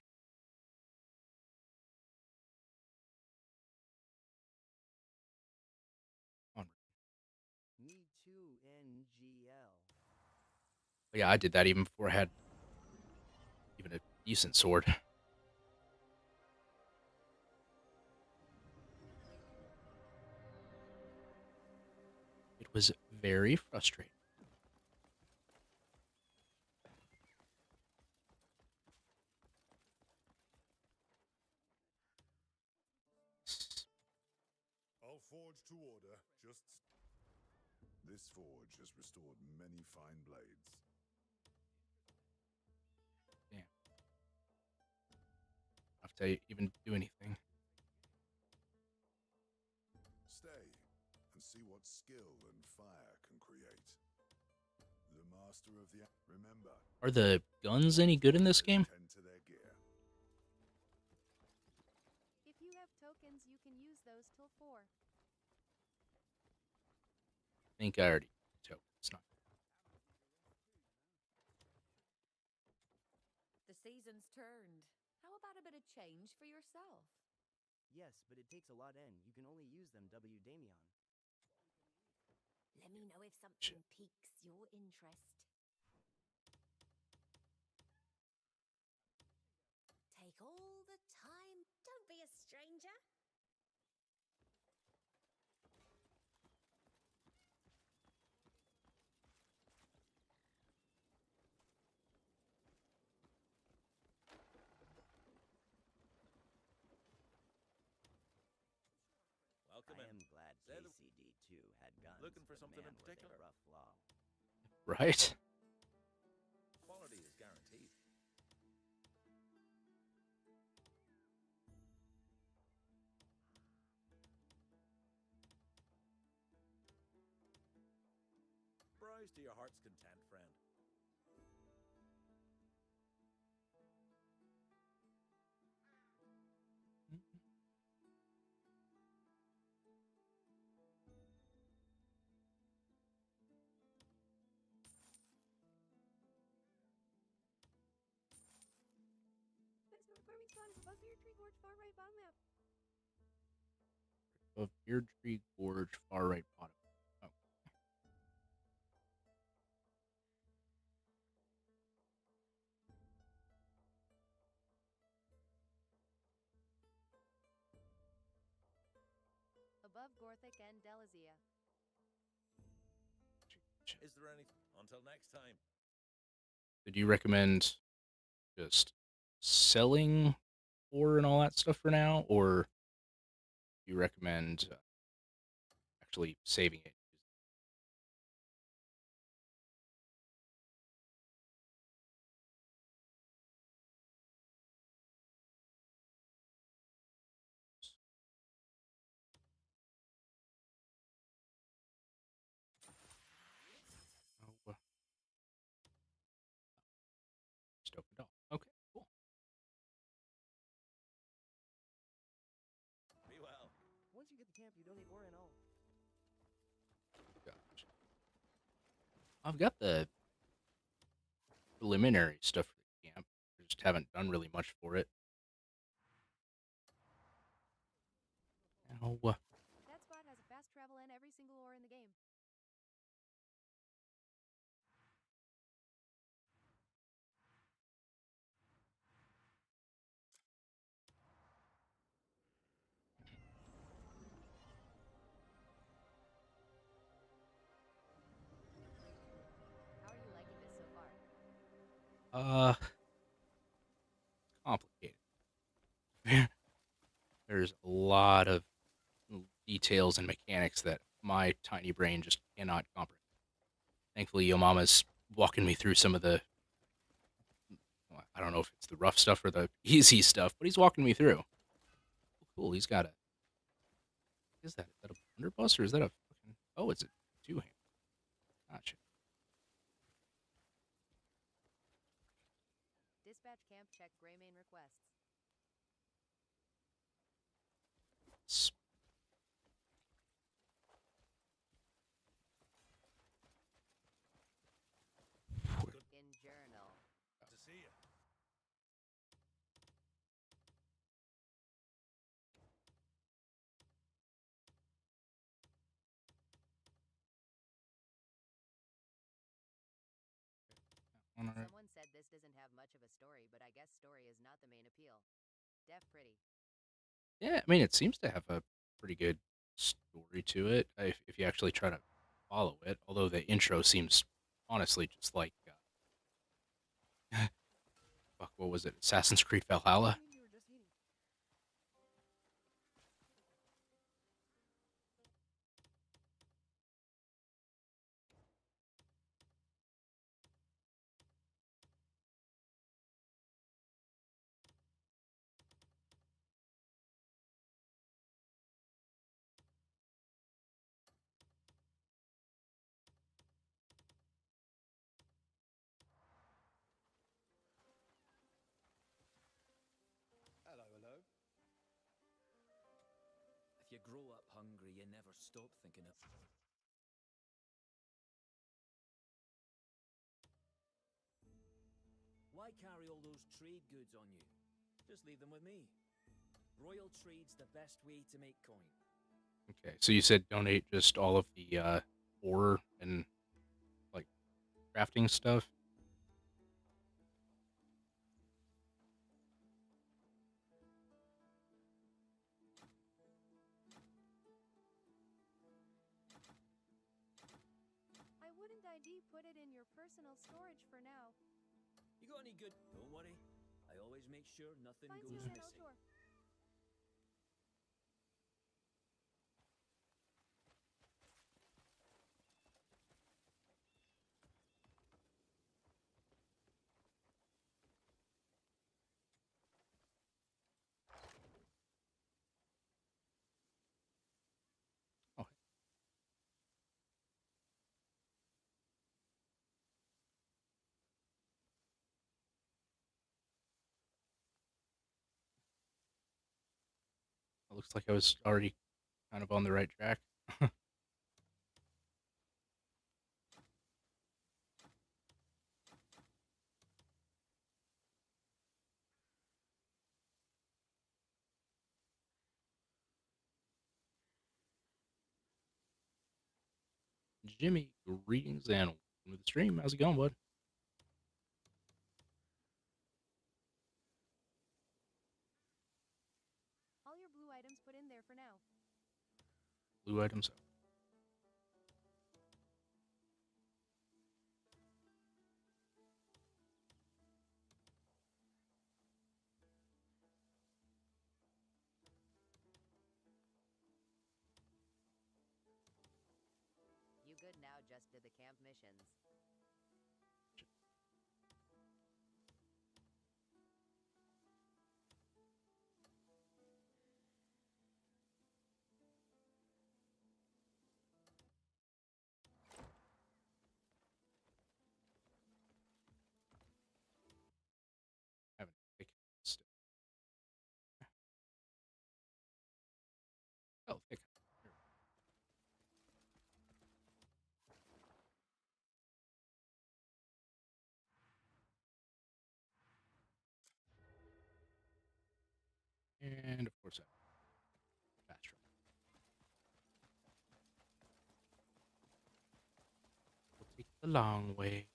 Me too, NGL. But yeah, I did that even before I had even a decent sword. It was very frustrating. I'll forge to order. Just this forge has restored many fine blades. Damn. Have to even do anything. Stay and see what skill and fire can create. The master of the remember. Are the guns any good in this game? Tend to their gear. If you have tokens, you can use those till 4. I think I already took. It's not. The season's turned. How about a bit of change for yourself? Yes, but it takes a lot in. You can only use them W Damion. Let me know if something piques your interest. Take all the time. Don't be a stranger. I am glad KCD2 had guns. Looking for something in with a particular? rough law. Right? Quality is guaranteed. Browse to your heart's content, friend. That's not farming spawn above your tree gorge, far right bottom map. Of Beard Tree Gorge, far right bottom. Oh. Above Gorthic and Delazia. Is there any? Until next time. So do you recommend just selling ore and all that stuff for now, or do you recommend actually saving it? Oh, just opened up. Okay, cool. Be well. Once you get the camp, you don't need ore and all. Gotcha. I've got the preliminary stuff for the camp. I just haven't done really much for it. Ow. travel in every single ore in the game. How are you liking this so far? Complicated. There's a lot of details and mechanics that my tiny brain just cannot comprehend. Thankfully, Yo Mama's walking me through some of the, well, I don't know if it's the rough stuff or the easy stuff, but he's walking me through. Oh, cool. He's got a, what is that? Is that a blunderbuss or is that a fucking, oh, it's a two-hand. Gotcha. Dispatch camp check Greymane requests. In journal. To see you. Someone said this doesn't have much of a story, but I guess story is not the main appeal. Def pretty. Yeah, I mean, it seems to have a pretty good story to it if you actually try to follow it. Although the intro seems honestly just like, fuck, what was it? Assassin's Creed Valhalla? Hello, hello. If you grow up hungry, you never stop thinking of. Why carry all those trade goods on you? Just leave them with me. Royal trade's the best way to make coin. Okay, so you said donate just all of the ore and like crafting stuff. I wouldn't ID put it in your personal storage for now. You got any good? Don't worry. I always make sure nothing Finds goes you in missing. outdoor. Oh. It looks like I was already kind of on the right track. Jimmy, greetings and welcome to the stream. How's it going, bud? All your blue items put in there for now. Blue items. You good now, just did the camp missions. Having a thick stick. Oh, thick. And of course, fast travel. the long way.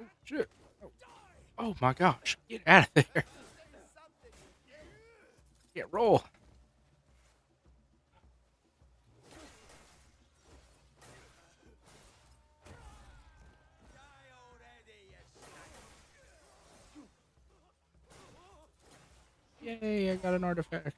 Oh, shit. Oh my gosh. Get out of there. Get roll. Yay, I got an artifact.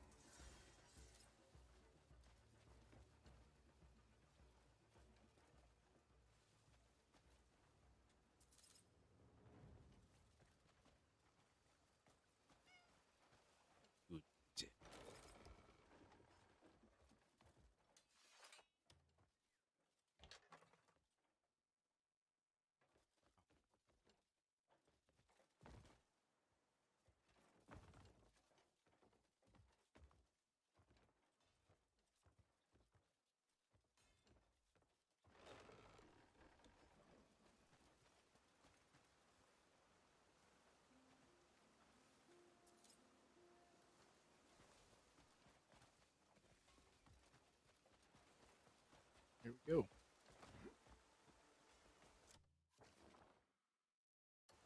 Here we go.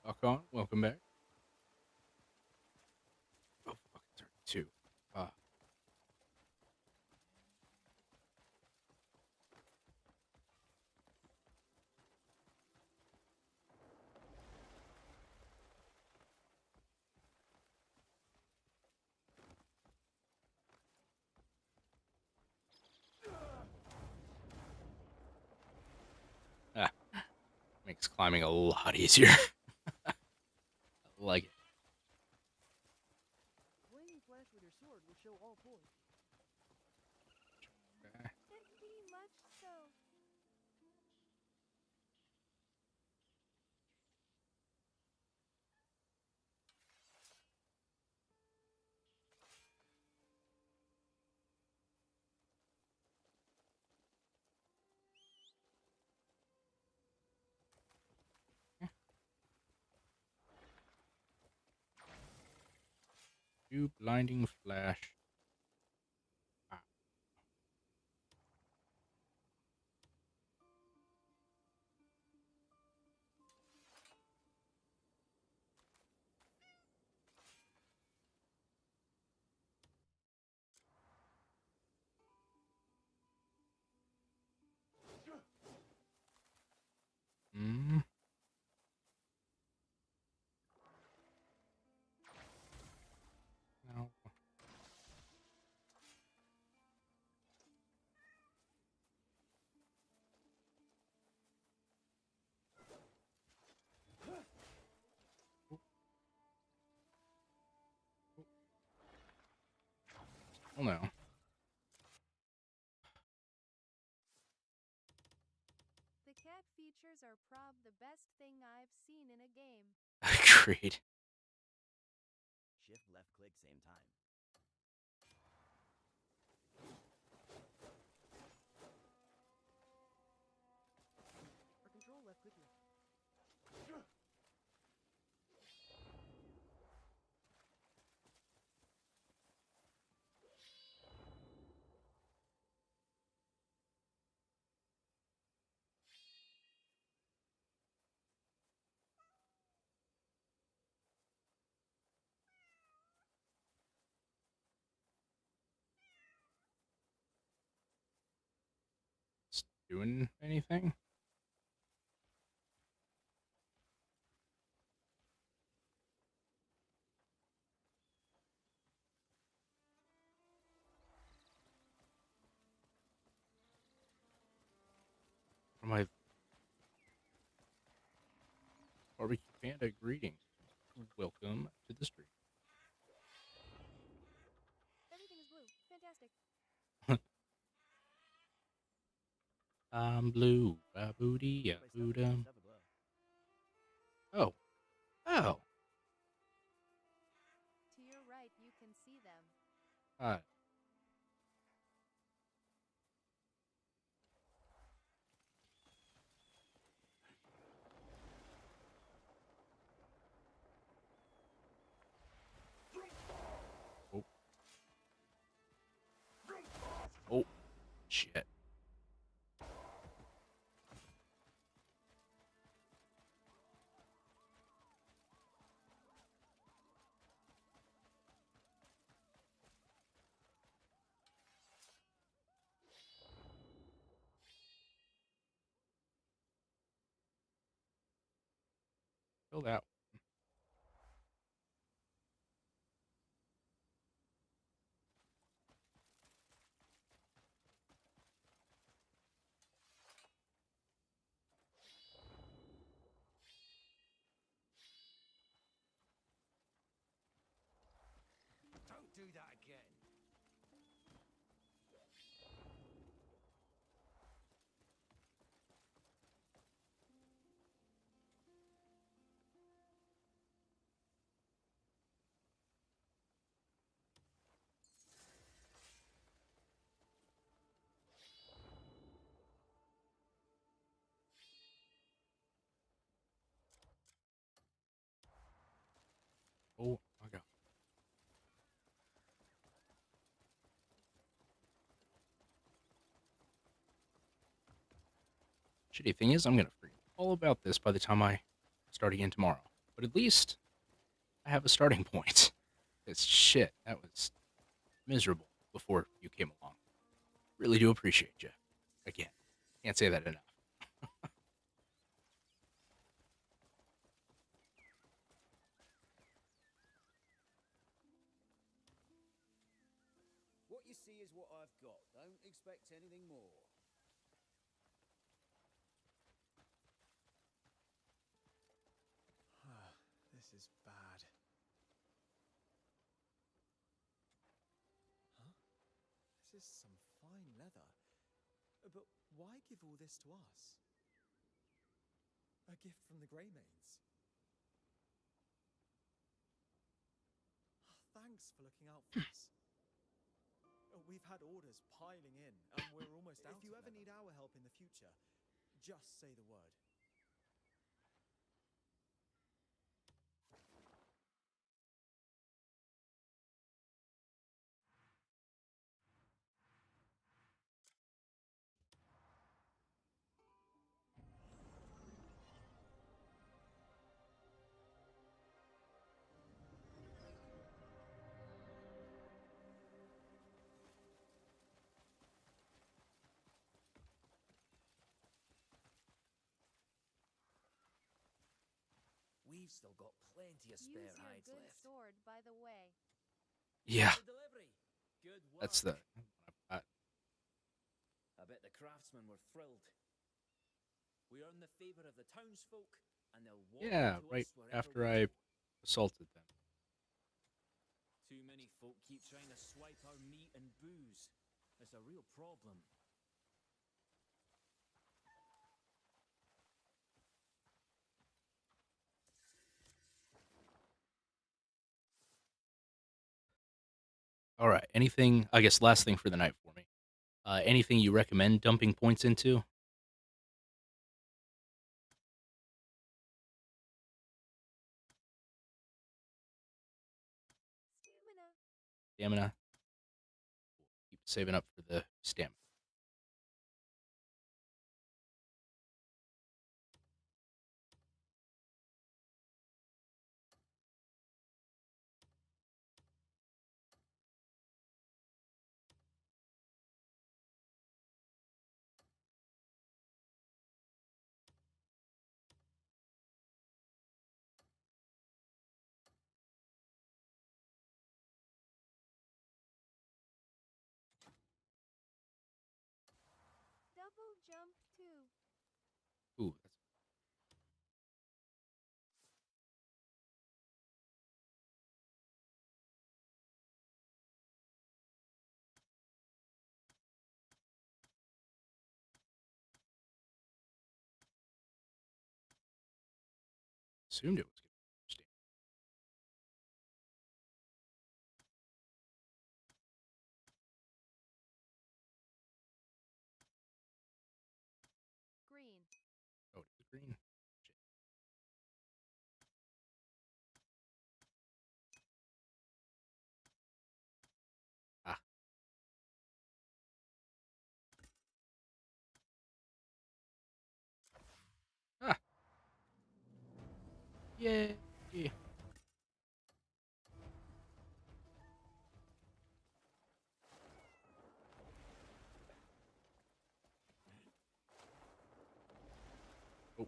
Lock on. Welcome back. Oh, fucking 32. Makes climbing a lot easier. I like it. Flaming flash with your sword will show all points. Okay. Pretty much so. Do blinding flash. Hmm. No. Oh no. The cat features are prob the best thing I've seen in a game. Agreed. Shift left click same time. Or control left click here. It's doing anything? From my barbecue panda greetings. Welcome to the stream. Everything is blue. Fantastic. I'm blue. Booty. Boodum. Oh. Oh. To your right, you can see them. Hi. Oh. Oh. Shit. Kill that. Don't do that again. Oh my god. Shitty thing is, I'm gonna forget all about this by the time I start again tomorrow. But at least I have a starting point. It's shit. That was miserable before you came along. Really do appreciate you. Again, can't say that enough. What you see is what I've got. Don't expect anything more. This is bad. Huh? This is some fine leather. But why give all this to us? A gift from the Greymanes. Thanks for looking out for us. We've had orders piling in, and we're almost out. If you ever need our help in the future, just say the word. We've still got plenty of spare Use your hides good left. sword, by the way. Yeah. The delivery. Good work. That's the. I bet the craftsmen were thrilled. We earn the favor of the townsfolk, and they'll walk Yeah, to right us wherever after we I go. assaulted them. Too many folk keep trying to swipe our meat and booze. It's a real problem. All right. Anything? I guess last thing for the night for me. Anything you recommend dumping points into? Stamina. Stamina. Keep saving up for the stamina. Double jump 2. Assumed it was going to be Green. Oh, it is green. Shit. Ah. Ah. Yay. Oh.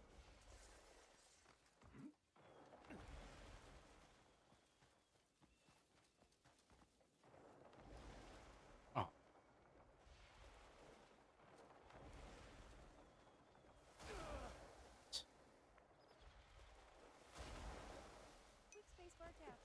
Oh. Quick space bar taps.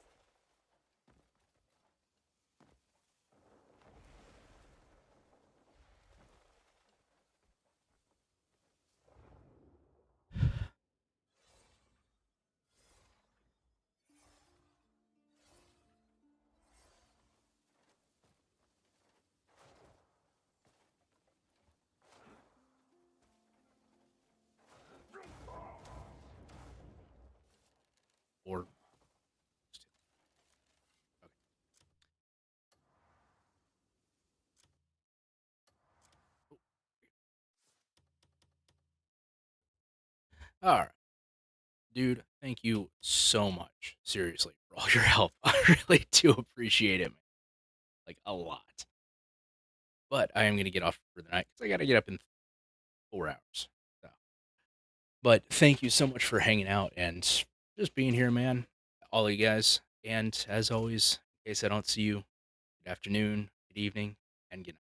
Or. Okay. All right. Dude, thank you so much. Seriously, for all your help. I really do appreciate it, man. Like, a lot. But I am going to get off for the night because I got to get up in 4 hours. So. But thank you so much for hanging out and just being here, man. All of you guys. And as always, in case I don't see you, good afternoon, good evening, and good night.